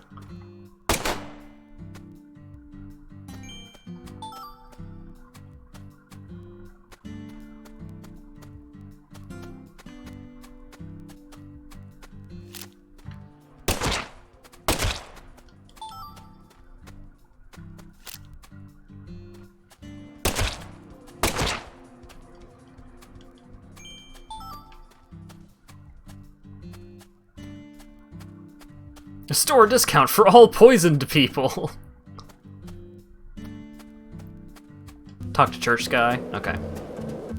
Store discount for all poisoned people. Talk to church guy? Okay.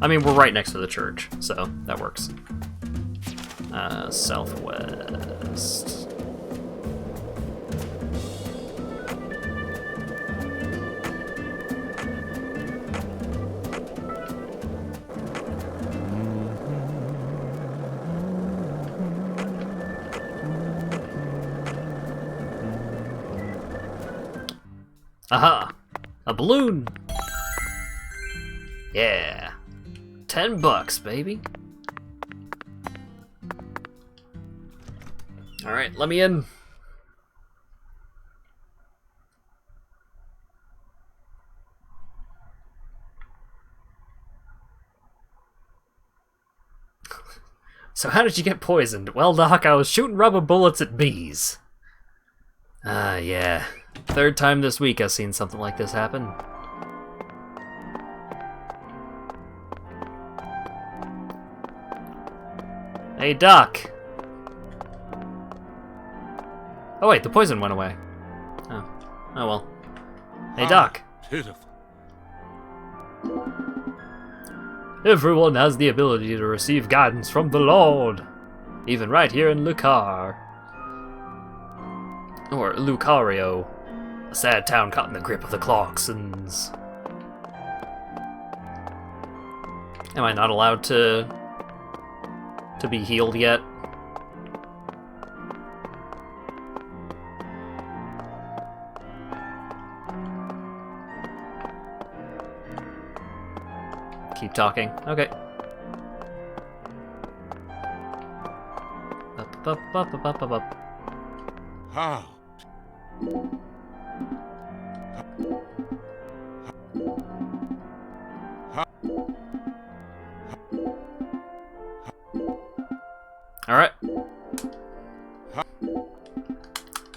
I mean, we're right next to the church, so that works. Southwest. Aha! A balloon! Yeah. $10, baby. Alright, let me in. So how did you get poisoned? Well, Doc, I was shooting rubber bullets at bees. Ah, yeah. Third time this week I've seen something like this happen. Hey, Doc! Oh wait, the poison went away. Oh. Oh well. Hey, Doc! Pitiful. Everyone has the ability to receive guidance from the Lord. Even right here in Lucar. Or Lucario. A sad town caught in the grip of the Clarksons. Am I not allowed to be healed yet? Keep talking. Okay. Up. How? Alright.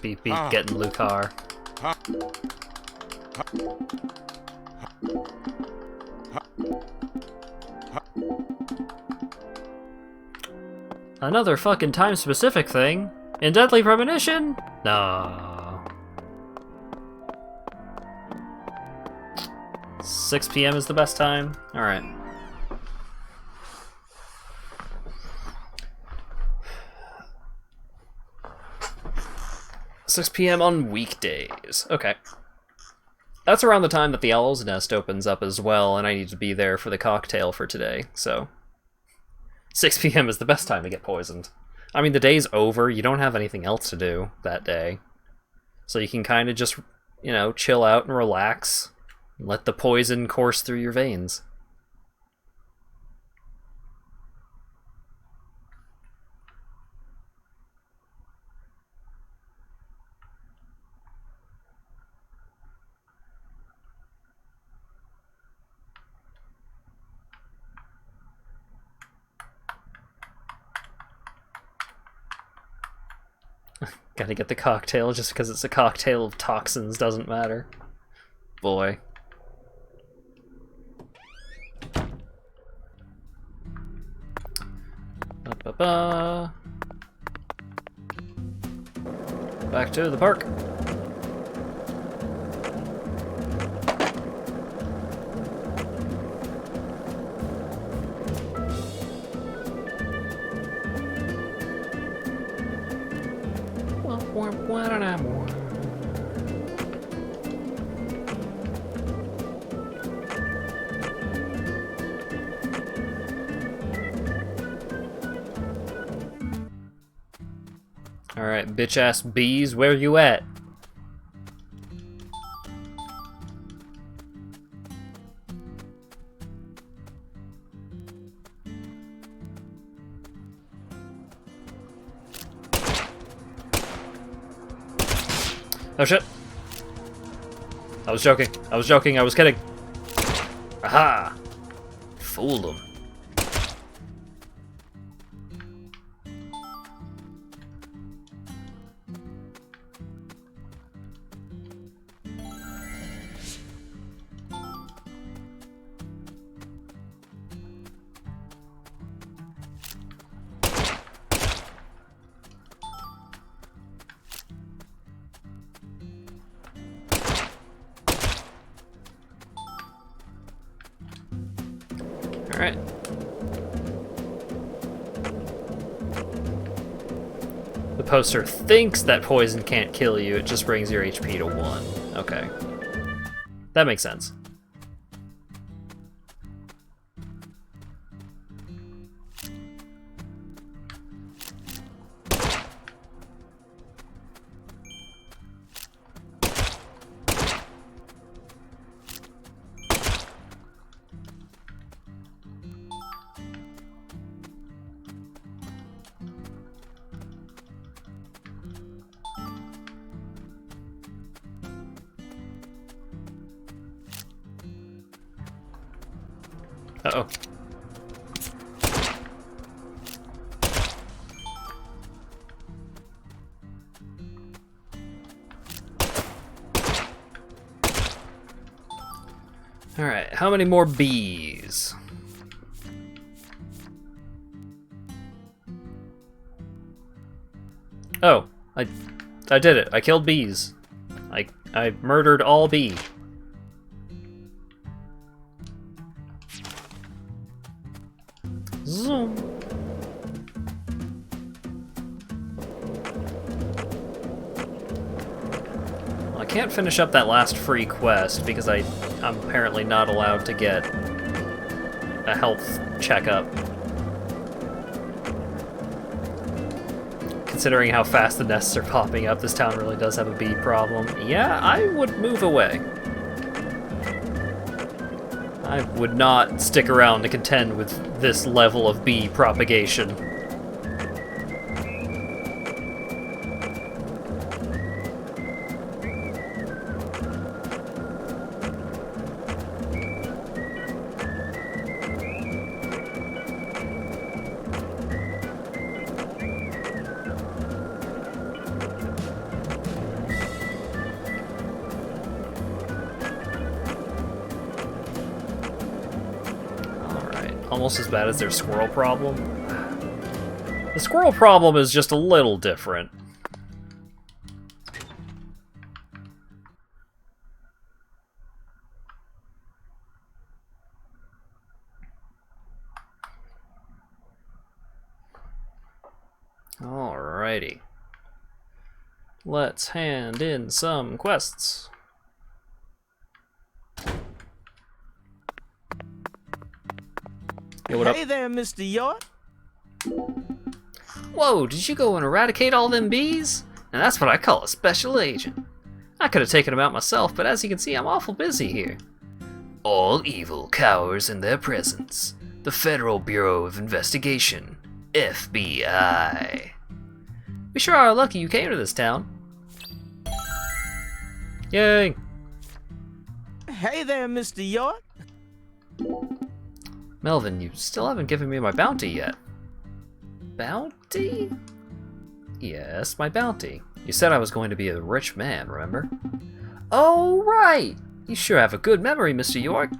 Beep beep, getting Lucar. Another fucking time-specific thing? In Deadly Premonition? No. 6 p.m. is the best time? Alright. $6 p.m. on weekdays. Okay. That's around the time that the Owl's Nest opens up as well, and I need to be there for the cocktail for today, so 6 p.m. is the best time to get poisoned. I mean, the day's over, you don't have anything else to do that day. So you can kind of just, you know, chill out and relax, and let the poison course through your veins. Gotta get the cocktail just because it's a cocktail of toxins doesn't matter. Boy. Ba-ba-ba. Back to the park. Alright, bitch-ass bees, where you at? Oh shit. I was joking. I was joking. I was kidding. Aha! Fooled him. Alright. The poster thinks that poison can't kill you, it just brings your HP to 1. Okay. That makes sense. Uh-oh. Alright, how many more bees? Oh, I did it. I killed bees. I murdered all bee. Zoom. Well, I can't finish up that last free quest because I'm apparently not allowed to get a health checkup. Considering how fast the nests are popping up, this town really does have a bee problem. Yeah, I would move away. I would not stick around to contend with this level of bee propagation. Almost as bad as their squirrel problem. The squirrel problem is just a little different. Alrighty. Let's hand in some quests. Yo, what up? Hey there, Mr. York. Whoa, did you go and eradicate all them bees? Now that's what I call a special agent. I could have taken them out myself, but as you can see, I'm awful busy here. All evil cowers in their presence. The Federal Bureau of Investigation, FBI. We sure are lucky you came to this town. Yay! Hey there, Mr. York. Melvin, you still haven't given me my bounty yet. Bounty? Yes, my bounty. You said I was going to be a rich man, remember? Oh, right! You sure have a good memory, Mr. York.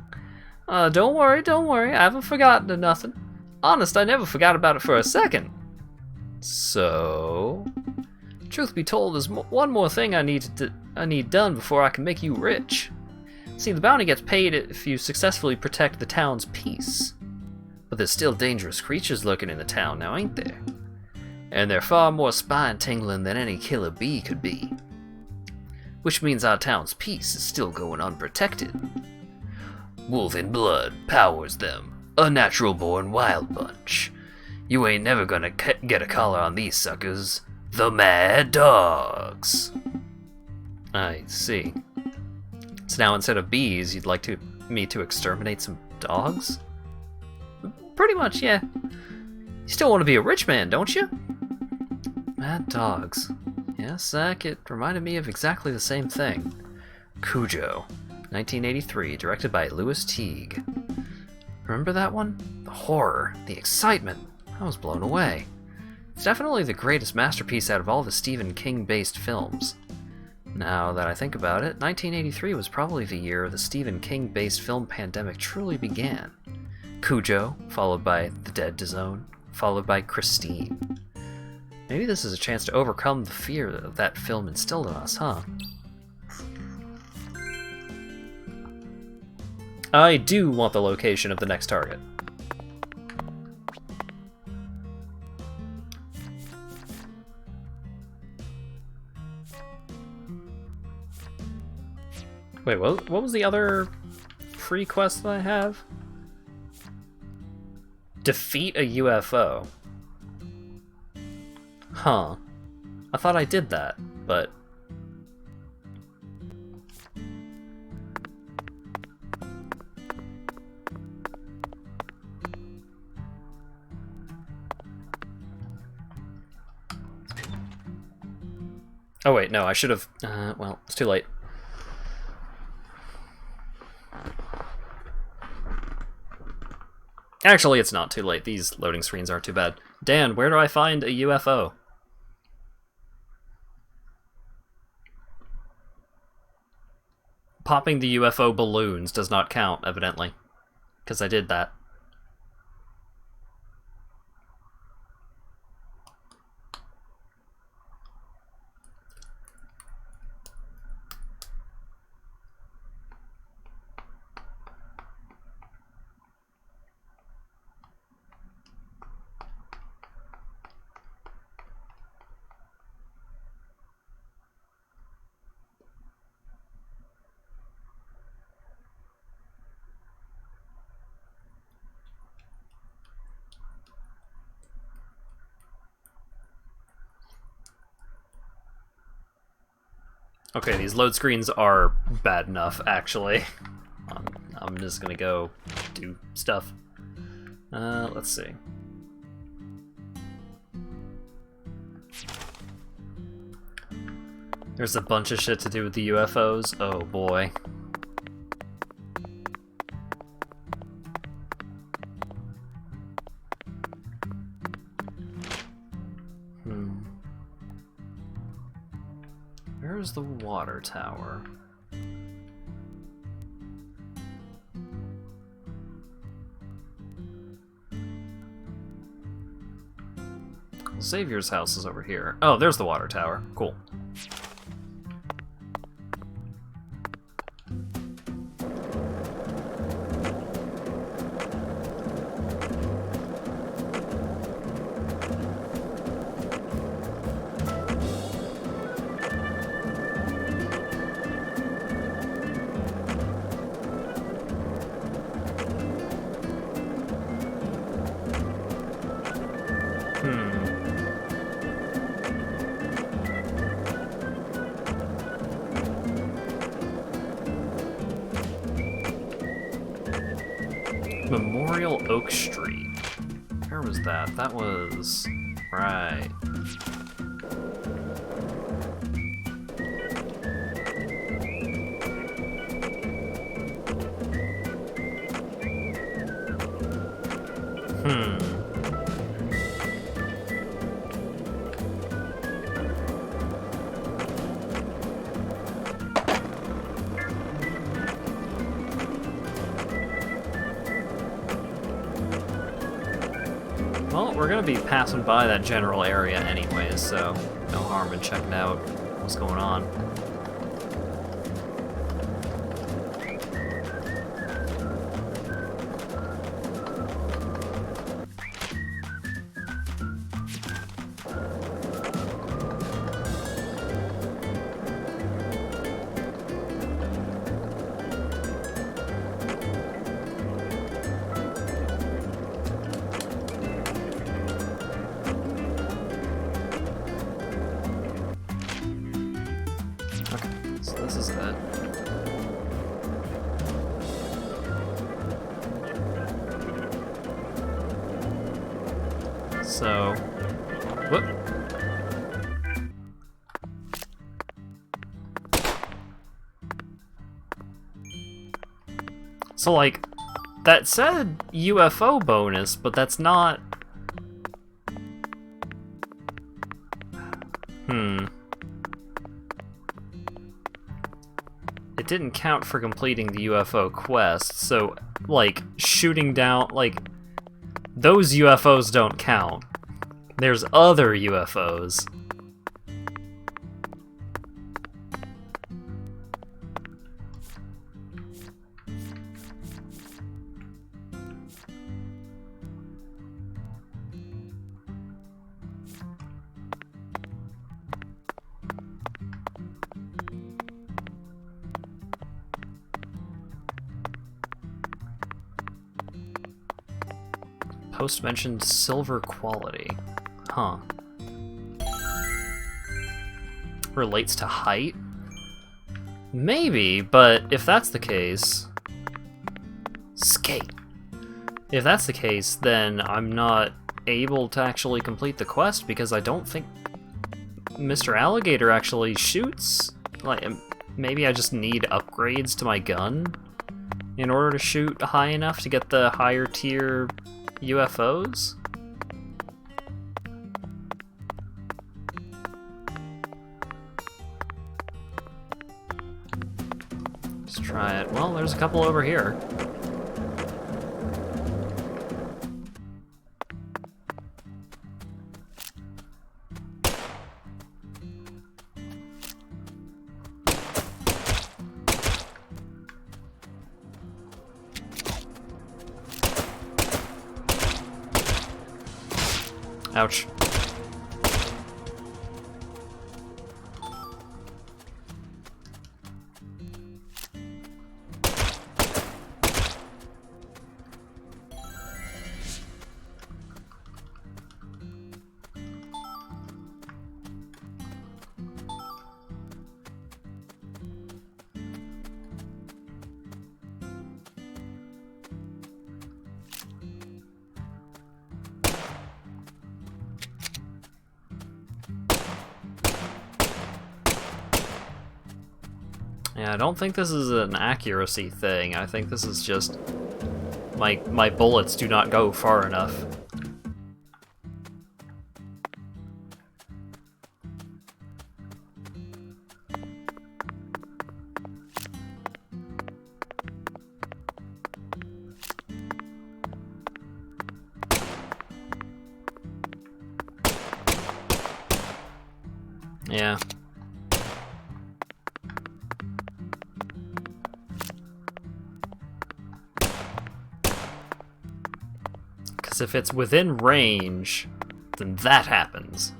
Don't worry, I haven't forgotten nothing. Honest, I never forgot about it for a second. So... Truth be told, there's one more thing I need done before I can make you rich. See, the bounty gets paid if you successfully protect the town's peace. But there's still dangerous creatures lurking in the town now, ain't there? And they're far more spine-tingling than any killer bee could be. Which means our town's peace is still going unprotected. Wolf in blood powers them. A natural-born wild bunch. You ain't never gonna get a collar on these suckers. The Mad Dogs. I see. So now instead of bees, you'd like me to exterminate some dogs? Pretty much, yeah. You still want to be a rich man, don't you? Mad Dogs. Yes, Zach, it reminded me of exactly the same thing. Cujo, 1983, directed by Louis Teague. Remember that one? The horror, the excitement. I was blown away. It's definitely the greatest masterpiece out of all the Stephen King-based films. Now that I think about it, 1983 was probably the year the Stephen King-based film pandemic truly began. Cujo, followed by The Dead Zone, followed by Christine. Maybe this is a chance to overcome the fear that that film instilled in us, huh? I do want the location of the next target. Wait, what was the other free quest that I have? Defeat a UFO. Huh. I thought I did that, but... Oh wait, no, I should have... well, it's too late. Actually, it's not too late. These loading screens aren't too bad. Dan, where do I find a UFO? Popping the UFO balloons does not count, evidently. Because I did that. Okay, these load screens are bad enough, actually. I'm just gonna go do stuff. Let's see. There's a bunch of shit to do with the UFOs. Oh boy. Where's the water tower? Xavier's house is over here. Oh, there's the water tower. Cool. Memorial Oak Street. Where was that? That was... right. we're gonna be passing by that general area anyways, so no harm in checking out what's going on. So this is it. So, whoop. So like, that said UFO bonus, but that's not... It didn't count for completing the UFO quest, so, like, shooting down, like, those UFOs don't count. There's other UFOs. Post mentioned silver quality. Huh. Relates to height? Maybe, but if that's the case... Skate! If that's the case, then I'm not able to actually complete the quest because I don't think Mr. Alligator actually shoots. Like, maybe I just need upgrades to my gun in order to shoot high enough to get the higher tier UFOs? Let's try it. Well, there's a couple over here. Ouch. Yeah, I don't think this is an accuracy thing. I think this is just my bullets do not go far enough. Yeah. Because if it's within range, then that happens.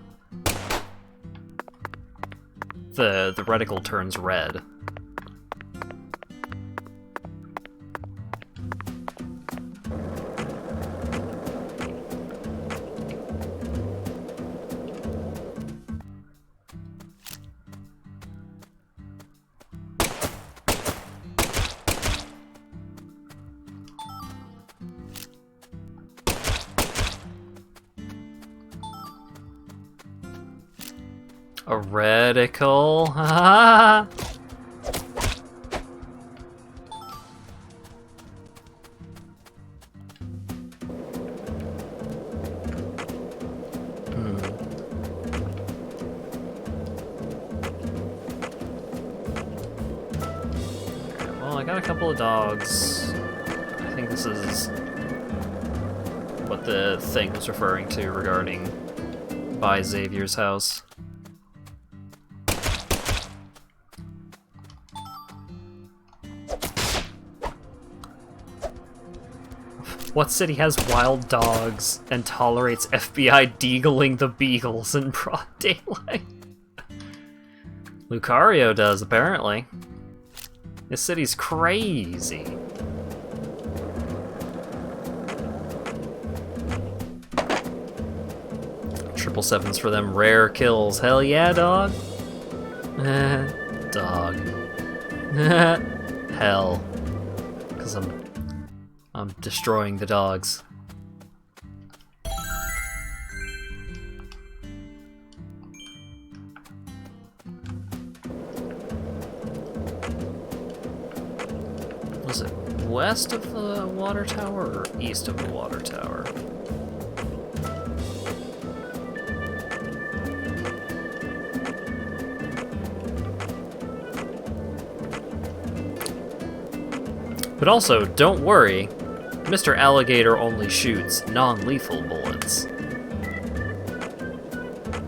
The reticle turns red. A reticle? Ha Well, I got a couple of dogs. I think this is what the thing was referring to regarding by Xavier's house. What city has wild dogs and tolerates FBI deagling the beagles in broad daylight? Lucario does, apparently. This city's crazy. Triple sevens for them rare kills. Hell yeah, dog. Dog. Hell. Because I'm destroying the dogs. Was it west of the water tower or east of the water tower? But also, don't worry, Mr. Alligator only shoots non-lethal bullets.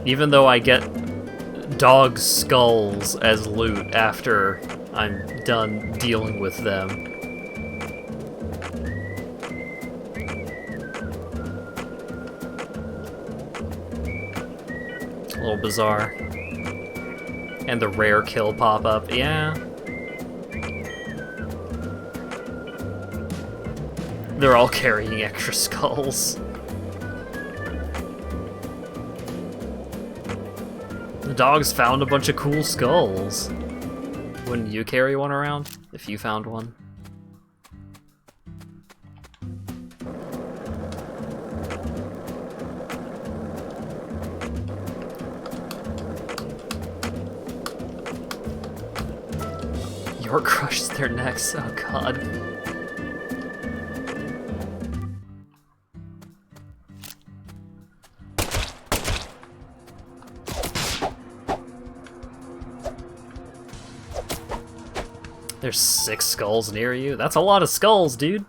Even though I get dog skulls as loot after I'm done dealing with them. A little bizarre. And the rare kill pop-up, yeah. They're all carrying extra skulls. The dogs found a bunch of cool skulls. Wouldn't you carry one around if you found one? York crushes their necks, oh god. There's 6 skulls near you? That's a lot of skulls, dude!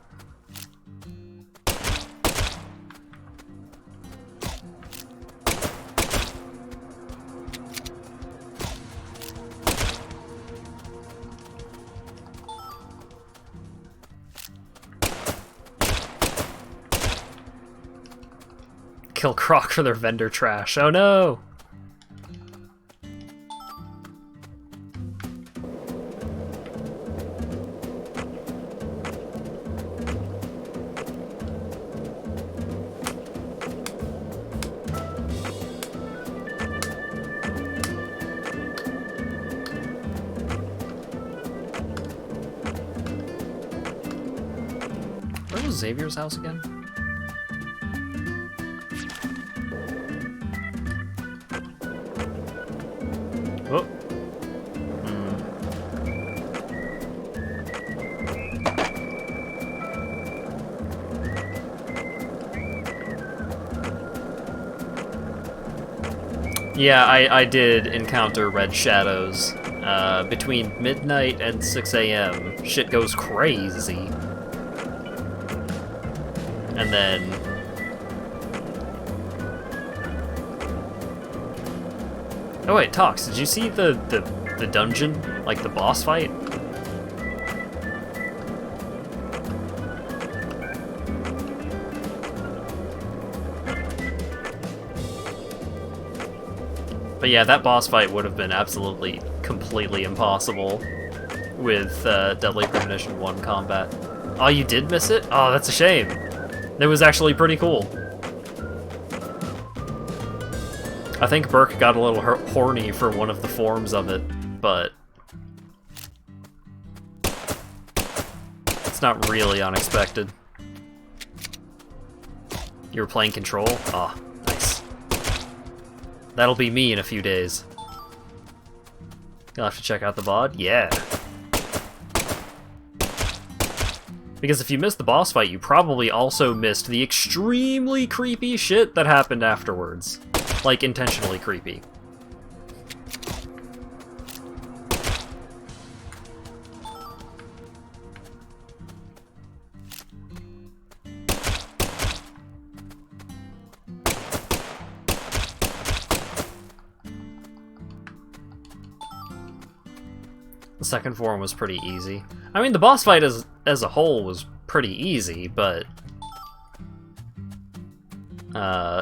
Kill Croc for their vendor trash. Oh no! Where was Xavier's house again? Oh. Yeah, I did encounter red shadows. Between midnight and 6 a.m., shit goes crazy. And then... Oh wait, Tox, did you see the dungeon? Like the boss fight? But yeah, that boss fight would have been absolutely, completely impossible with Deadly Premonition 1 combat. Oh, you did miss it? Oh, that's a shame. It was actually pretty cool. I think Burke got a little horny for one of the forms of it, but it's not really unexpected. You were playing Control? Ah, nice. That'll be me in a few days. You'll have to check out the VOD? Yeah. Because if you missed the boss fight, you probably also missed the extremely creepy shit that happened afterwards. Like, intentionally creepy. The second form was pretty easy. I mean, the boss fight as a whole was pretty easy, but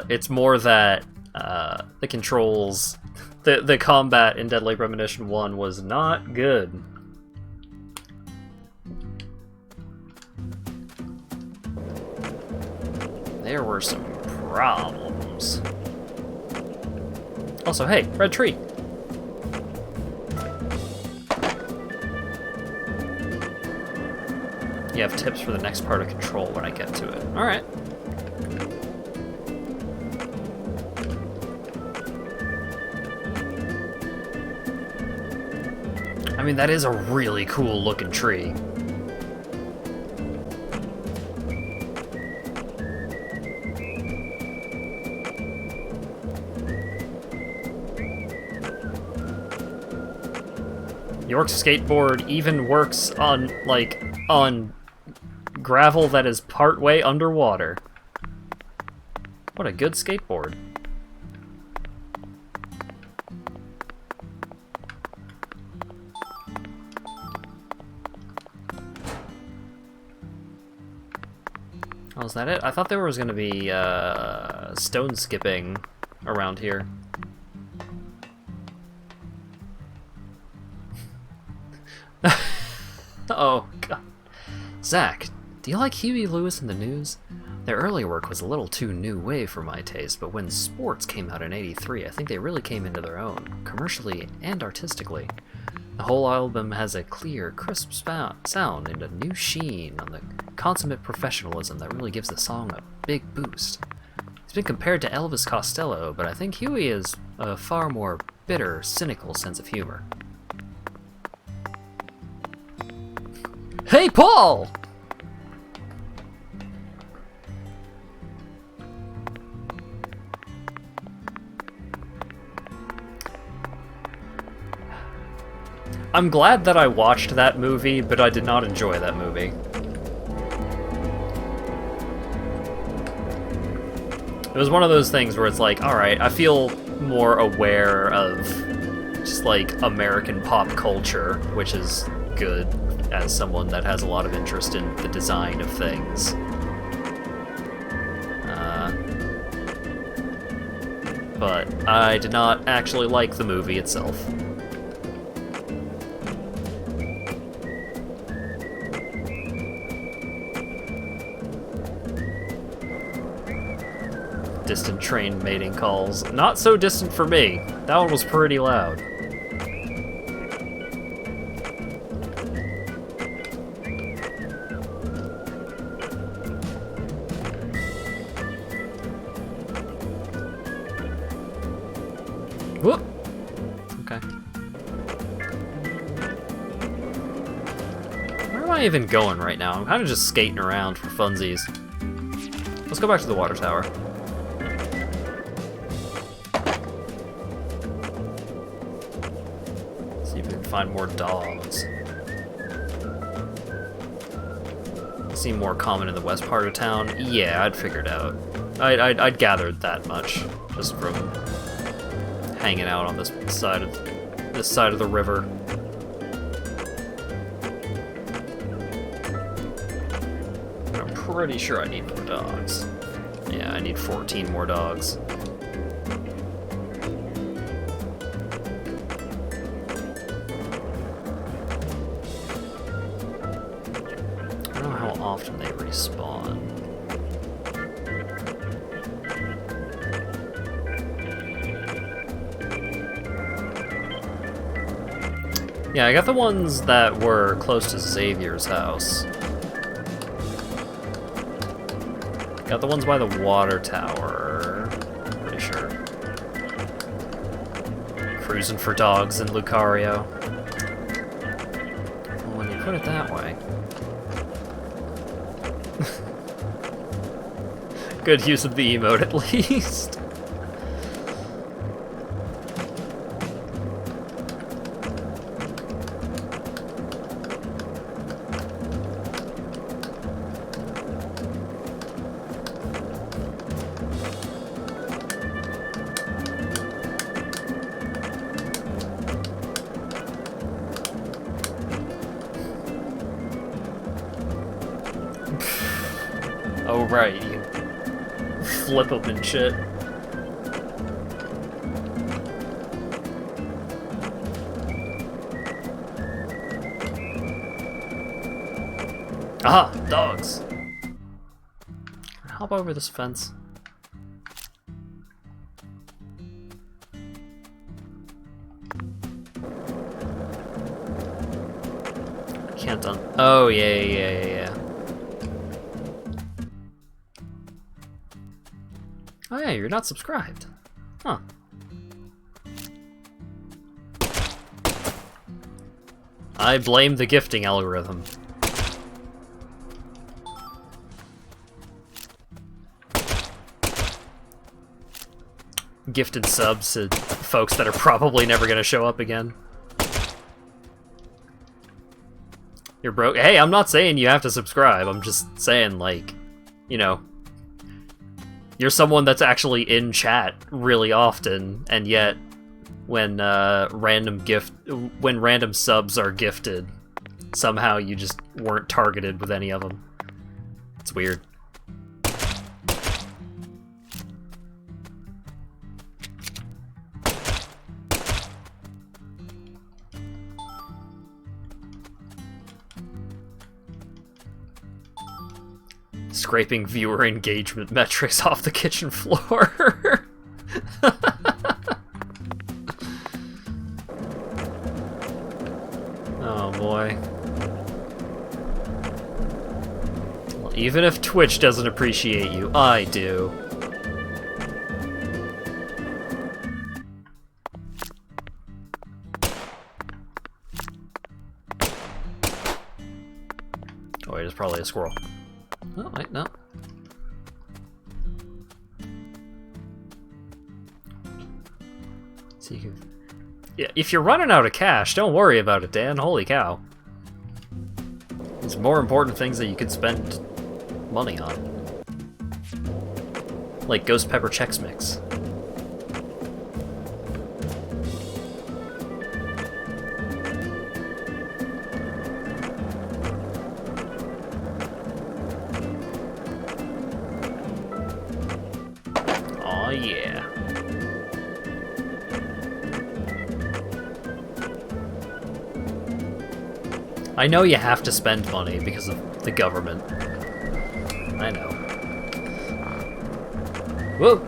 it's more that the controls, the combat in Deadly Premonition 1 was not good. There were some problems. Also, hey, red tree. You have tips for the next part of Control when I get to it. Alright. I mean, that is a really cool looking tree. York's skateboard even works on, like, on gravel that is partway underwater. What a good skateboard. Oh, is that it? I thought there was gonna be stone skipping around here. Oh, God. Zach, do you like Huey Lewis and the News? Their early work was a little too new wave for my taste, but when Sports came out in '83, I think they really came into their own, commercially and artistically. The whole album has a clear, crisp sound and a new sheen on the consummate professionalism that really gives the song a big boost. He's been compared to Elvis Costello, but I think Huey has a far more bitter, cynical sense of humor. Hey, Paul! I'm glad that I watched that movie, but I did not enjoy that movie. It was one of those things where it's like, alright, I feel more aware of just, like, American pop culture, which is good, as someone that has a lot of interest in the design of things. But I did not actually like the movie itself. Distant train mating calls. Not so distant for me. That one was pretty loud. Whoop! Okay. Where am I even going right now? I'm kind of just skating around for funsies. Let's go back to the water tower. See if we can find more dogs. Seem more common in the west part of town. Yeah, I'd figured out. I'd gathered that much just from hanging out on this side of the river. I'm pretty sure I need more dogs. Yeah, I need 14 more dogs. I don't know how often they respawn. Yeah, I got the ones that were close to Xavier's house. Got the ones by the water tower, pretty sure. Cruising for dogs in Lucario. Well, when you put it that way. Good use of the emote, at least. Oh, right, you can flip them and shit. Aha! Dogs! Hop over this fence. Can't done. Oh, yeah. Oh yeah, you're not subscribed. Huh. I blame the gifting algorithm. Gifted subs to folks that are probably never gonna show up again. You're broke. Hey, I'm not saying you have to subscribe. I'm just saying, like, you know, you're someone that's actually in chat really often, and yet when random subs are gifted, somehow you just weren't targeted with any of them. It's weird. Scraping viewer engagement metrics off the kitchen floor. Oh boy. Well, even if Twitch doesn't appreciate you, I do. Oh wait, it's probably a squirrel. Oh, wait, no. So you can... Yeah, if you're running out of cash, don't worry about it, Dan. Holy cow. There's more important things that you could spend money on. Like Ghost Pepper Chex Mix. Yeah. I know you have to spend money because of the government. I know. Whoa!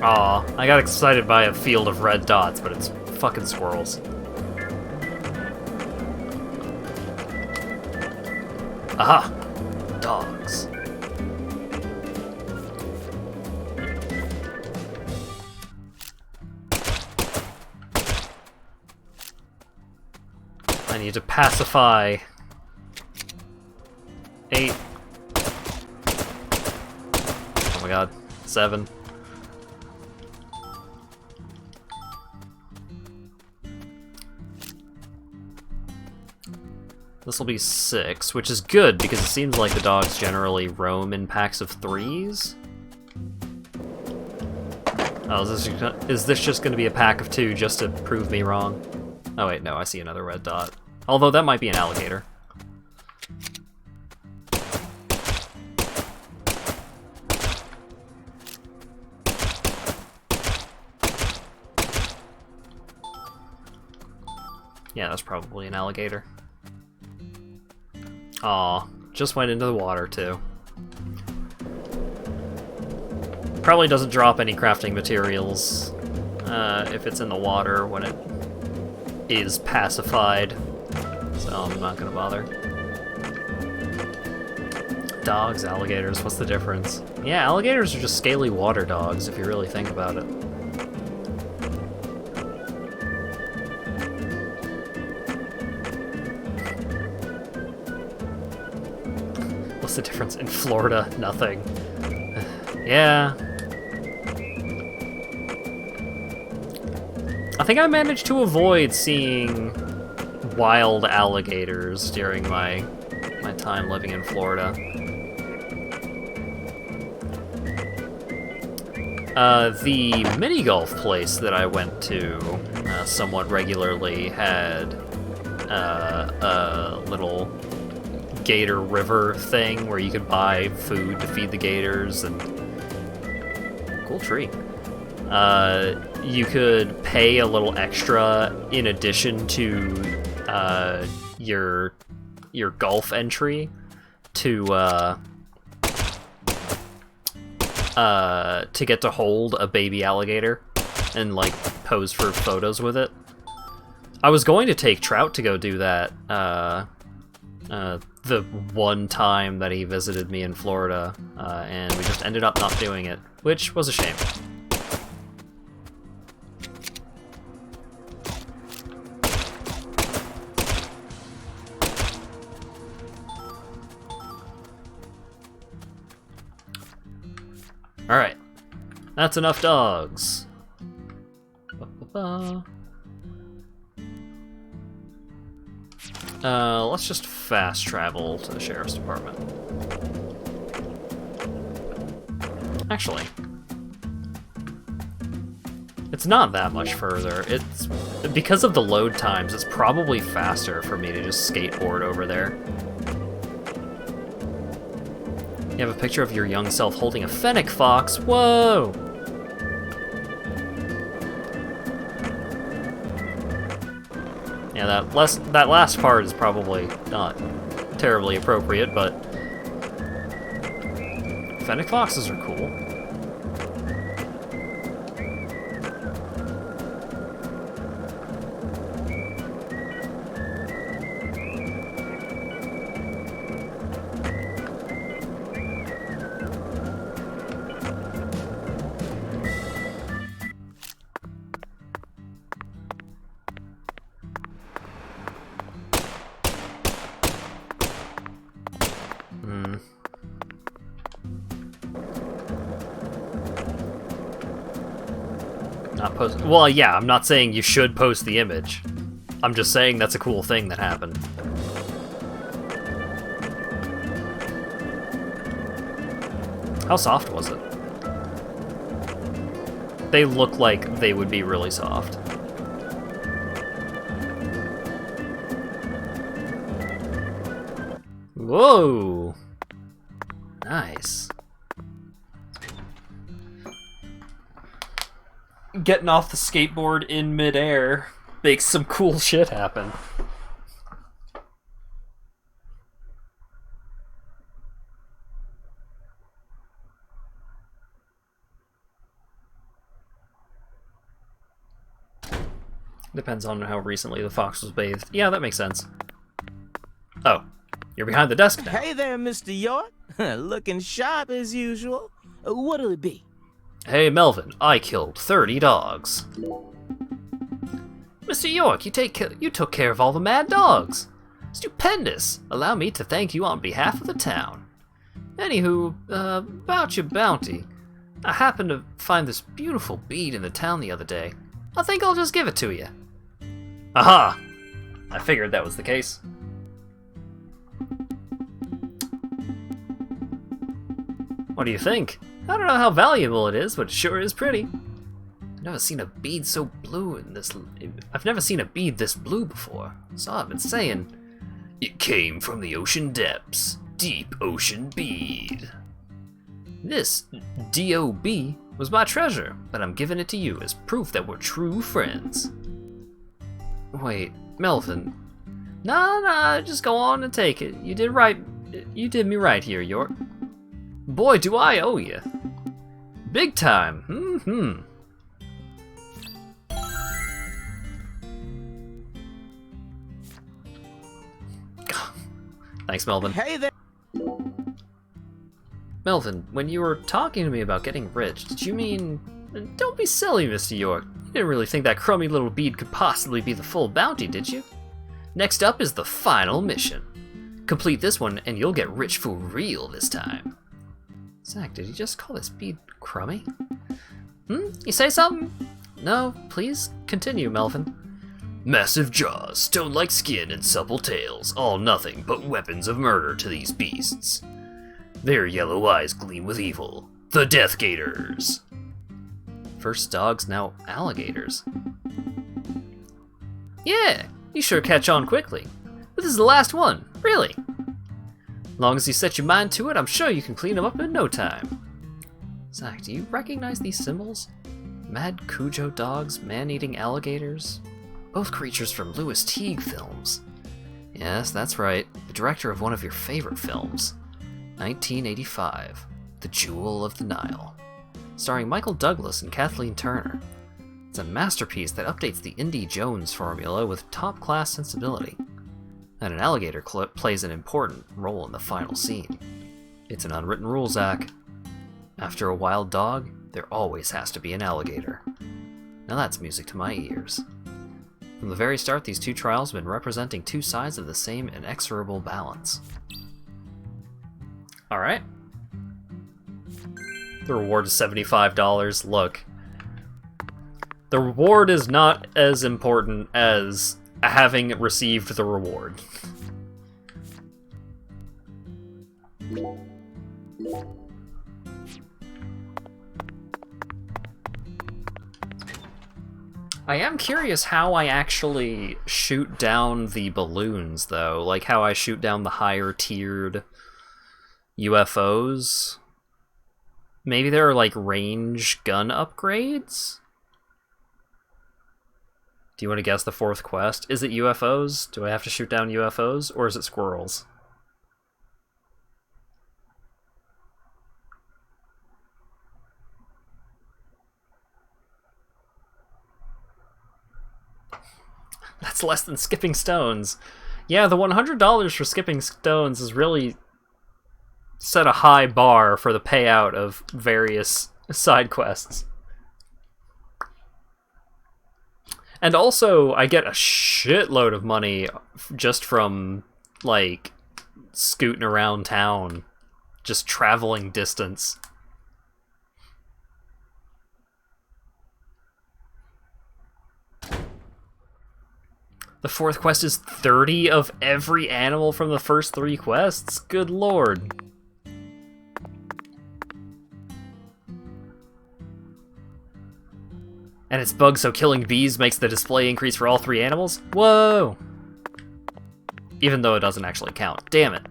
Aw, I got excited by a field of red dots, but it's fucking squirrels. Aha! Dogs. I need to pacify 8. Oh my god. 7. This will be 6, which is good because it seems like the dogs generally roam in packs of 3s. Oh, is this just going to be a pack of 2 just to prove me wrong? Oh wait, no, I see another red dot. Although that might be an alligator. Yeah, that's probably an alligator. Aw, just went into the water too. Probably doesn't drop any crafting materials if it's in the water when it is pacified, so I'm not gonna bother. Dogs, alligators, what's the difference? Yeah, alligators are just scaly water dogs if you really think about it. What's the difference? In Florida, nothing. Yeah. I think I managed to avoid seeing wild alligators during my my time living in Florida. The mini golf place that I went to somewhat regularly had a little gator river thing where you could buy food to feed the gators, and cool tree. You could pay a little extra in addition to your golf entry to get to hold a baby alligator and like pose for photos with it. I was going to take Trout to go do that the one time that he visited me in Florida, and we just ended up not doing it, which was a shame. Alright, that's enough dogs. Let's just fast travel to the sheriff's department. Actually, it's not that much further. It's because of the load times, it's probably faster for me to just skateboard over there. You have a picture of your young self holding a fennec fox. Whoa! Yeah, that last part is probably not terribly appropriate, but fennec foxes are cool. Not post. Well, yeah, I'm not saying you should post the image. I'm just saying that's a cool thing that happened. How soft was it? They look like they would be really soft. Whoa! Nice. Getting off the skateboard in midair makes some cool shit happen. Depends on how recently the fox was bathed. Yeah, that makes sense. Oh, you're behind the desk now. Hey there, Mr. York. Looking sharp as usual. What'll it be? Hey, Melvin, I killed 30 dogs. Mr. York, you took care of all the mad dogs. Stupendous. Allow me to thank you on behalf of the town. Anywho, about your bounty. I happened to find this beautiful bead in the town the other day. I think I'll just give it to you. Aha! I figured that was the case. What do you think? I don't know how valuable it is, but it sure is pretty. I've never seen a bead so blue in this... I've never seen a bead this blue before. So I've been saying... It came from the ocean depths. Deep ocean bead. This D.O.B. was my treasure, but I'm giving it to you as proof that we're true friends. Wait, Melvin. Nah, just go on and take it. You did right. You did me right here, York. Boy, do I owe you. Big time. Thanks, Melvin. Hey there. Melvin, when you were talking to me about getting rich, did you mean... Don't be silly, Mr. York. You didn't really think that crummy little bead could possibly be the full bounty, did you? Next up is the final mission. Complete this one and you'll get rich for real this time. Zach, did you just call this bead crummy? You say something? No, please continue, Melvin. Massive jaws, stone-like skin, and supple tails, all nothing but weapons of murder to these beasts. Their yellow eyes gleam with evil. The Death Gators! First dogs, now alligators. Yeah, you sure catch on quickly. But this is the last one, really. Long as you set your mind to it, I'm sure you can clean them up in no time. Zach, do you recognize these symbols? Mad Cujo dogs, man-eating alligators? Both creatures from Louis Teague films. Yes, that's right. The director of one of your favorite films. 1985, The Jewel of the Nile. Starring Michael Douglas and Kathleen Turner. It's a masterpiece that updates the Indy Jones formula with top-class sensibility. And an alligator clip plays an important role in the final scene. It's an unwritten rule, Zach. After a wild dog, there always has to be an alligator. Now that's music to my ears. From the very start, these two trials have been representing two sides of the same inexorable balance. Alright. The reward is $75. Look. The reward is not as important as having received the reward. I am curious how I actually shoot down the balloons, though. Like, how I shoot down the higher-tiered UFOs. Maybe there are, like, range gun upgrades? Do you want to guess the fourth quest? Is it UFOs? Do I have to shoot down UFOs? Or is it squirrels? That's less than skipping stones. Yeah, the $100 for skipping stones has really set a high bar for the payout of various side quests. And also, I get a shitload of money just from, like, scooting around town. Just traveling distance. The fourth quest is 30 of every animal from the first 3 quests? Good lord. And it's bugged so killing bees makes the display increase for all 3 animals? Whoa! Even though it doesn't actually count. Damn it.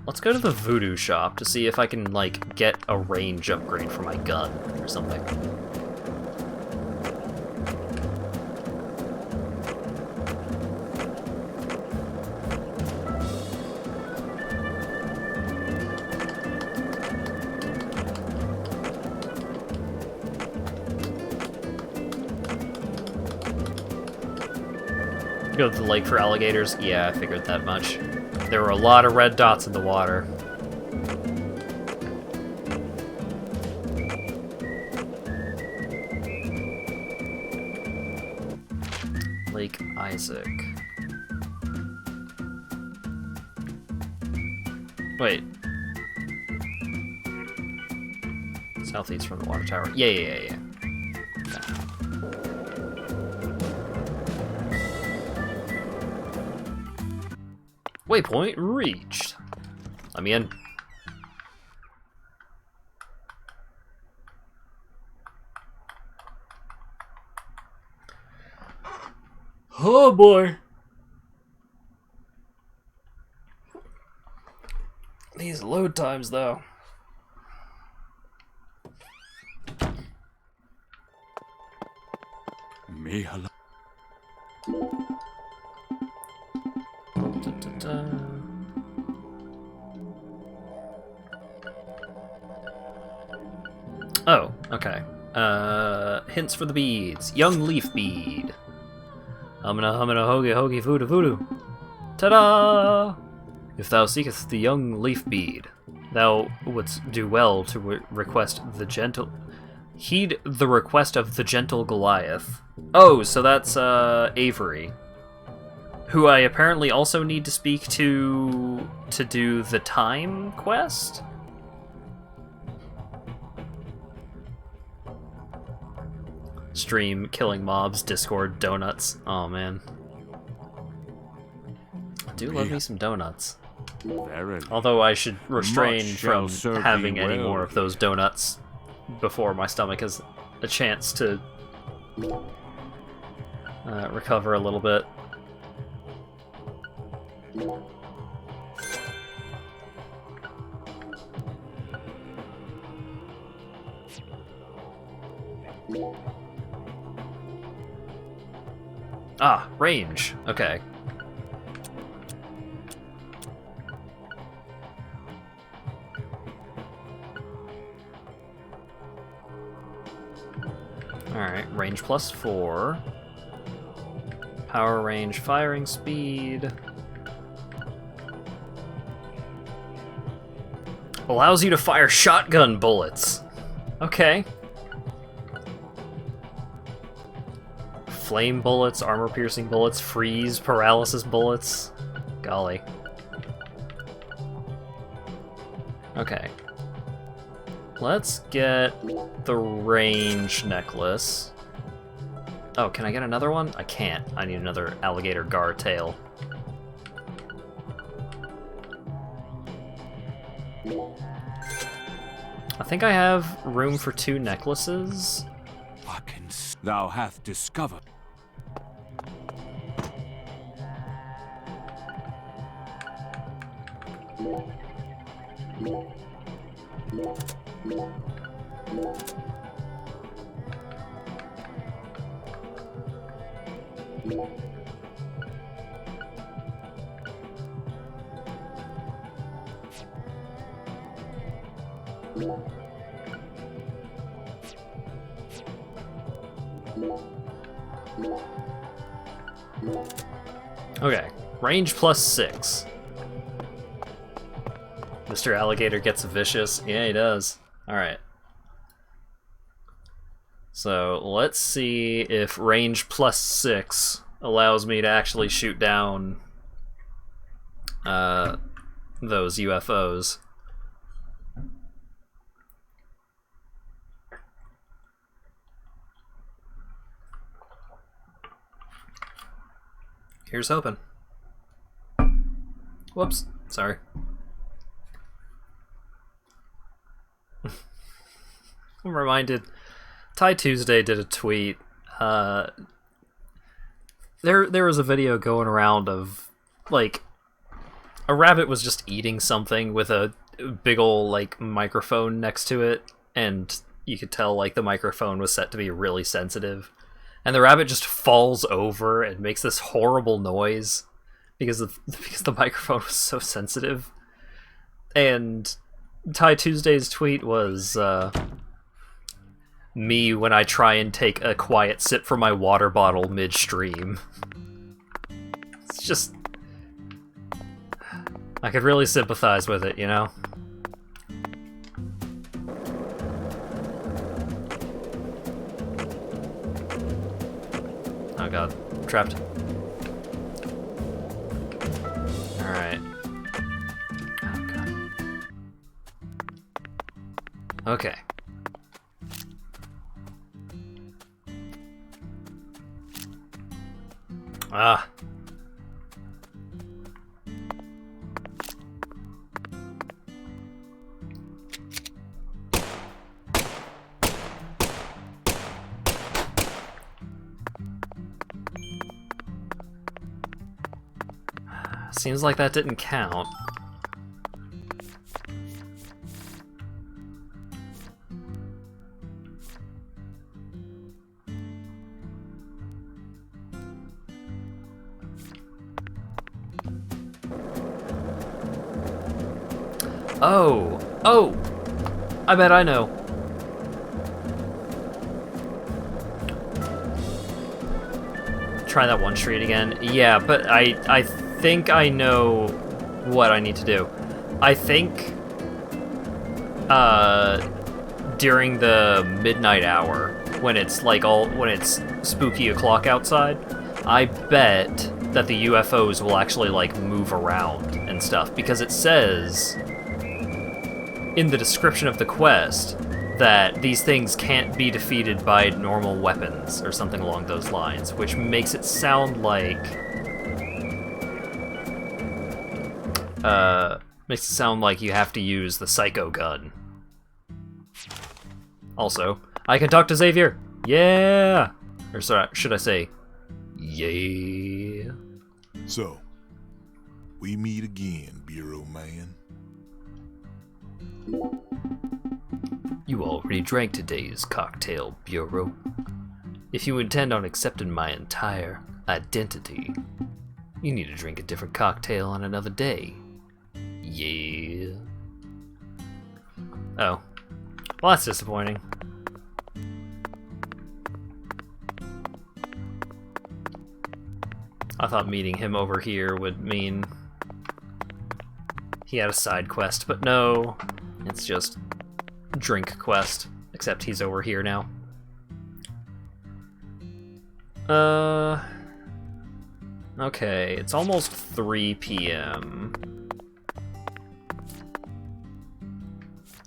Let's go to the voodoo shop to see if I can, like, get a range upgrade for my gun or something. Go to the lake for alligators? Yeah, I figured that much. There were a lot of red dots in the water. Lake Isaac. Wait. Southeast from the water tower. Yeah. Waypoint reached. Let me in. Oh boy. These load times, though. Me hello. Oh, okay. Hints for the beads. Young leaf bead. Humana hoagie hoagie voodoo voodoo. Ta-da! If thou seekest the young leaf bead, thou wouldst do well to request the gentle... Heed the request of the gentle Goliath. Oh, so that's, Avery. Who I apparently also need to speak to do the time quest? stream killing mobs, Discord, donuts. Oh man. I do love me some donuts. Although I should refrain from having any more of those donuts before my stomach has a chance to recover a little bit. Ah, range. Okay. Alright, range +4. Power range, firing speed. Allows you to fire shotgun bullets. Okay. Flame bullets, armor-piercing bullets, freeze, paralysis bullets. Golly. Okay. Let's get the range necklace. Oh, can I get another one? I can't. I need another alligator gar tail. I think I have room for 2 necklaces. What can thou hath discovered? Okay, range +6. Mr. Alligator gets vicious. Yeah, he does. Alright. So, let's see if range +6 allows me to actually shoot down those UFOs. Here's hoping. Whoops. Sorry. I'm reminded, Ty Tuesday did a tweet. There was a video going around of, like, a rabbit was just eating something with a big ol', like, microphone next to it, and you could tell, like, the microphone was set to be really sensitive. And the rabbit just falls over and makes this horrible noise because the microphone was so sensitive. And Ty Tuesday's tweet was me when I try and take a quiet sip from my water bottle midstream. It's just, I could really sympathize with it, you know? Oh god, trapped. Alright. Oh god. Okay. Ah. Seems like that didn't count. Oh! Oh! I bet I know. Try that one street again. Yeah, but I think I know what I need to do. I think during the midnight hour, when it's like when it's spooky o'clock outside, I bet that the UFOs will actually like move around and stuff, because it says in the description of the quest that these things can't be defeated by normal weapons, or something along those lines, which makes it sound like... makes it sound like you have to use the psycho gun. Also, I can talk to Xavier! Yeah! Or sorry, should I say, yeah? So, we meet again, Bureau Man. You already drank today's cocktail, Bureau. If you intend on accepting my entire identity, you need to drink a different cocktail on another day. Yeah. Oh. Well, that's disappointing. I thought meeting him over here would mean he had a side quest, but no, it's just drink quest, except he's over here now. Okay, it's almost 3 p.m.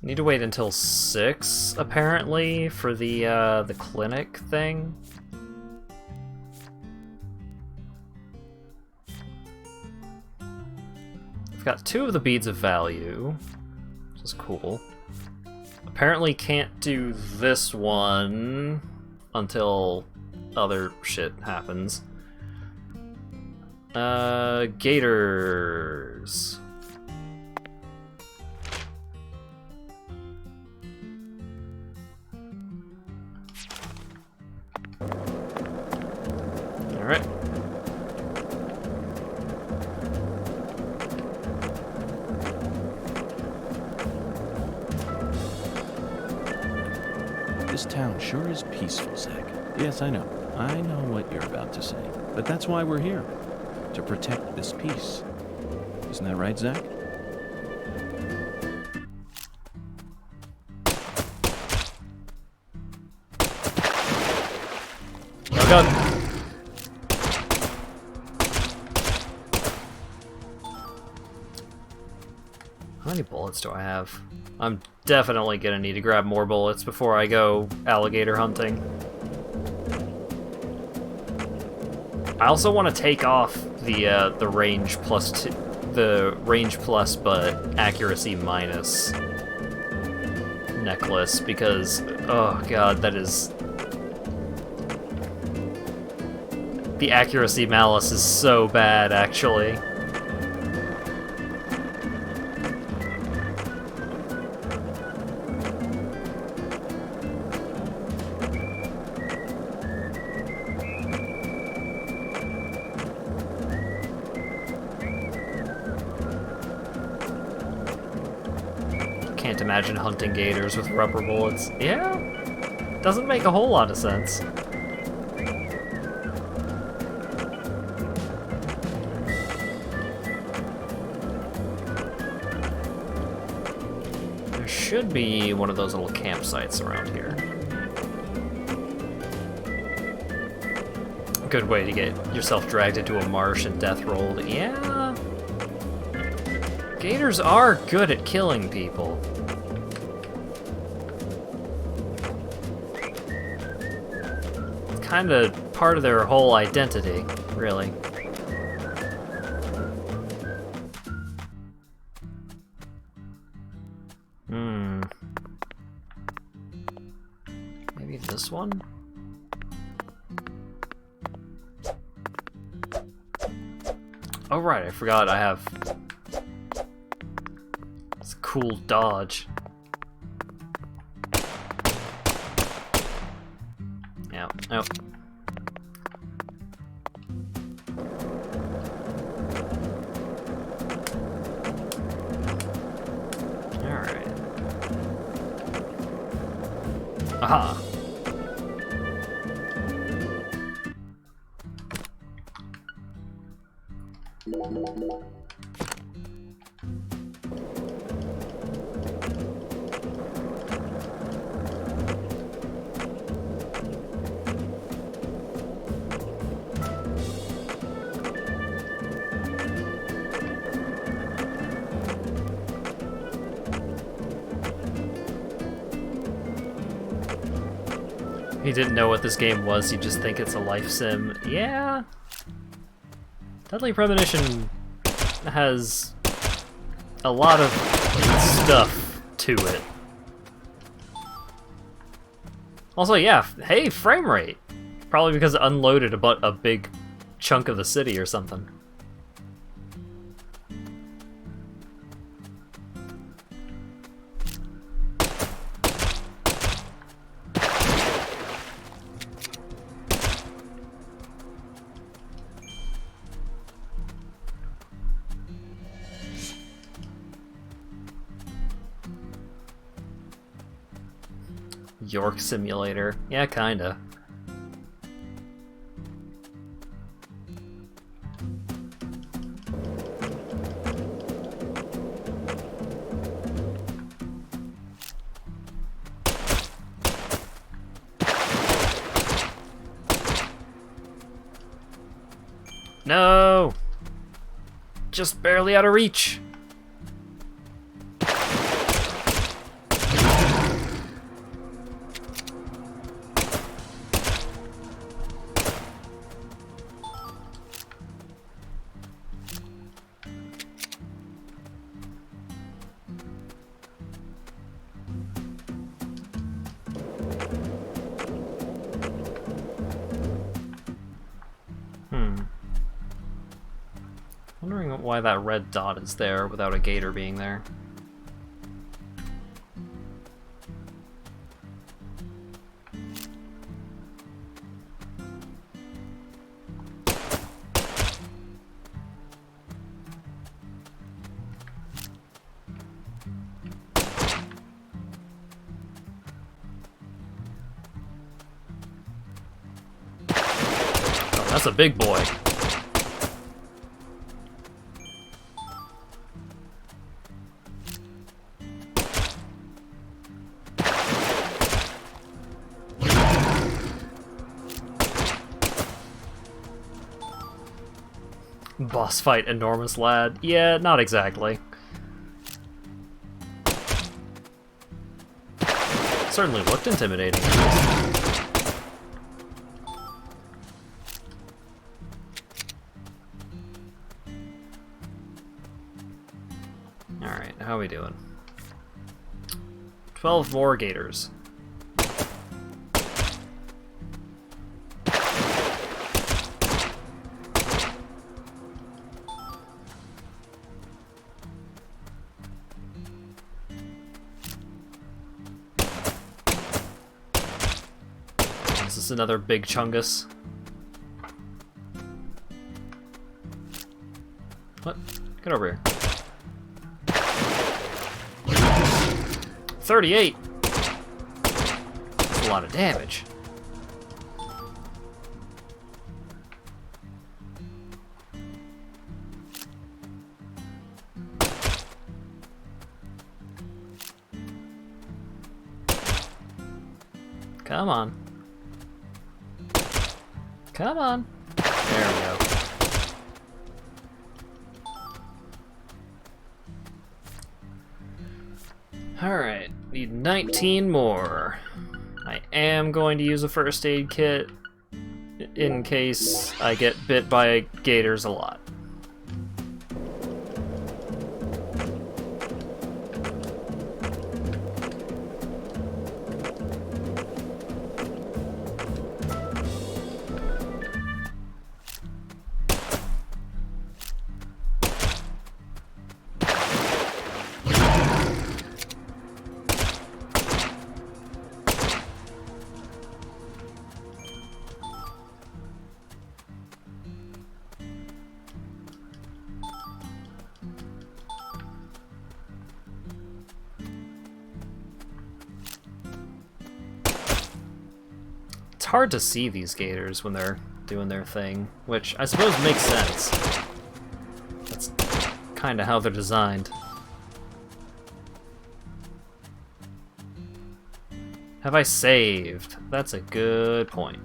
Need to wait until 6, apparently, for the clinic thing. I've got 2 of the beads of value, which is cool. Apparently can't do this one until other shit happens. Gators. Alright. This town sure is peaceful, Zach. Yes, I know. I know what you're about to say. But that's why we're here. To protect this peace. Isn't that right, Zach? Oh god. How many bullets do I have? I'm definitely gonna need to grab more bullets before I go alligator hunting. I also want to take off the range plus but accuracy minus necklace, because oh god, that is, the accuracy malice is so bad actually. Can't imagine hunting gators with rubber bullets. Yeah, doesn't make a whole lot of sense. There should be one of those little campsites around here. Good way to get yourself dragged into a marsh and death rolled. Yeah. Gators are good at killing people. It's kind of part of their whole identity, really. Maybe this one? Oh right, I forgot I have... It's a cool dodge. Yeah, oh. Alright. Aha! He didn't know what this game was, you just think it's a life sim. Yeah. Deadly Premonition has a lot of stuff to it. Also, yeah, hey, frame rate. Probably because it unloaded a big chunk of the city or something. York Simulator. Yeah, kinda. No! Just barely out of reach. Wondering why that red dot is there without a gator being there. Oh, that's a big boy. Boss fight, enormous lad. Yeah, not exactly. Certainly looked intimidating. Alright, how are we doing? 12 more gators. This is another big chungus. What? Get over here. 38! That's a lot of damage. Come on. Come on. There we go. Alright, need 19 more. I am going to use a first aid kit in case I get bit by gators a lot. It's hard to see these gators when they're doing their thing, which I suppose makes sense. That's kind of how they're designed. Have I saved? That's a good point.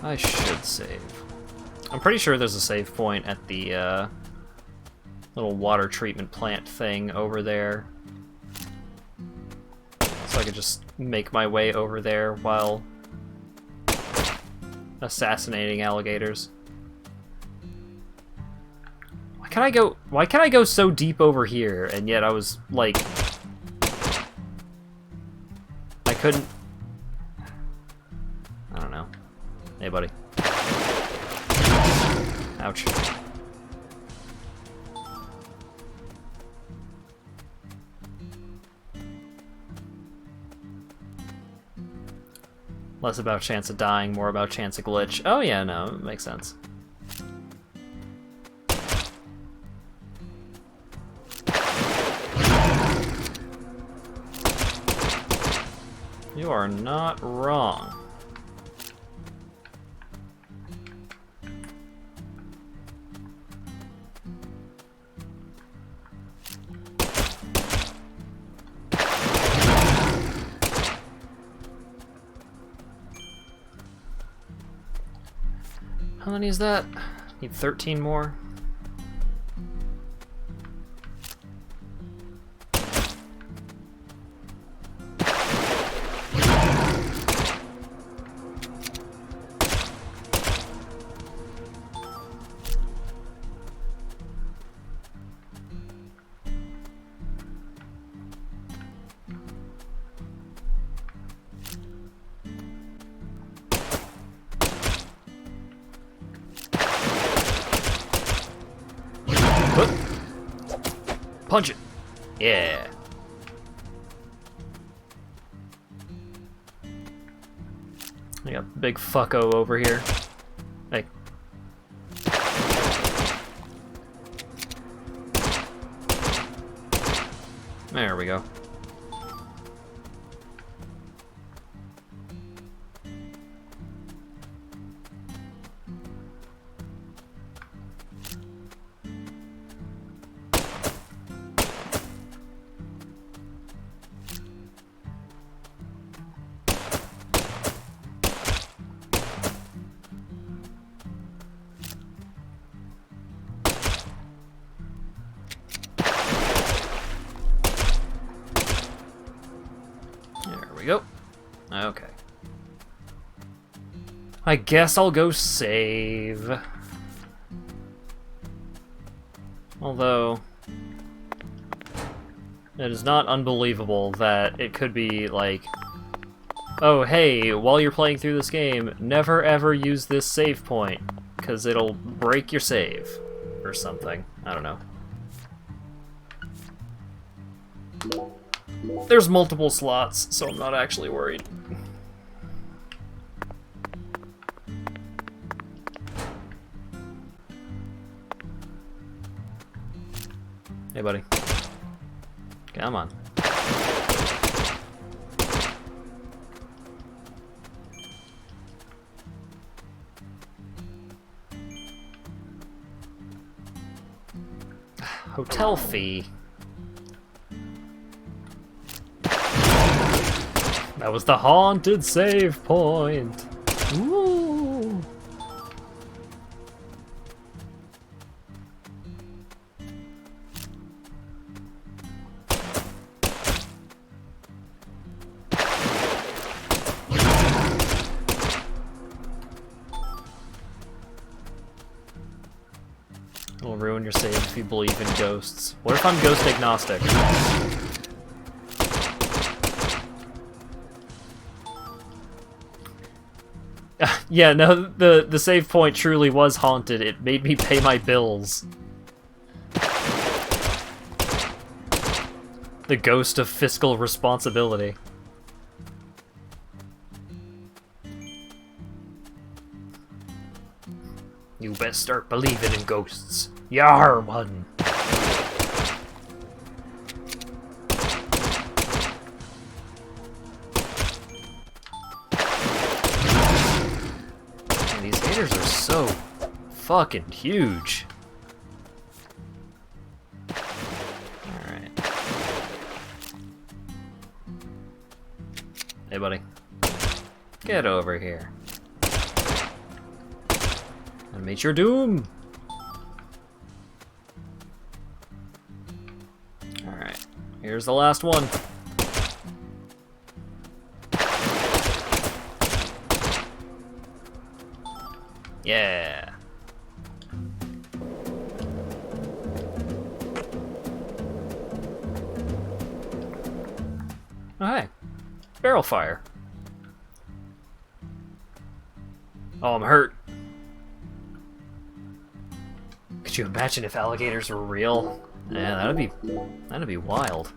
I should save. I'm pretty sure there's a save point at the little water treatment plant thing over there. So I could just make my way over there while assassinating alligators. Why can't I go so deep over here, and yet I was like I couldn't. I don't know. Hey, buddy. Ouch. Less about chance of dying, more about chance of glitch. Oh yeah, no, it makes sense. You are not wrong. How many is that? Need 13 more. Punch it! Yeah! I got big fucko over here. Hey. There we go. There we go. Okay. I guess I'll go save. Although, it is not unbelievable that it could be like, oh hey, while you're playing through this game, never ever use this save point, because it'll break your save, or something. I don't know. There's multiple slots, so I'm not actually worried. Hey, buddy. Come on. Hotel fee. That was the haunted save point. Ooh. It'll ruin your save if you believe in ghosts. What if I'm ghost agnostic? Yeah, no, the save point truly was haunted. It made me pay my bills. The ghost of fiscal responsibility. You best start believing in ghosts. Yar one. These haters are so fucking huge. Alright. Hey, buddy. Get over here. And meet your doom! Here's the last one. Yeah. Oh, hey. Barrel fire. Oh, I'm hurt. Could you imagine if alligators were real? Yeah, that'd be wild.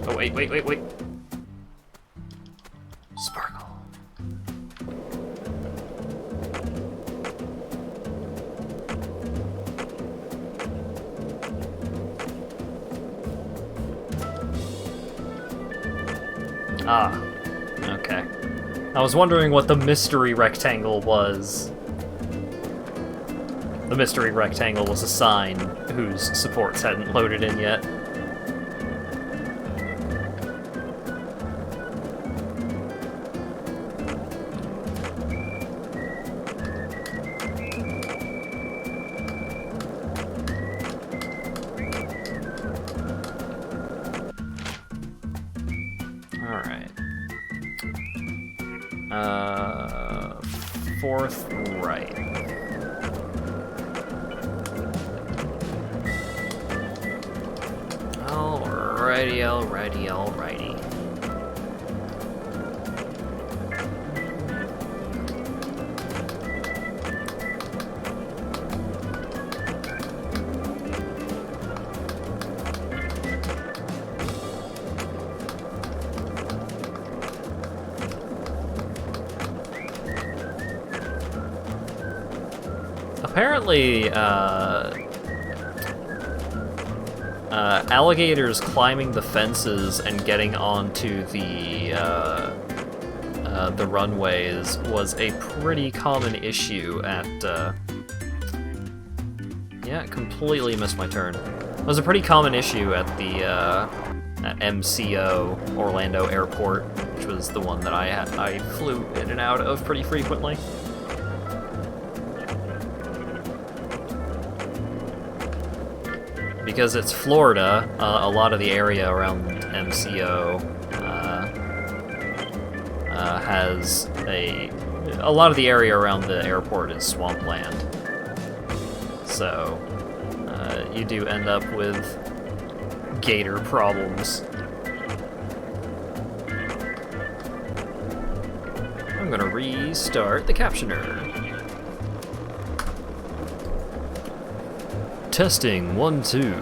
Oh, wait. Sparkle. Ah, okay. I was wondering what the mystery rectangle was. The mystery rectangle was a sign whose supports hadn't loaded in yet. Alright. Fourth right. Alrighty. Apparently, alligators climbing the fences and getting onto the runways was a pretty common issue at, yeah, completely missed my turn. It was a pretty common issue at the, at MCO, Orlando Airport, which was the one that I flew in and out of pretty frequently. Because it's Florida, a lot of the area around MCO has a lot of the area around the airport is swampland. So you do end up with gator problems. I'm gonna restart the captioner. Testing 1, 2.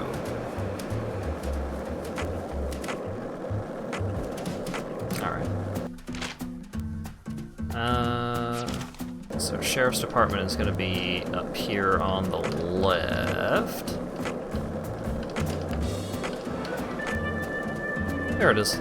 Alright. So Sheriff's Department is going to be up here on the left. There it is.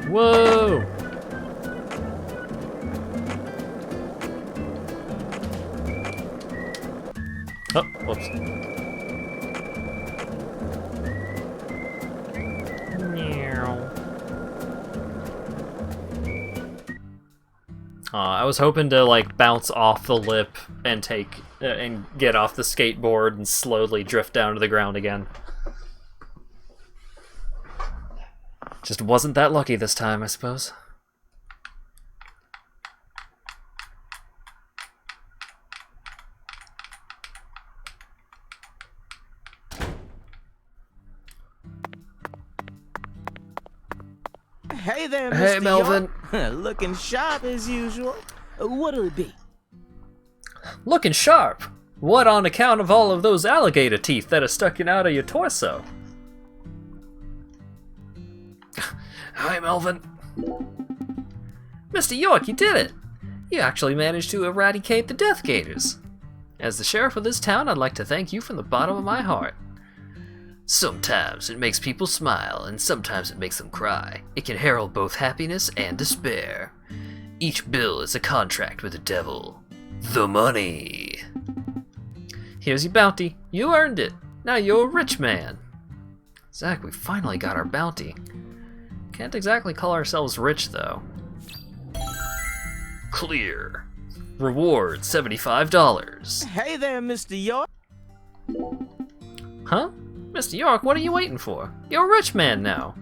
Whoa! Oh, whoops. I was hoping to like bounce off the lip and take and get off the skateboard and slowly drift down to the ground again. Just wasn't that lucky this time, I suppose. Hey there, Mr. Hey, Melvin. York. Looking sharp as usual. What'll it be? Looking sharp? What on account of all of those alligator teeth that are sticking out of your torso? Hi, Melvin. Mr. York, you did it! You actually managed to eradicate the Death Gators. As the sheriff of this town, I'd like to thank you from the bottom of my heart. Sometimes it makes people smile, and sometimes it makes them cry. It can herald both happiness and despair. Each bill is a contract with the devil. The money. Here's your bounty. You earned it. Now you're a rich man. Zach, we finally got our bounty. Can't exactly call ourselves rich, though. Clear. Reward $75. Hey there, Mr. York. Huh? Mr. York, what are you waiting for? You're a rich man now.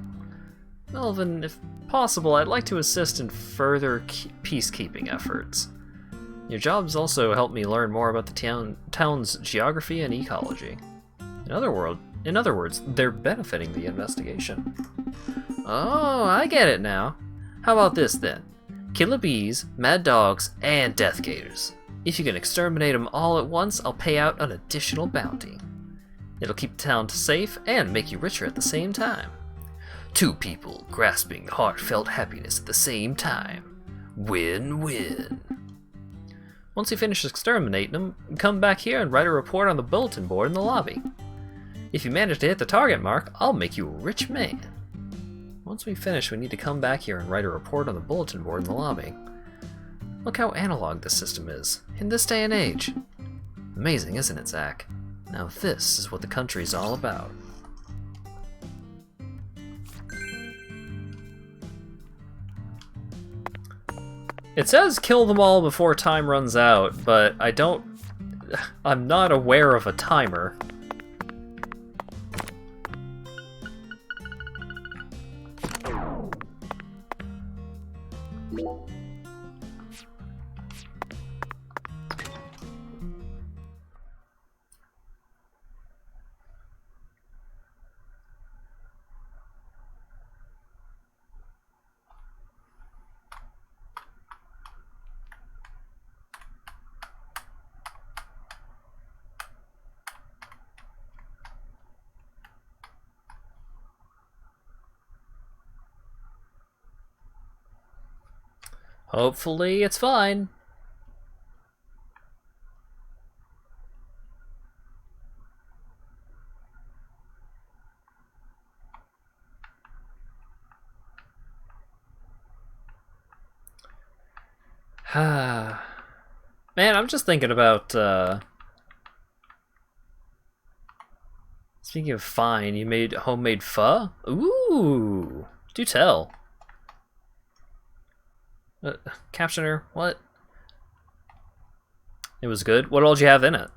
Well, then, if possible, I'd like to assist in further peacekeeping efforts. Your jobs also help me learn more about the town's geography and ecology. In other words, they're benefiting the investigation. Oh, I get it now. How about this then? Killer bees, mad dogs, and death gators. If you can exterminate them all at once, I'll pay out an additional bounty. It'll keep the town safe and make you richer at the same time. Two people grasping heartfelt happiness at the same time. Win-win. Once you finish exterminating them, come back here and write a report on the bulletin board in the lobby. If you manage to hit the target mark, I'll make you a rich man. Once we finish, we need to come back here and write a report on the bulletin board in the lobby. Look how analog this system is, in this day and age. Amazing, isn't it, Zach? Now this is what the country's all about. It says kill them all before time runs out, but I'm not aware of a timer. Hopefully it's fine. Man, I'm just thinking about, speaking of fine, you made homemade pho? Ooh, do tell. Captioner, what? It was good? What all did you have in it?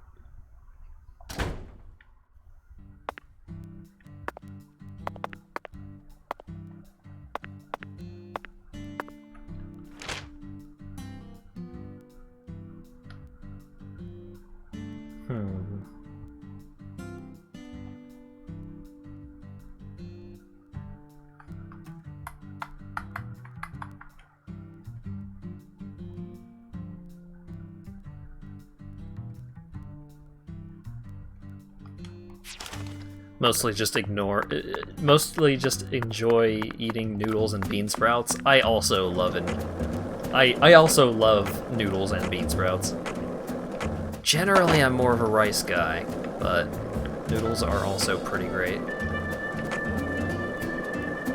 Mostly just enjoy eating noodles and bean sprouts. I also love noodles and bean sprouts. Generally, I'm more of a rice guy, but noodles are also pretty great.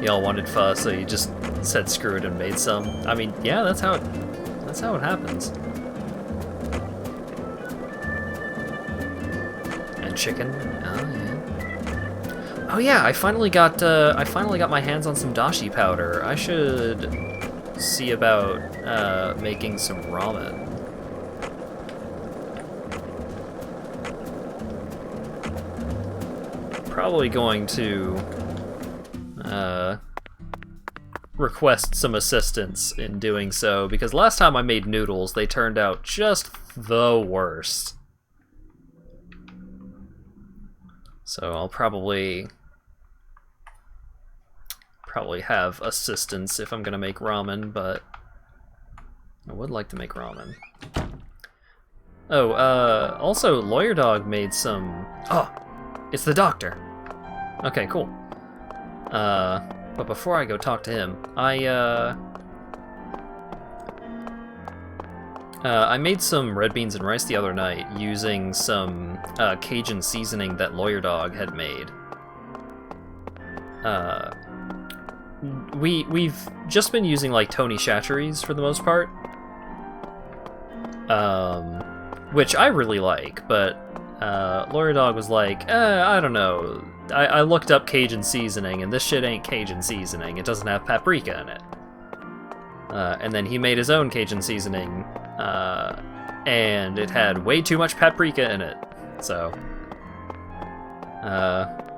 Y'all wanted pho, so you just said screw it and made some. I mean, yeah, that's how it happens. And chicken. Oh yeah. Oh yeah, I finally got my hands on some dashi powder. I should see about making some ramen. Probably going to request some assistance in doing so, because last time I made noodles, they turned out just the worst. So I'll probably have assistance if I'm gonna make ramen, but I would like to make ramen. Oh, also Lawyer Dog made some... Oh, it's the doctor. Okay, cool. But before I go talk to him, I made some red beans and rice the other night using some Cajun seasoning that Lawyer Dog had made. We've just been using like Tony Chachere's for the most part, which I really like, but Lawyer Dog was like, I don't know, I looked up Cajun seasoning, and this shit ain't Cajun seasoning. It doesn't have paprika in it. And then he made his own Cajun seasoning, and it had way too much paprika in it. So,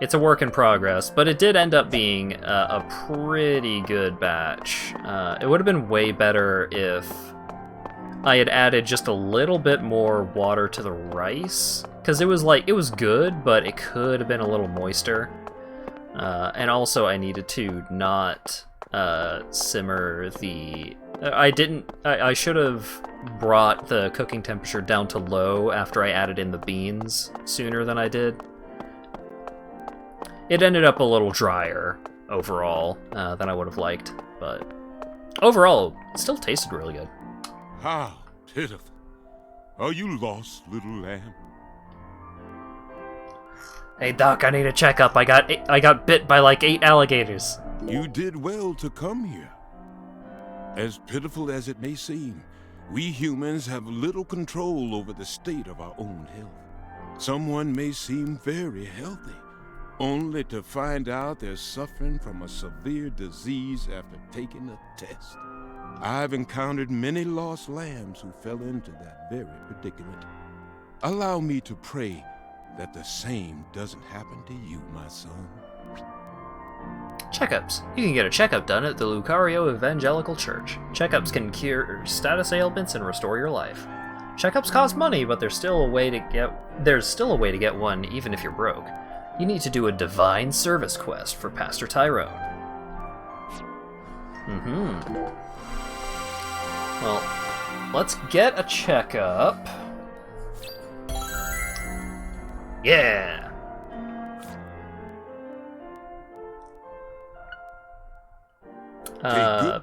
it's a work in progress, but it did end up being a pretty good batch. It would have been way better if I had added just a little bit more water to the rice, because it was good, but it could have been a little moister. And also I needed to not simmer the... I should have brought the cooking temperature down to low after I added in the beans sooner than I did. It ended up a little drier overall than I would have liked, but overall, it still tasted really good. How pitiful. Are you lost, little lamb? Hey Doc, I need a checkup. I got bit by like 8 alligators. You did well to come here. As pitiful as it may seem, we humans have little control over the state of our own health. Someone may seem very healthy, only to find out they're suffering from a severe disease after taking a test. I've encountered many lost lambs who fell into that very predicament. Allow me to pray that the same doesn't happen to you, my son. Checkups. You can get a checkup done at the Lucario Evangelical Church. Checkups can cure status ailments and restore your life. Checkups cost money, but there's still a way to get one even if you're broke. You need to do a divine service quest for Pastor Tyrone. Well, let's get a checkup. Yeah!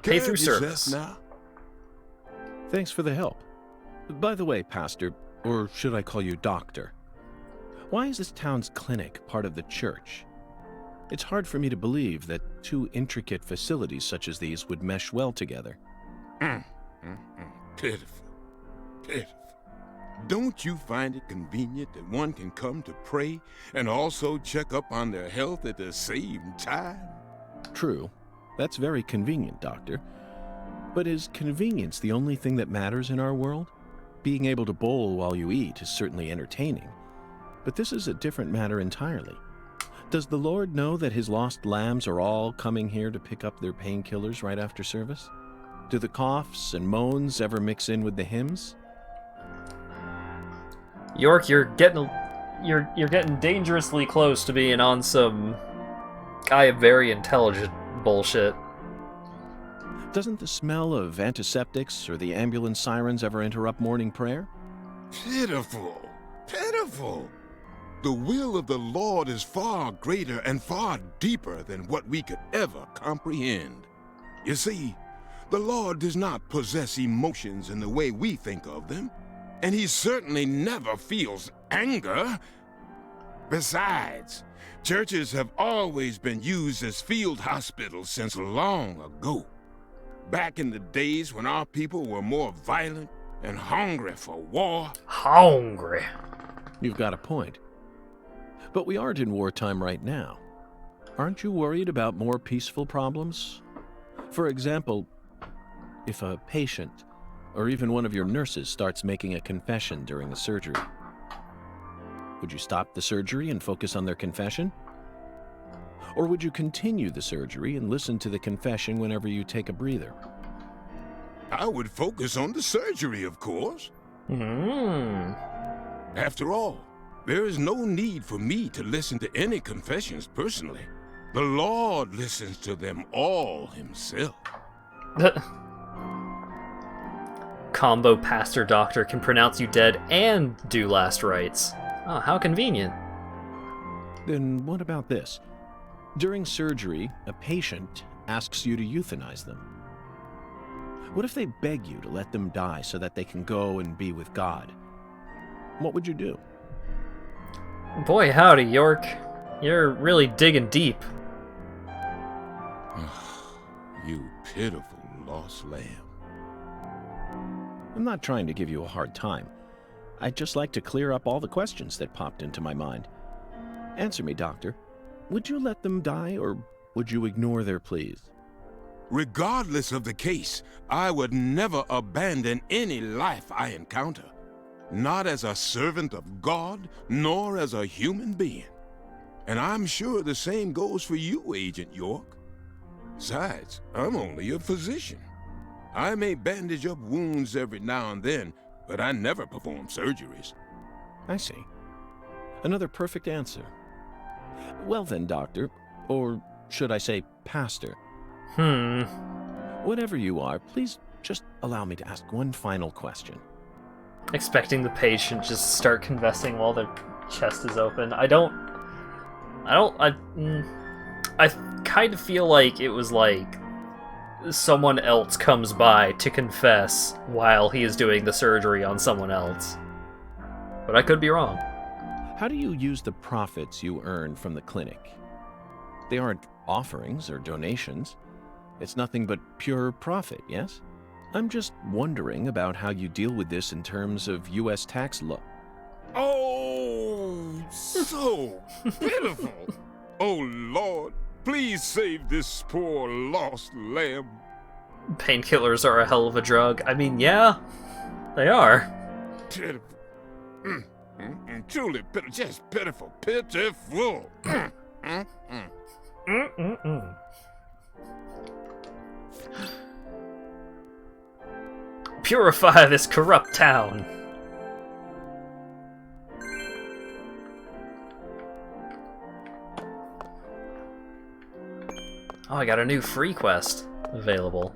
Pay through service. Now. Thanks for the help. By the way, Pastor, or should I call you Doctor? Why is this town's clinic part of the church? It's hard for me to believe that two intricate facilities such as these would mesh well together. Pitiful. Pitiful. Don't you find it convenient that one can come to pray and also check up on their health at the same time? True. That's very convenient, Doctor. But is convenience the only thing that matters in our world? Being able to bowl while you eat is certainly entertaining. But this is a different matter entirely. Does the Lord know that his lost lambs are all coming here to pick up their painkillers right after service? Do the coughs and moans ever mix in with the hymns? York, you're getting dangerously close to being on some I am very intelligent bullshit. Doesn't the smell of antiseptics or the ambulance sirens ever interrupt morning prayer? Pitiful. Pitiful. The will of the Lord is far greater and far deeper than what we could ever comprehend. You see, the Lord does not possess emotions in the way we think of them, and he certainly never feels anger. Besides, churches have always been used as field hospitals since long ago. Back in the days when our people were more violent and hungry for war. Hungry. You've got a point. But we aren't in wartime right now. Aren't you worried about more peaceful problems? For example, if a patient, or even one of your nurses, starts making a confession during a surgery, would you stop the surgery and focus on their confession? Or would you continue the surgery and listen to the confession whenever you take a breather? I would focus on the surgery, of course. After all, there is no need for me to listen to any confessions personally. The Lord listens to them all himself. Combo pastor doctor can pronounce you dead and do last rites. Oh, how convenient. Then what about this? During surgery, a patient asks you to euthanize them. What if they beg you to let them die so that they can go and be with God? What would you do? Boy, howdy, York. You're really digging deep. You pitiful lost lamb. I'm not trying to give you a hard time. I'd just like to clear up all the questions that popped into my mind. Answer me, Doctor. would you let them die, or would you ignore their pleas? Regardless of the case, I would never abandon any life I encounter. Not as a servant of God, nor as a human being. And I'm sure the same goes for you, Agent York. Besides, I'm only a physician. I may bandage up wounds every now and then, but I never perform surgeries. I see. Another perfect answer. Well then, Doctor, or should I say Pastor? Whatever you are, please just allow me to ask one final question. Expecting the patient just start confessing while their chest is open. I kind of feel like it was like someone else comes by to confess while he is doing the surgery on someone else. But I could be wrong. How do you use the profits you earn from the clinic? They aren't offerings or donations. It's nothing but pure profit, yes? I'm just wondering about how you deal with this in terms of U.S. tax law. Oh, so pitiful. Oh, Lord, please save this poor lost lamb. Painkillers are a hell of a drug. I mean, yeah, they are. Pitiful. Truly pitiful. Just pitiful. Pitiful. Purify this corrupt town. Oh, I got a new free quest available.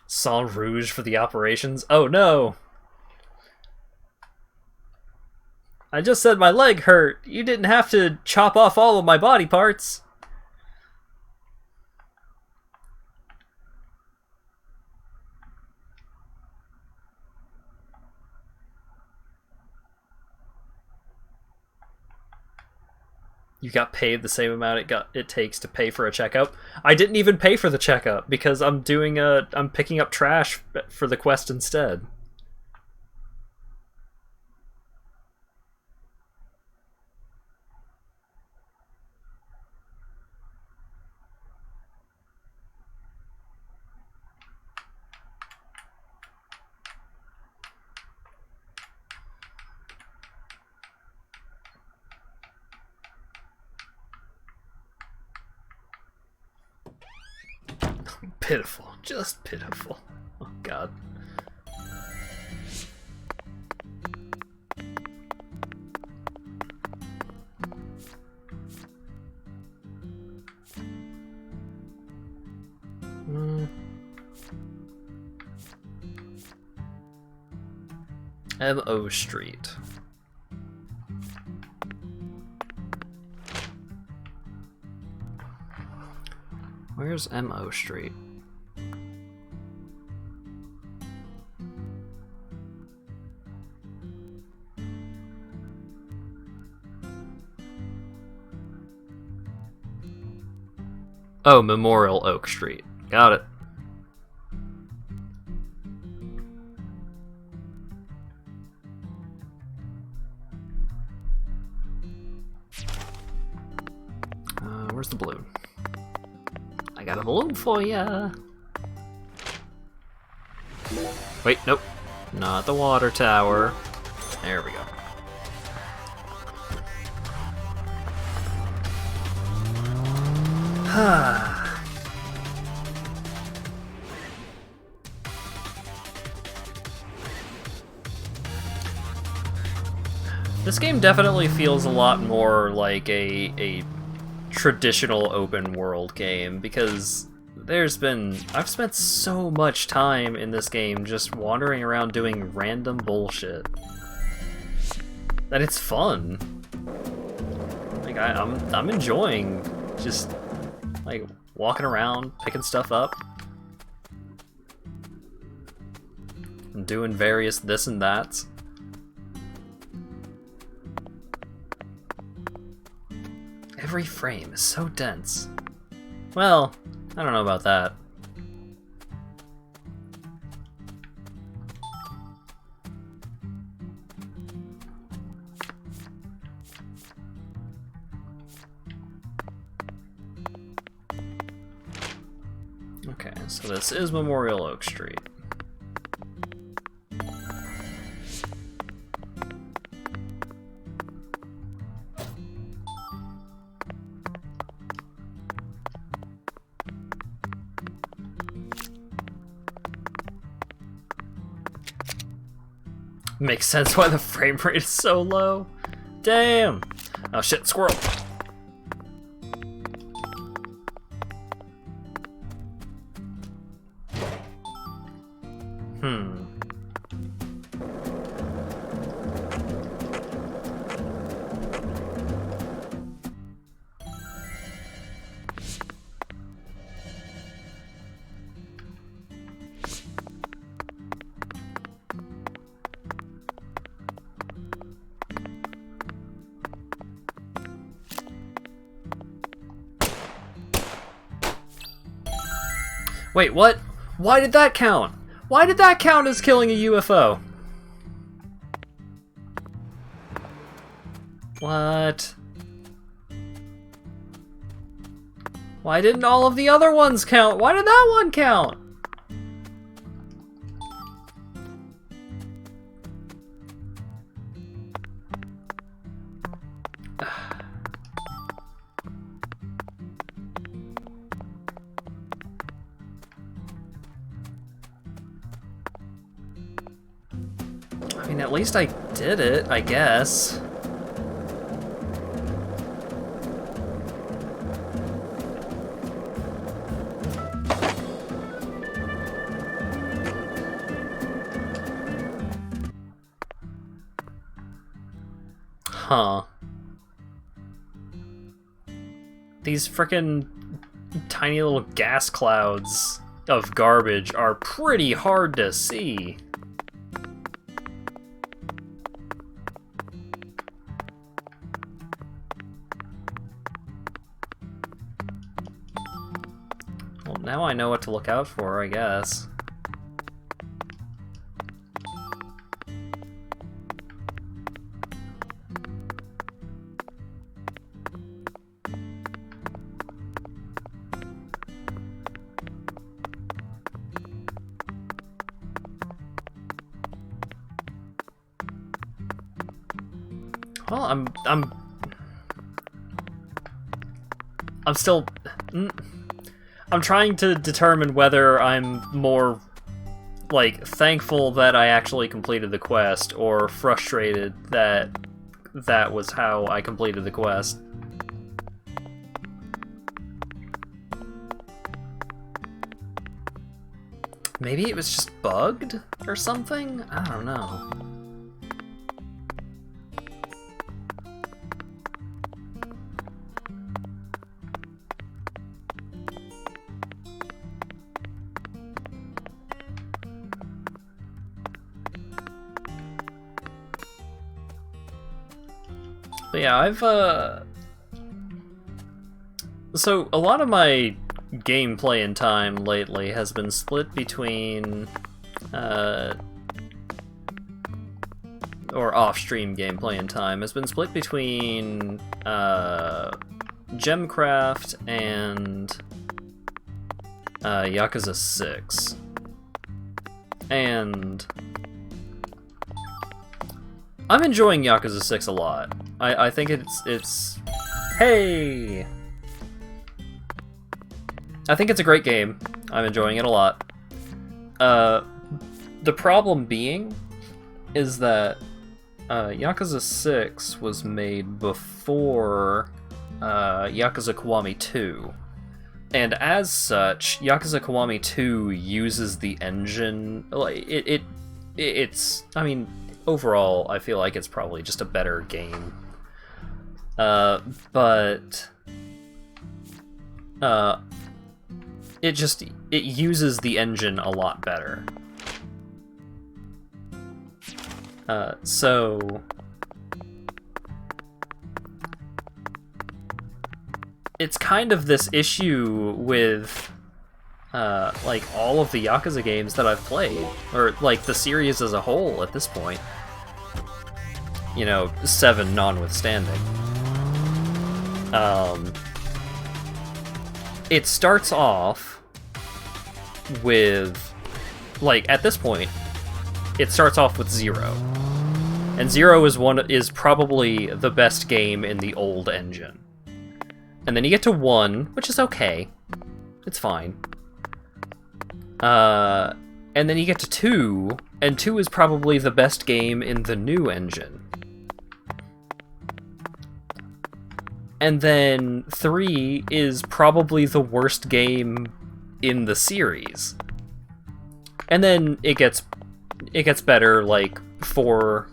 Sang Rouge for the operations? Oh no! I just said my leg hurt. You didn't have to chop off all of my body parts. You got paid the same amount it takes to pay for a checkup. I didn't even pay for the checkup because I'm picking up trash for the quest instead. Pitiful, just pitiful. Oh god. M.O. Street. Where's M.O. Street? Oh, Memorial Oak Street. Got it. Where's the balloon? I got a balloon for ya. Wait, nope. Not the water tower. There we go. This game definitely feels a lot more like a traditional open world game because I've spent so much time in this game just wandering around doing random bullshit that it's fun. Like I'm enjoying just like walking around, picking stuff up, and doing various this and that's. Every frame is so dense. Well, I don't know about that. so this is Memorial Oak Street. Makes sense why the frame rate is so low. Damn! Oh shit, squirrel! Wait, what? Why did that count? Why did that count as killing a UFO? What? Why didn't all of the other ones count? Why did that one count? I mean, at least I did it, I guess. Huh. These frickin' tiny little gas clouds of garbage are pretty hard to see. Well, now I know what to look out for, I guess. Well, I'm still... I'm trying to determine whether I'm more, like, thankful that I actually completed the quest, or frustrated that that was how I completed the quest. Maybe it was just bugged or something? I don't know. But yeah, I've, so a lot of my gameplay and time lately has been split between, or off-stream gameplay and time has been split between, Gemcraft and, Yakuza 6. And I'm enjoying Yakuza 6 a lot. I think it's hey! I think it's a great game. I'm enjoying it a lot. The problem being is that Yakuza 6 was made before Yakuza Kiwami 2. And as such, Yakuza Kiwami 2 uses the engine, like, it's, I mean, overall, I feel like it's probably just a better game. But it uses the engine a lot better. So it's kind of this issue with like all of the Yakuza games that I've played, or like the series as a whole at this point. You know, 7 notwithstanding. It starts off with, like, at this point, it starts off with 0. And 0 is probably the best game in the old engine. And then you get to 1, which is okay. It's fine. And then you get to 2, and 2 is probably the best game in the new engine. And then 3 is probably the worst game in the series. And then it gets better, like 4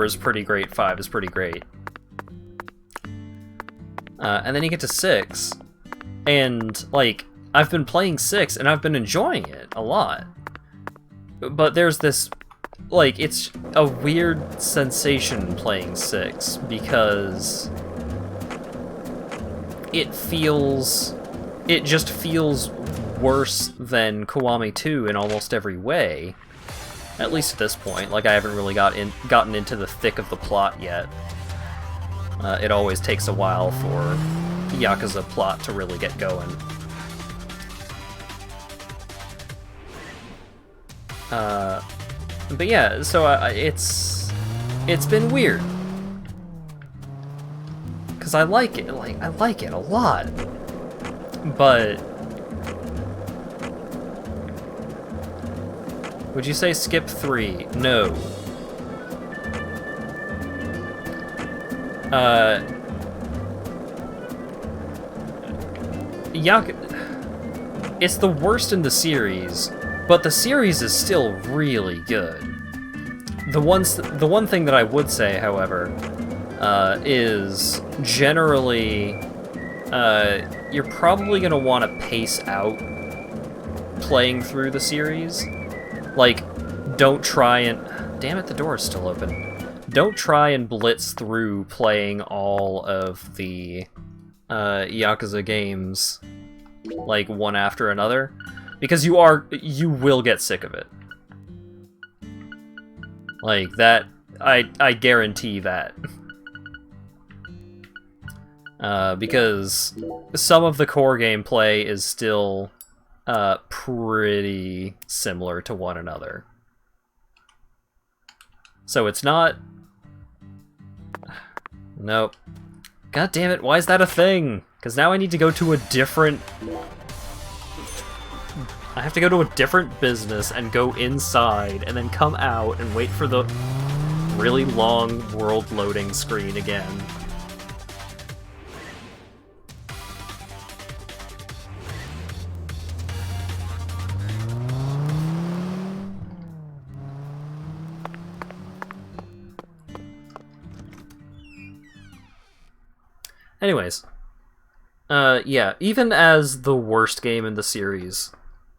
is pretty great, 5 is pretty great. And then you get to 6, and like I've been playing 6 and I've been enjoying it a lot. But there's this, like, it's a weird sensation playing 6 because it just feels worse than Kiwami 2 in almost every way. At least at this point. Like, I haven't really gotten into the thick of the plot yet. It always takes a while for Yakuza plot to really get going. But yeah, so it's been weird. Cause I like it, I like it a lot. But would you say skip 3? No. It's the worst in the series, but the series is still really good. The one thing that I would say, however, is generally you're probably gonna want to pace out playing through the series. Like, don't try and... Damn it, the door is still open. Don't try and blitz through playing all of the Yakuza games, like, one after another, because you will get sick of it. Like, that, I guarantee that. Because some of the core gameplay is still pretty similar to one another. So it's not... Nope. God damn it, why is that a thing? Because now I need to go to a different... I have to go to a different business and go inside and then come out and wait for the really long world loading screen again. Anyways, yeah, even as the worst game in the series,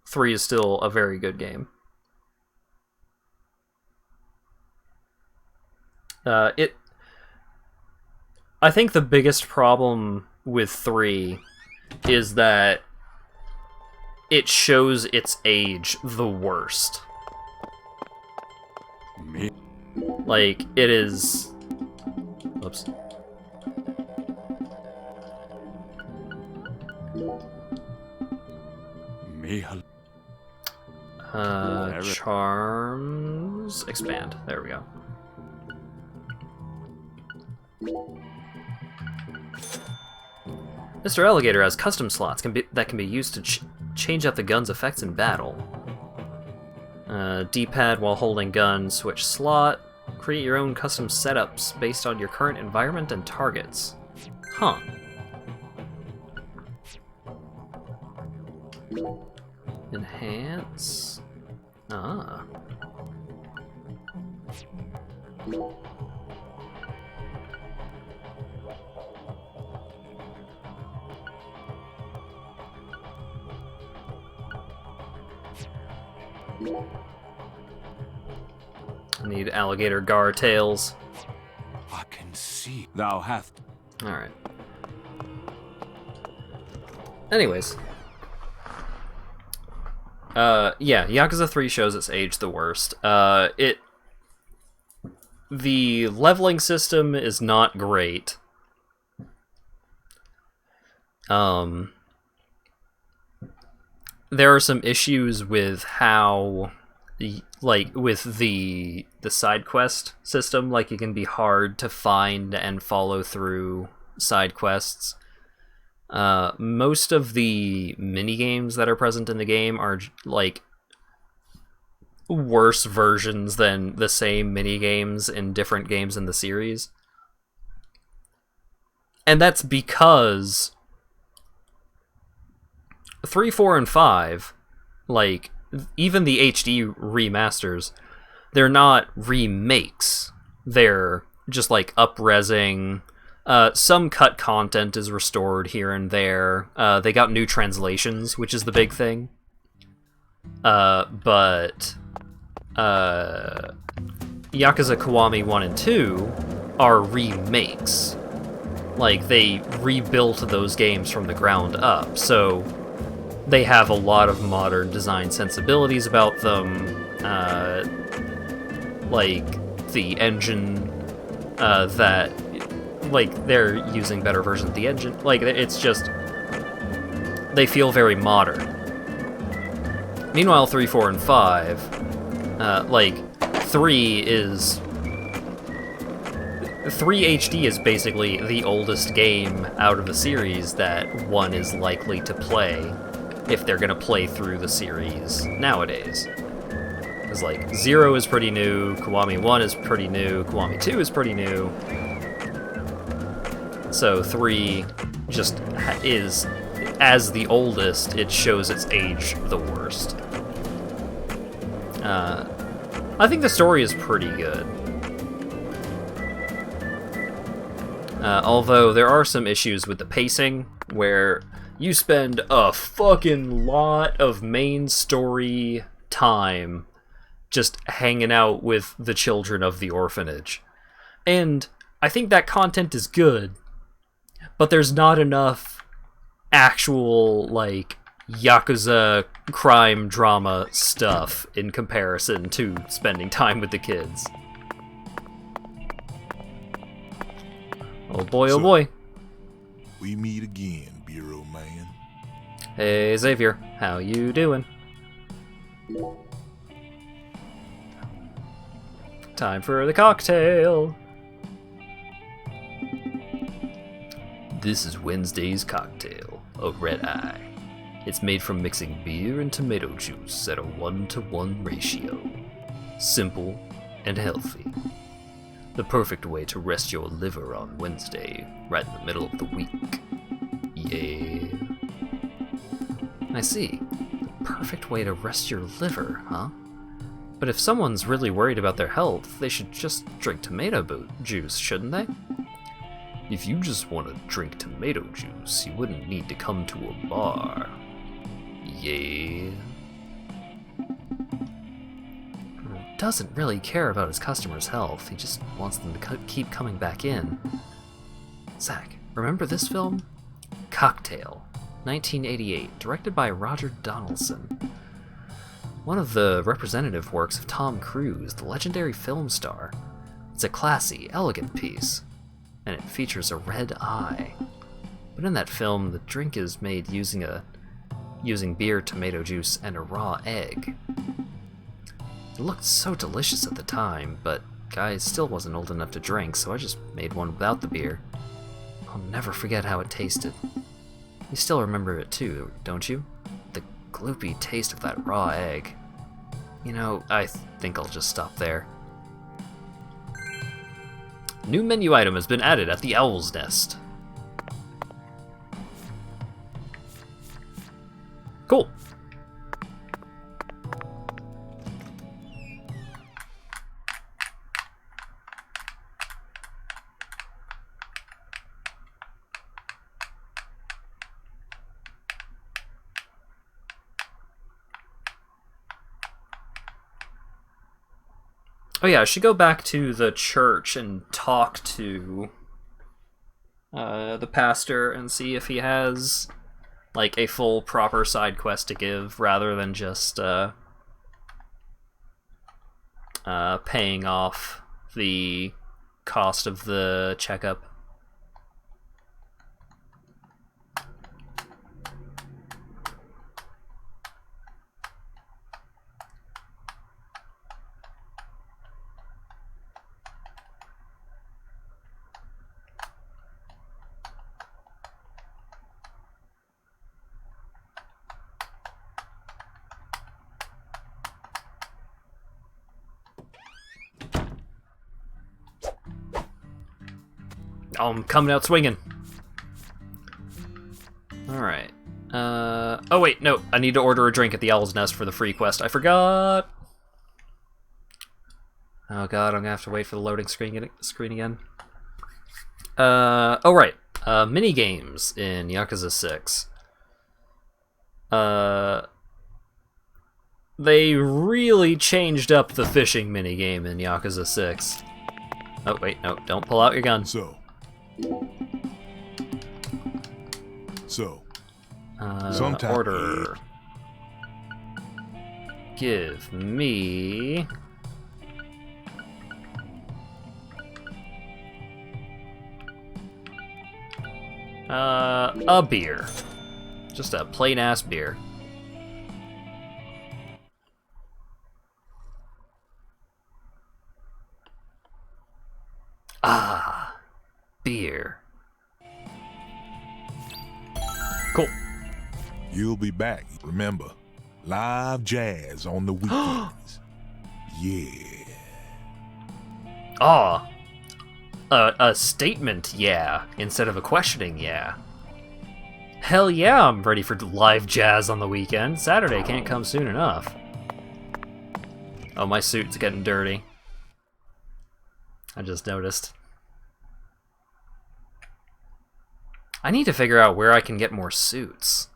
3 is still a very good game. I think the biggest problem with 3 is that it shows its age the worst. Me? Like, it is... Oops. Charms... Expand. There we go. Mr. Alligator has custom slots that can be used to change up the gun's effects in battle. D-pad while holding gun, switch slot. Create your own custom setups based on your current environment and targets. Huh. Enhance. Ah. I need alligator gar tails. I can see thou hast. Alright. Anyways. Yeah, Yakuza 3 shows its age the worst. The leveling system is not great. there are some issues with how, like, with the side quest system. Like, it can be hard to find and follow through side quests. Most of the mini games that are present in the game are like worse versions than the same mini games in different games in the series. And that's because 3, 4, and 5, like, even the HD remasters, they're not remakes. They're just, like, up-resing. Some cut content is restored here and there. They got new translations, which is the big thing. But Yakuza Kiwami 1 and 2 are remakes. Like, they rebuilt those games from the ground up, so they have a lot of modern design sensibilities about them. Like, the engine that... Like, they're using better versions of the engine. Like, it's just... They feel very modern. Meanwhile, 3, 4, and 5... like, 3 is... 3 HD is basically the oldest game out of the series that one is likely to play if they're gonna play through the series nowadays. Because, like, 0 is pretty new, Kiwami 1 is pretty new, Kiwami 2 is pretty new. So 3 just is, as the oldest, it shows its age the worst. I think the story is pretty good. Although there are some issues with the pacing, where you spend a fucking lot of main story time just hanging out with the children of the orphanage. And I think that content is good, but there's not enough actual, like, Yakuza crime drama stuff in comparison to spending time with the kids. Oh boy, oh boy. We meet again, Bureau Man. Hey, Xavier. How you doing? Time for the cocktail. This is Wednesday's cocktail, a red eye. It's made from mixing beer and tomato juice at a 1-to-1 ratio. Simple and healthy. The perfect way to rest your liver on Wednesday, right in the middle of the week. Yeah. I see. The perfect way to rest your liver, huh? But if someone's really worried about their health, they should just drink tomato juice, shouldn't they? If you just want to drink tomato juice, you wouldn't need to come to a bar. Yeah. Doesn't really care about his customers' health, he just wants them to keep coming back in. Zach, remember this film? Cocktail, 1988, directed by Roger Donaldson. One of the representative works of Tom Cruise, the legendary film star. It's a classy, elegant piece, and it features a red eye. But in that film, the drink is made using beer, tomato juice, and a raw egg. It looked so delicious at the time, but I still wasn't old enough to drink, so I just made one without the beer. I'll never forget how it tasted. You still remember it too, don't you? The gloopy taste of that raw egg. You know, I think I'll just stop there. New menu item has been added at the Owl's Nest. Cool. Oh yeah, I should go back to the church and talk to the pastor and see if he has like a full proper side quest to give rather than just paying off the cost of the checkup. Oh, I'm coming out swinging. Alright. Oh wait, no. I need to order a drink at the Owl's Nest for the free quest. I forgot! Oh god, I'm gonna have to wait for the loading screen again. Oh right. Mini games in Yakuza 6. They really changed up the fishing minigame in Yakuza 6. Oh, wait, no, don't pull out your gun. So, order. Give me... a beer. Just a plain-ass beer. Ah, beer. Cool. you'll be back. Remember, live jazz on the weekends. Yeah. Ah. A statement, yeah, instead of a questioning, yeah. Hell yeah, I'm ready for live jazz on the weekend. Saturday can't come soon enough. Oh, my suit's getting dirty. I just noticed. I need to figure out where I can get more suits.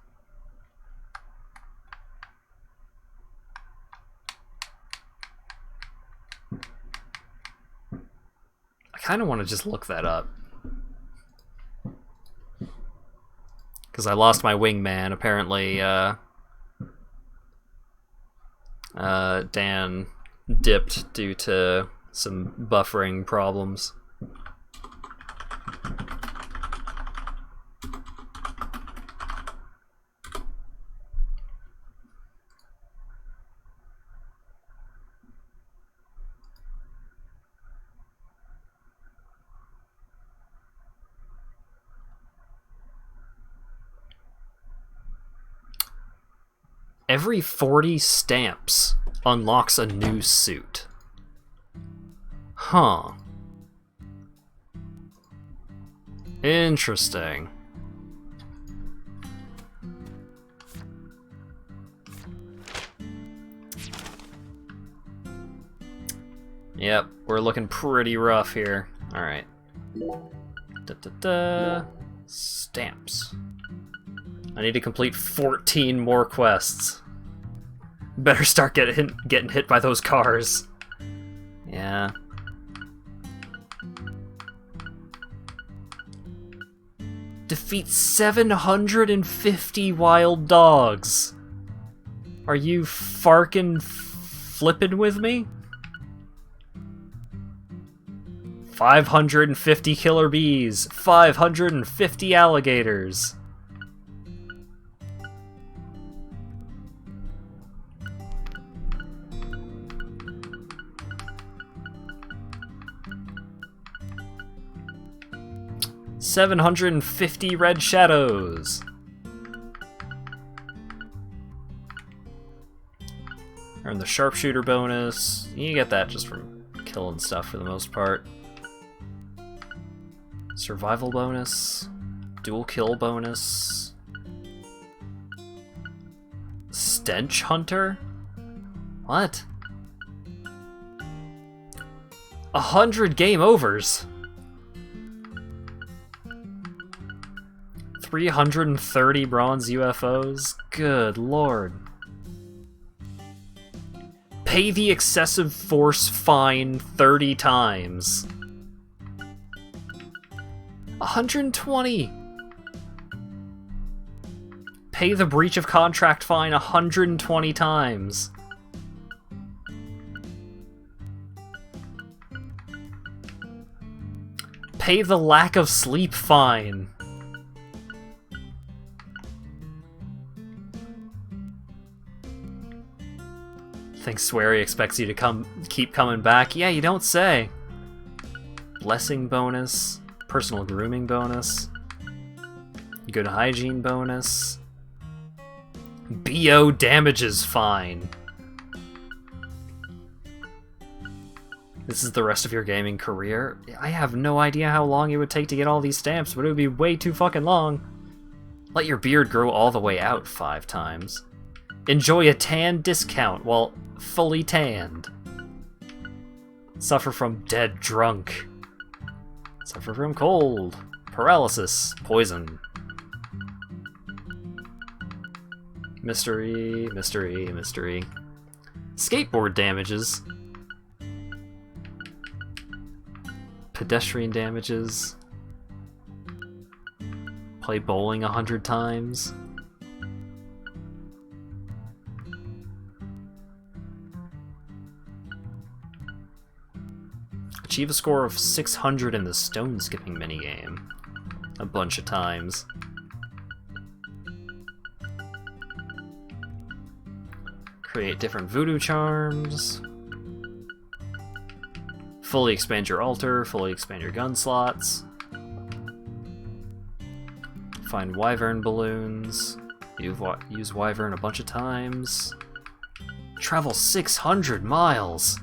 I kind of want to just look that up. Because I lost my wingman. Apparently, Dan dipped due to some buffering problems. Every 40 stamps unlocks a new suit. Huh. Interesting. Yep, we're looking pretty rough here. Alright. Stamps. I need to complete 14 more quests. Better start getting hit by those cars. Yeah. Defeat 750 wild dogs. Are you farkin' flippin' with me? 550 killer bees. 550 alligators. $750 red shadows. Earn the sharpshooter bonus. You get that just from killing stuff for the most part. Survival bonus. Dual kill bonus. Stench hunter? What? 100 game overs. 330 bronze UFOs? Good lord. Pay the excessive force fine 30 times. 120. Pay the breach of contract fine 120 times. Pay the lack of sleep fine. Think Swery expects you to keep coming back? Yeah, you don't say. Blessing bonus, personal grooming bonus, good hygiene bonus, BO damages fine. This is the rest of your gaming career? I have no idea how long it would take to get all these stamps, but it would be way too fucking long. Let your beard grow all the way out 5 times. Enjoy a tan discount while fully tanned. Suffer from dead drunk. Suffer from cold, paralysis, poison. Mystery, mystery, mystery. Skateboard damages. Pedestrian damages. Play bowling 100 times. Achieve a score of 600 in the stone skipping minigame. A bunch of times. Create different voodoo charms. Fully expand your altar, fully expand your gun slots. Find wyvern balloons. Use wyvern a bunch of times. Travel 600 miles!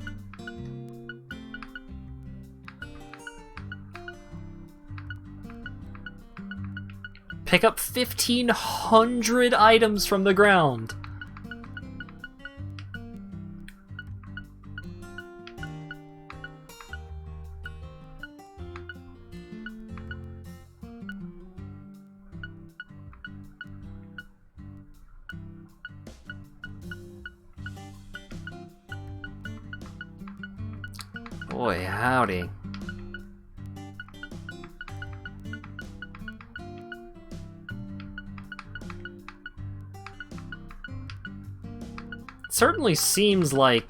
Pick up 1,500 items from the ground! Boy, howdy. Certainly seems like,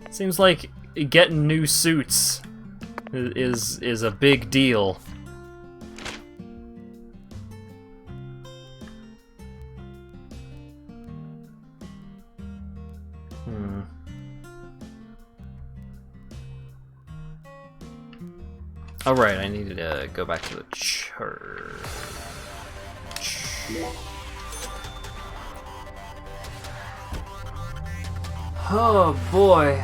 seems like getting new suits is a big deal. Alright, I needed to go back to the church. Oh boy.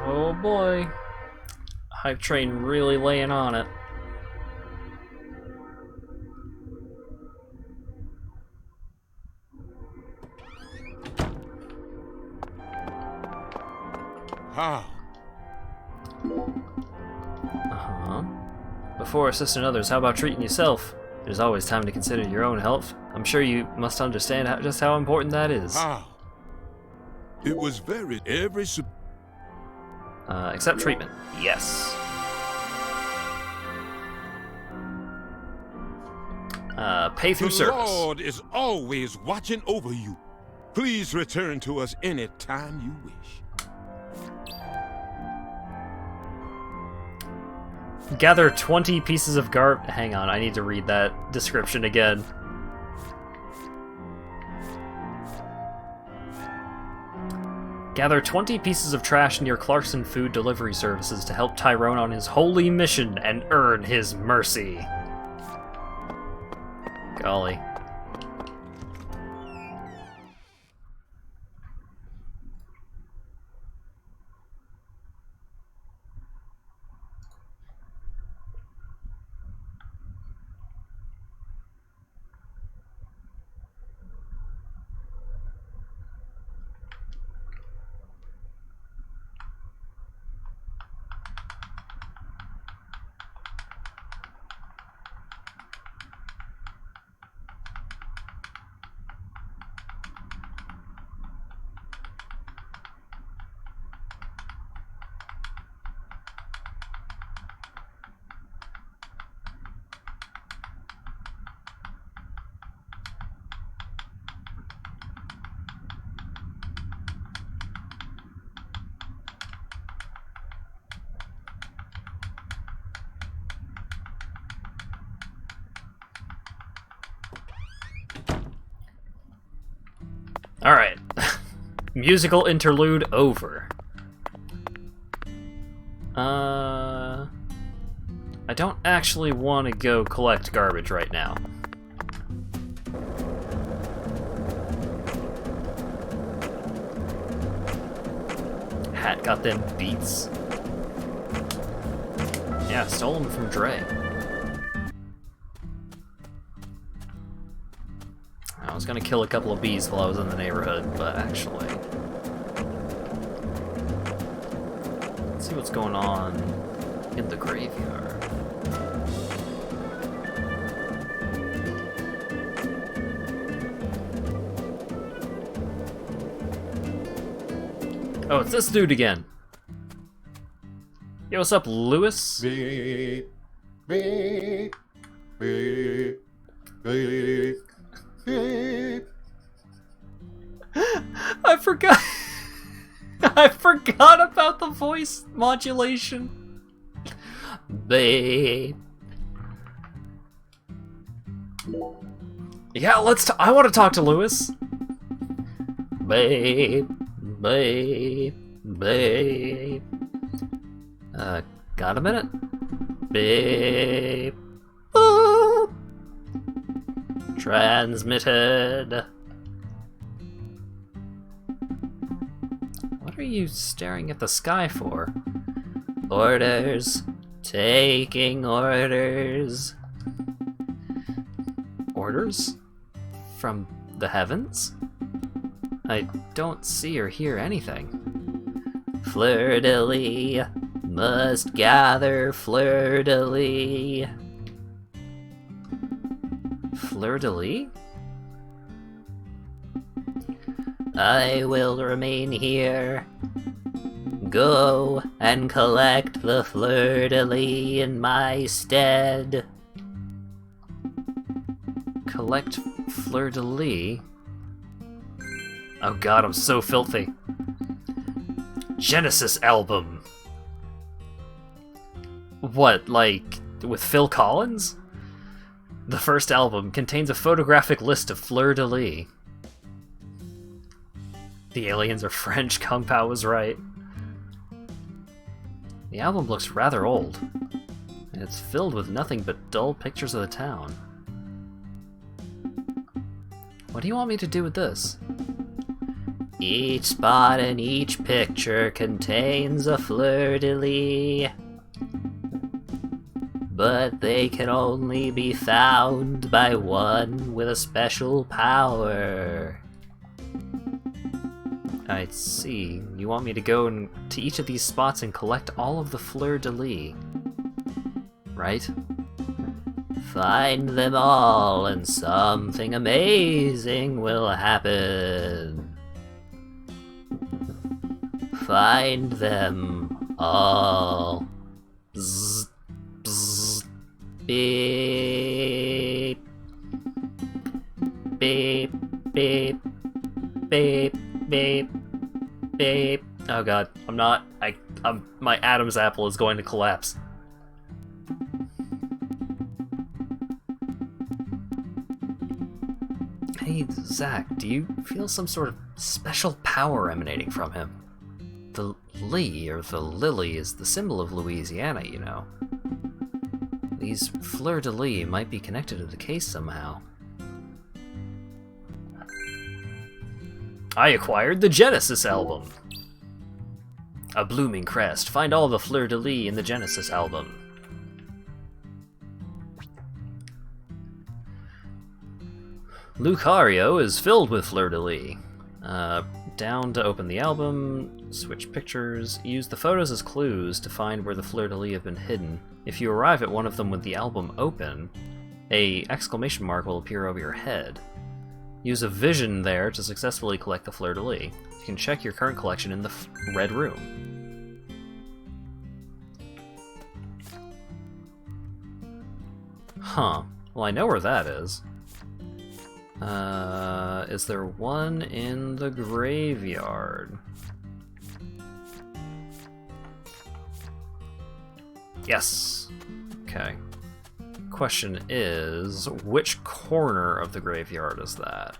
Oh boy. Hype train really laying on it. How? Uh-huh. Before assisting others, how about treating yourself? There's always time to consider your own health. I'm sure you must understand just how important that is. How? It was very Accept treatment. Yes. Pay through service. The Lord is always watching over you. Please return to us any time you wish. Gather 20 pieces of garbage. Hang on, I need to read that description again. Gather 20 pieces of trash near Clarkson Food Delivery Services to help Tyrone on his holy mission and earn his mercy. Golly. Alright. Musical interlude over. I don't actually want to go collect garbage right now. Hat got them beats. Yeah, stole them from Dre. I was gonna kill a couple of bees while I was in the neighborhood, but actually... Let's see what's going on in the graveyard. Oh, it's this dude again. Yo, what's up, Lewis? Beep, beep, beep, beep, beep. I forgot. I forgot about the voice modulation. Babe. Yeah, I want to talk to Lewis. Babe, babe, babe. Got a minute? Babe. Boop. Transmitted. What are you staring at the sky for? Orders. Taking orders. Orders? From the heavens? I don't see or hear anything. Fleur-de-lis. Must gather fleur-de-lis. Fleur-de-lis? I will remain here. Go and collect the fleur-de-lis in my stead. Collect fleur-de-lis? Oh god, I'm so filthy. Genesis album. What, like, with Phil Collins? The first album contains a photographic list of fleur-de-lis. The aliens are French, Kung Pao was right. The album looks rather old, and it's filled with nothing but dull pictures of the town. What do you want me to do with this? Each spot in each picture contains a fleur-de-lis, but they can only be found by one with a special power. I see. You want me to go to each of these spots and collect all of the fleur-de-lis, right? Find them all and something amazing will happen. Find them all. Bzz, bzz, beep. Beep, beep, beep, beep, beep. Oh god, my Adam's apple is going to collapse. Hey, Zach, do you feel some sort of special power emanating from him? The Lee, or the lily, is the symbol of Louisiana, you know. These fleur-de-lis might be connected to the case somehow. I acquired the Genesis album! A blooming crest. Find all the fleur-de-lis in the Genesis album. Lucario is filled with fleur-de-lis. Down to open the album, switch pictures, use the photos as clues to find where the fleur-de-lis have been hidden. If you arrive at one of them with the album open, a exclamation mark will appear over your head. Use a vision there to successfully collect the fleur-de-lis. You can check your current collection in the red room. Huh. Well, I know where that is. Is there one in the graveyard? Yes. Okay. Question is, which corner of the graveyard is that?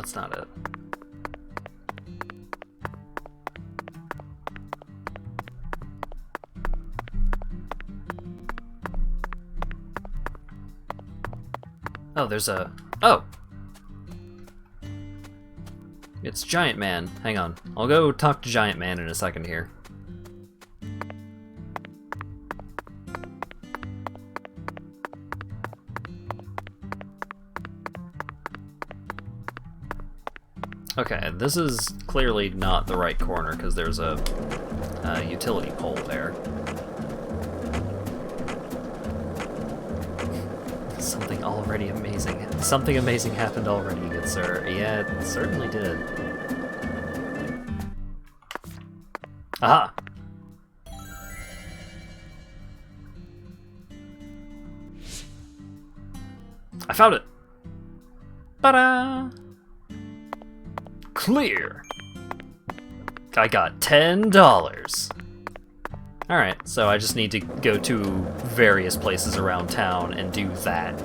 that's not it. Oh, there's a... Oh! It's Giant Man. Hang on. I'll go talk to Giant Man in a second here. Okay, this is clearly not the right corner because there's a utility pole there. Something already amazing. Something amazing happened already, good sir. Yeah, it certainly did. Aha! I found it! Ta-da! Clear! I got $10. Alright, so I just need to go to various places around town and do that.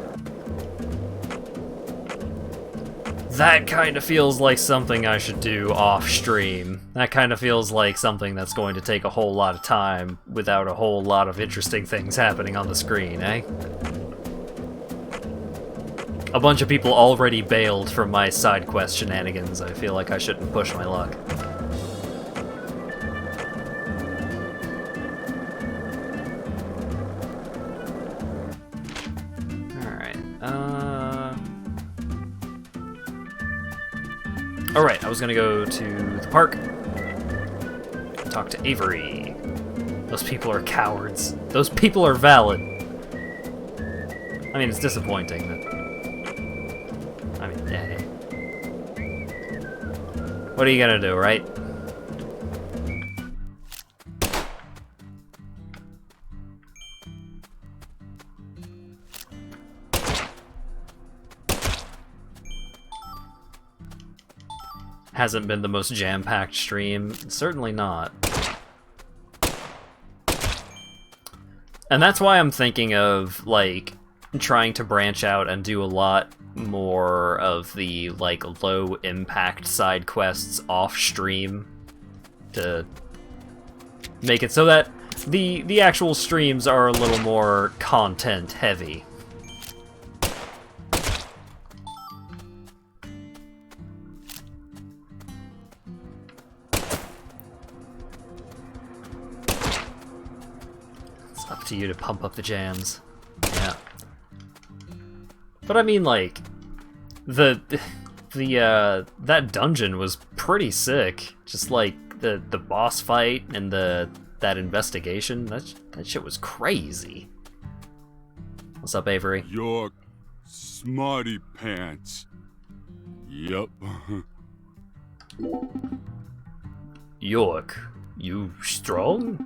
That kind of feels like something I should do off-stream. That kind of feels like something that's going to take a whole lot of time without a whole lot of interesting things happening on the screen, eh? A bunch of people already bailed from my side quest shenanigans. I feel like I shouldn't push my luck. Alright, I was gonna go to the park, talk to Avery. Those people are cowards. Those people are valid. I mean, it's disappointing, but... I mean, hey. What are you gonna do, right? Hasn't been the most jam-packed stream. Certainly not. And that's why I'm thinking of, like, trying to branch out and do a lot more of the, like, low-impact side quests off-stream to make it so that the actual streams are a little more content-heavy. To you to pump up the jams. Yeah. But I mean, like, that dungeon was pretty sick. Just like the boss fight and that investigation, that shit was crazy. What's up, Avery? York, smarty pants. Yup. York, you strong?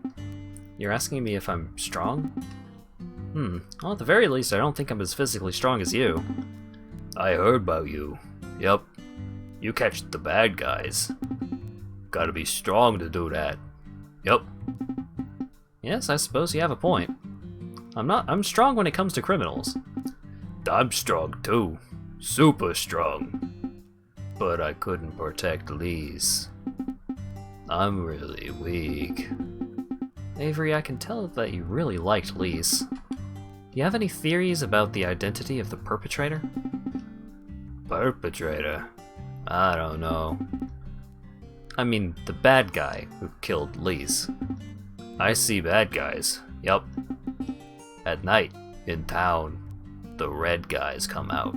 You're asking me if I'm strong? Well, at the very least, I don't think I'm as physically strong as you. I heard about you. Yep. You catch the bad guys. Gotta be strong to do that. Yep. Yes, I suppose you have a point. I'm strong when it comes to criminals. I'm strong too. Super strong. But I couldn't protect Lise. I'm really weak. Avery, I can tell that you really liked Lise. Do you have any theories about the identity of the perpetrator? Perpetrator? I don't know. I mean, the bad guy who killed Lise. I see bad guys, yup. At night, in town, the red guys come out.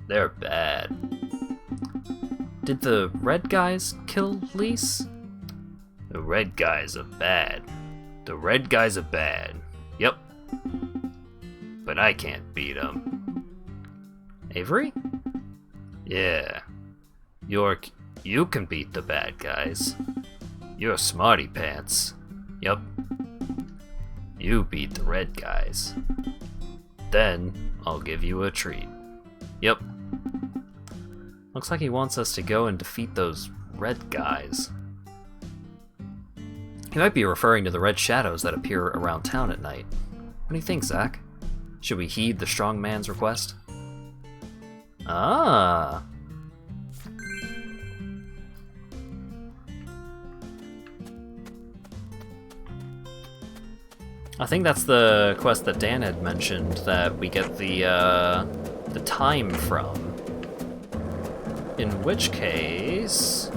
They're bad. Did the red guys kill Lise? The red guys are bad. The red guys are bad. Yep. But I can't beat them. Avery? Yeah. York, you can beat the bad guys. You're smarty pants. Yep. You beat the red guys. Then, I'll give you a treat. Yep. Looks like he wants us to go and defeat those red guys. He might be referring to the red shadows that appear around town at night. What do you think, Zach? Should we heed the strong man's request? Ah! I think that's the quest that Dan had mentioned that we get the time from. In which case...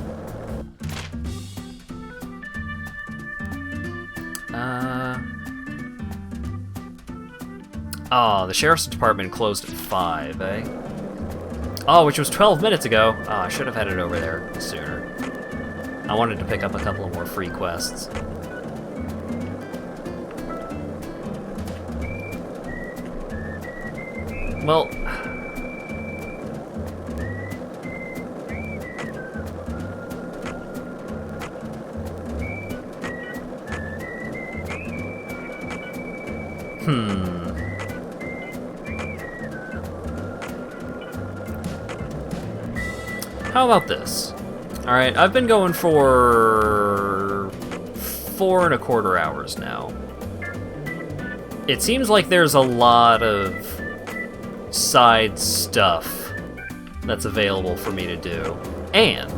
Oh, the sheriff's department closed at 5, eh? Oh, which was 12 minutes ago. Oh, I should have headed over there sooner. I wanted to pick up a couple of more free quests. Well... How about this? Alright, I've been going for 4.25 hours now. It seems like there's a lot of side stuff that's available for me to do. And,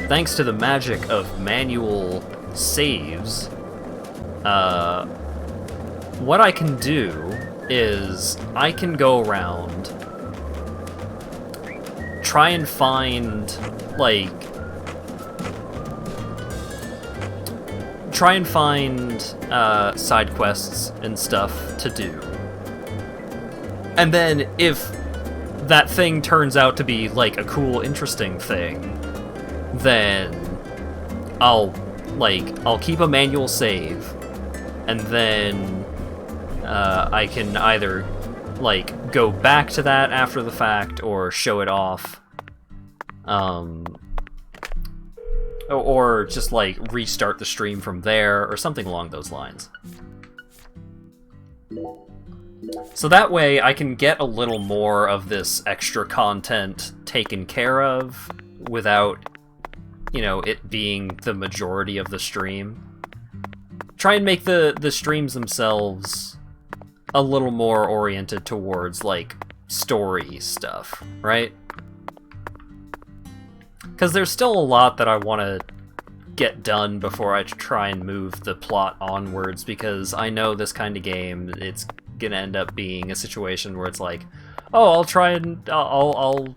thanks to the magic of manual saves, what I can do is I can go around, try and find, side quests and stuff to do. And then if that thing turns out to be, like, a cool, interesting thing, then I'll keep a manual save, and then I can either, go back to that after the fact or show it off. Or just, restart the stream from there, or something along those lines. So that way I can get a little more of this extra content taken care of without, it being the majority of the stream. Try and make the streams themselves a little more oriented towards, story stuff, right? Because there's still a lot that I want to get done before I try and move the plot onwards, because I know this kind of game, it's gonna end up being a situation where it's like, oh, I'll try and I'll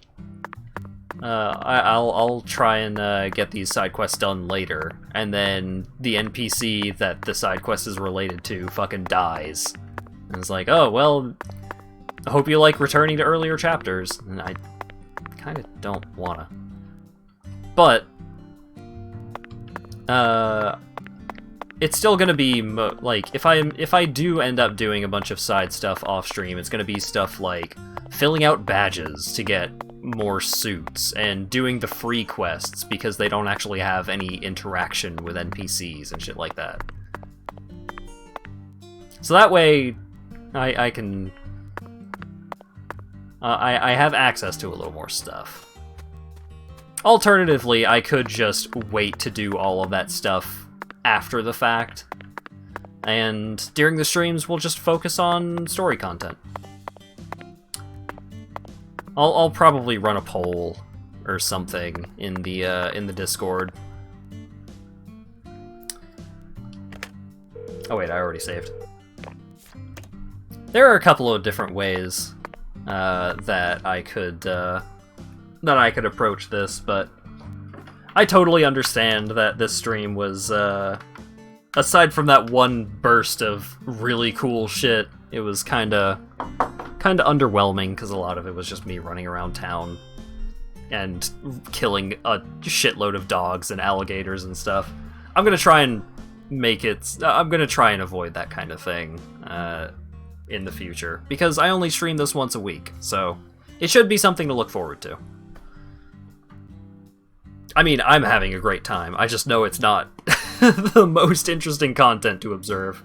try and get these side quests done later, and then the NPC that the side quest is related to fucking dies. And it's like, oh, well, I hope you like returning to earlier chapters. And I kind of don't wanna. But, it's still gonna be, if I do end up doing a bunch of side stuff off-stream, it's gonna be stuff like filling out badges to get more suits, and doing the free quests because they don't actually have any interaction with NPCs and shit like that. So that way, I can... I have access to a little more stuff. Alternatively, I could just wait to do all of that stuff after the fact, and during the streams we'll just focus on story content. I'll probably run a poll or something in the Discord. Oh wait, I already saved. There are a couple of different ways that I could approach this, but I totally understand that this stream was, aside from that one burst of really cool shit, it was kinda underwhelming, because a lot of it was just me running around town and killing a shitload of dogs and alligators and stuff. I'm gonna try and avoid that kind of thing in the future, because I only stream this once a week, so it should be something to look forward to. I mean, I'm having a great time. I just know it's not the most interesting content to observe.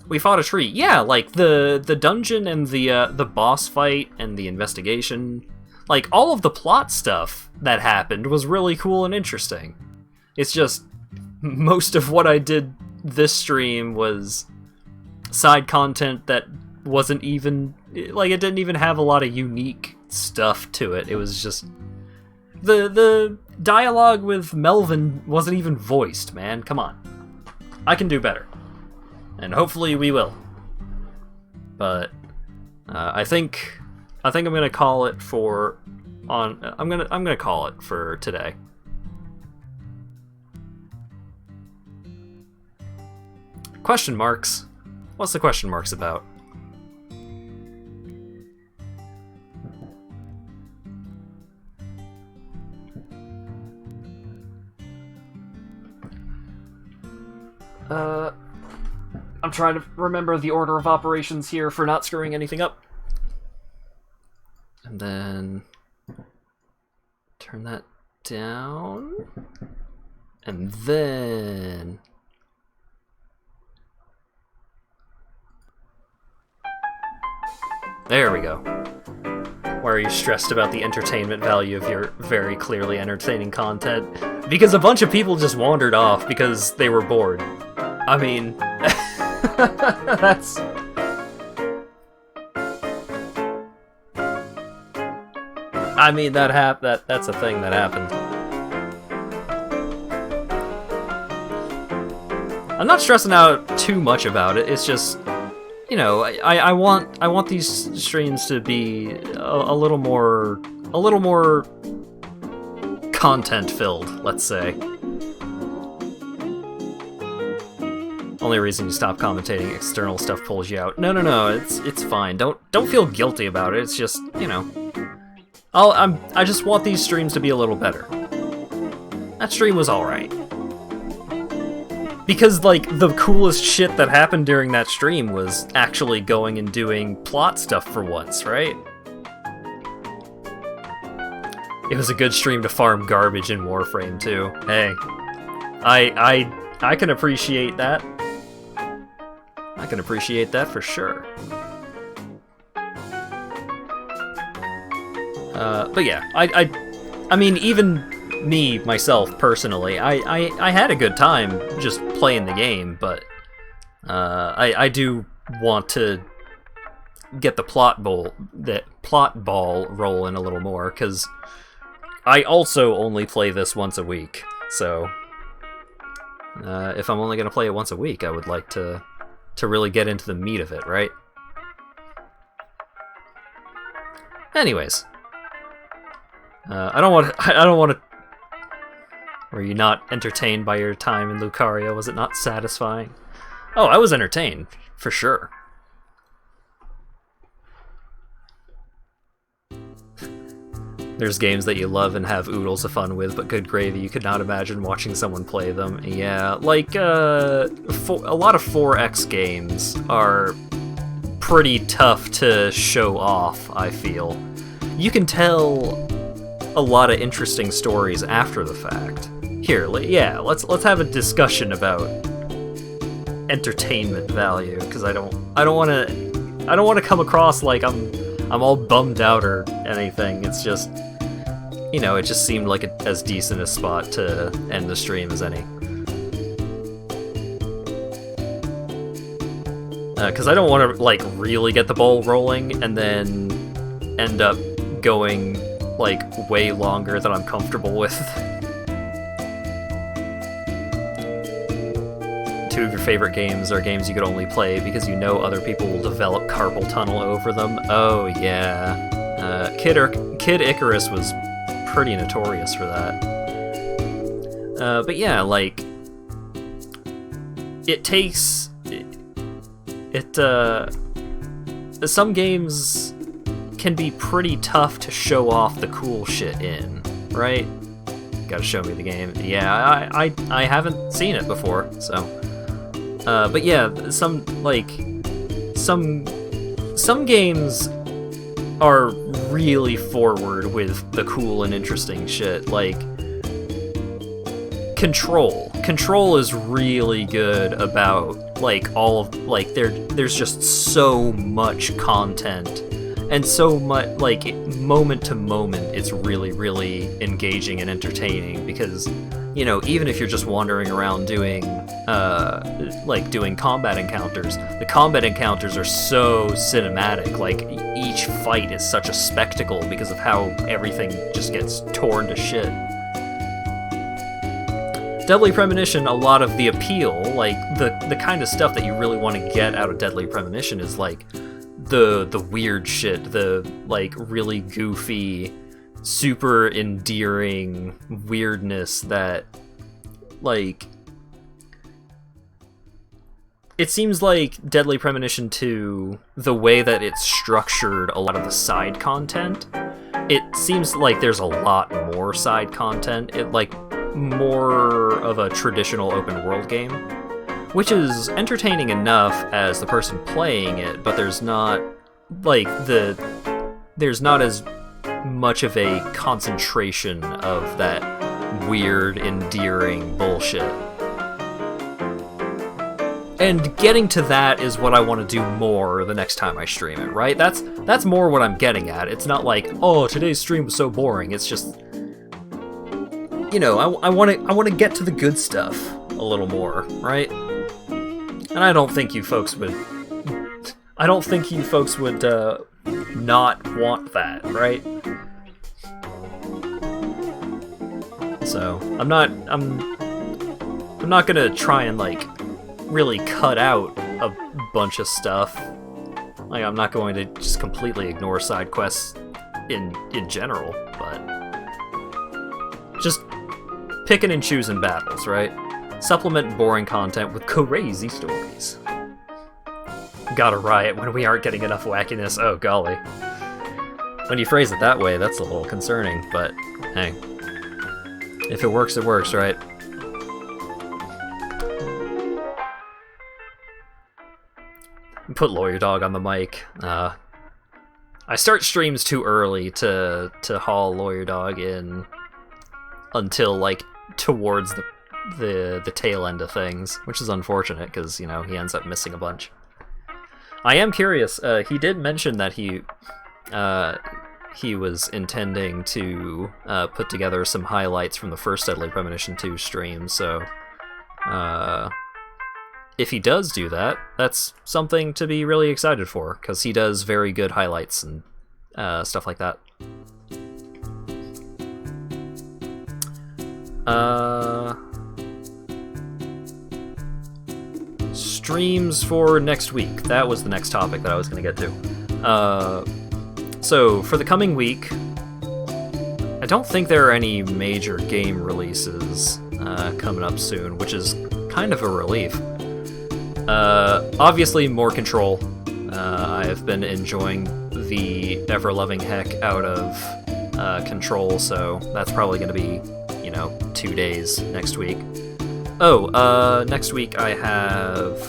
We fought a tree. Yeah, the dungeon and the boss fight and the investigation. All of the plot stuff that happened was really cool and interesting. It's just, most of what I did this stream was side content that wasn't even... it didn't even have a lot of unique stuff to it. It was just... The dialogue with Melvin wasn't even voiced, man. Come on. I can do better. And hopefully we will. But I think I'm gonna call it for I'm gonna call it for today. Question marks. What's the question marks about? I'm trying to remember the order of operations here for not screwing anything up. And then turn that down. And then there we go. Why are you stressed about the entertainment value of your very clearly entertaining content? Because a bunch of people just wandered off because they were bored. I mean, that's... I mean, that's a thing that happened. I'm not stressing out too much about it, it's just... You know, I want these streams to be a little more content filled, let's say. Only reason you stop commentating external stuff pulls you out. No, it's fine. Don't feel guilty about it. It's just, you know, I just want these streams to be a little better. That stream was all right. Because, like, the coolest shit that happened during that stream was actually going and doing plot stuff for once, right? It was a good stream to farm garbage in Warframe, too. Hey, I can appreciate that. I can appreciate that for sure. But yeah, I mean, even me, myself, personally, I had a good time just playing the game, but I do want to get the plot ball rolling a little more, because I also only play this once a week, so if I'm only going to play it once a week, I would like to really get into the meat of it, right? Anyways, I don't want to. Were you not entertained by your time in Lucaria? Was it not satisfying? Oh, I was entertained, for sure. There's games that you love and have oodles of fun with, but good gravy, you could not imagine watching someone play them. Yeah, like, a lot of 4X games are pretty tough to show off, I feel. You can tell a lot of interesting stories after the fact. Here, yeah, let's have a discussion about entertainment value, because I don't want to come across like I'm all bummed out or anything. It's just, you know, it just seemed like as decent a spot to end the stream as any. Because I don't want to like really get the ball rolling and then end up going like way longer than I'm comfortable with. Two of your favorite games are games you could only play because you know other people will develop carpal tunnel over them. Oh yeah, Kid Icarus was pretty notorious for that. But yeah, like it takes some games can be pretty tough to show off the cool shit in, right? Gotta show me the game. Yeah, I haven't seen it before, so. But yeah, some games are really forward with the cool and interesting shit, like Control. Control is really good about like all of like there's just so much content and so much like moment to moment it's really engaging and entertaining, because you know, even if you're just wandering around doing combat encounters, the combat encounters are so cinematic. Like each fight is such a spectacle because of how everything just gets torn to shit. Deadly Premonition, a lot of the appeal, like the kind of stuff that you really want to get out of Deadly Premonition is like the weird shit, the like really goofy, super endearing weirdness that like it seems like Deadly Premonition 2, the way that it's structured a lot of the side content, it seems like there's a lot more side content. It like more of a traditional open world game, which is entertaining enough as the person playing it, but there's not like there's not as much of a concentration of that weird, endearing bullshit. And getting to that is what I want to do more the next time I stream it, right? That's more what I'm getting at. It's not like, oh, today's stream was so boring. It's just, you know, I want to get to the good stuff a little more, right? And I don't think you folks would not want that, right? So I'm not gonna try and like really cut out a bunch of stuff. Like, I'm not going to just completely ignore side quests in general, but just picking and choosing battles, right? Supplement boring content with crazy stories. Gotta riot when we aren't getting enough wackiness. Oh golly. When you phrase it that way, that's a little concerning, but hey. If it works, it works, right? Put Lawyer Dog on the mic. I start streams too early to haul Lawyer Dog in until like towards the tail end of things, which is unfortunate because, you know, he ends up missing a bunch. I am curious. He did mention that he was intending to put together some highlights from the first Deadly Premonition 2 stream, so if he does do that, that's something to be really excited for, because he does very good highlights and stuff like that. Streams for next week. That was the next topic that I was going to get to. So, for the coming week, I don't think there are any major game releases coming up soon, which is kind of a relief. Obviously, more Control. I have been enjoying the ever-loving heck out of Control, so that's probably going to be, you know, 2 days next week. Oh, next week I have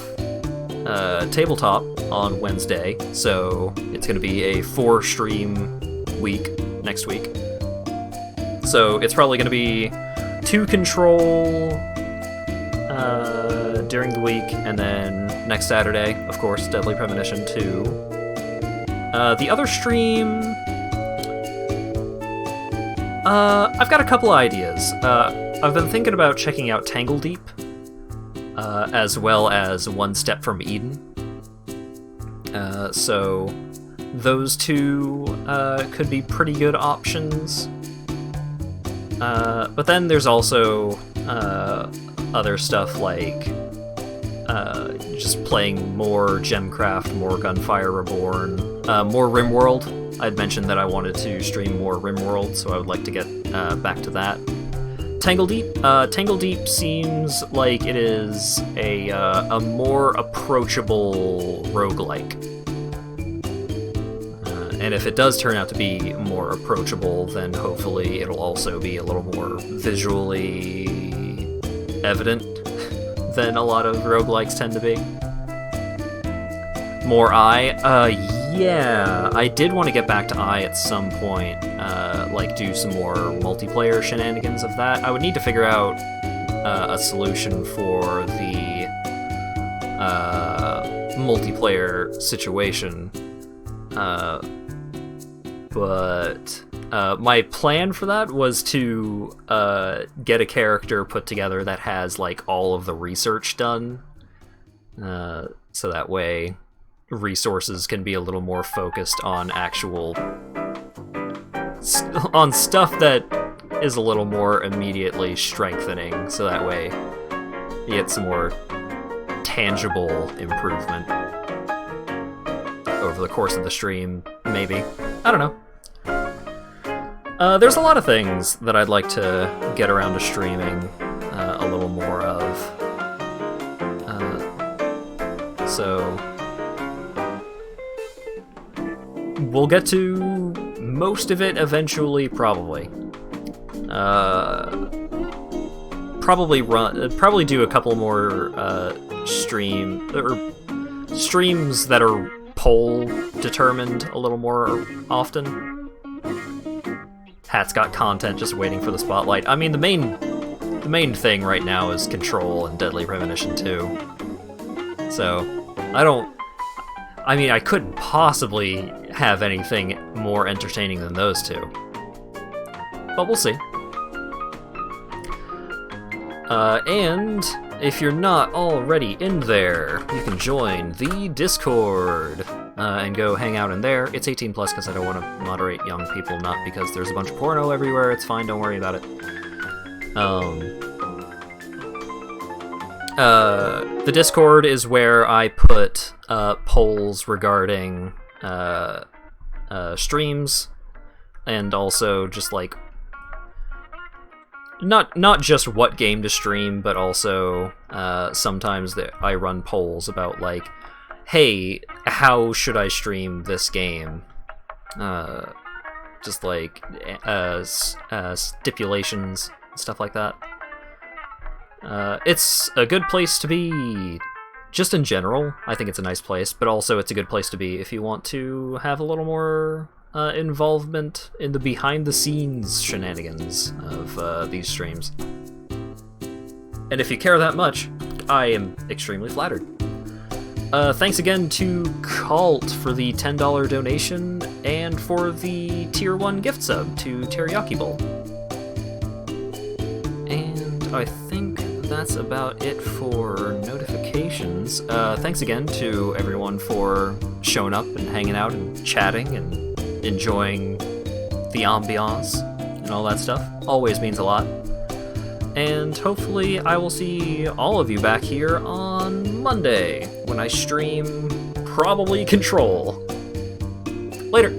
Tabletop on Wednesday, so it's going to be a 4-stream week next week. So it's probably going to be 2 Control during the week, and then next Saturday, of course, Deadly Premonition 2. The other stream... I've got a couple ideas. I've been thinking about checking out Tangle Deep, as well as One Step from Eden. So those two could be pretty good options. But then there's also other stuff like just playing more Gemcraft, more Gunfire Reborn, more RimWorld. I'd mentioned that I wanted to stream more RimWorld, so I would like to get back to that. Tangle Deep seems like it is a more approachable roguelike. And if it does turn out to be more approachable, then hopefully it'll also be a little more visually evident than a lot of roguelikes tend to be. More yeah, I did want to get back to at some point, like do some more multiplayer shenanigans of that. I would need to figure out a solution for the multiplayer situation, but my plan for that was to get a character put together that has like all of the research done, so that way resources can be a little more focused on actual on stuff that is a little more immediately strengthening, so that way you get some more tangible improvement over the course of the stream, maybe. I don't know. There's a lot of things that I'd like to get around to streaming a little more of. So we'll get to most of it eventually, probably. Probably do a couple more streams that are poll determined a little more often. Hat's got content just waiting for the spotlight. I mean, the main thing right now is Control and Deadly Premonition 2. So, I mean, I couldn't possibly have anything more entertaining than those two. But we'll see. And if you're not already in there, you can join the Discord and go hang out in there. It's 18 plus because I don't want to moderate young people, not because there's a bunch of porno everywhere. It's fine, don't worry about it. The Discord is where I put polls regarding streams, and also just like not just what game to stream, but also sometimes that I run polls about like, hey, how should I stream this game? Just like stipulations, stuff like that. It's a good place to be, just in general. I think it's a nice place, but also it's a good place to be if you want to have a little more involvement in the behind-the-scenes shenanigans of these streams. And if you care that much, I am extremely flattered. Thanks again to Cult for the $10 donation, and for the Tier 1 gift sub to Teriyaki Bowl. And I think that's about it for notifications. Thanks again to everyone for showing up and hanging out and chatting and enjoying the ambiance and all that stuff. Always means a lot. And hopefully I will see all of you back here on Monday when I stream probably Control. Later.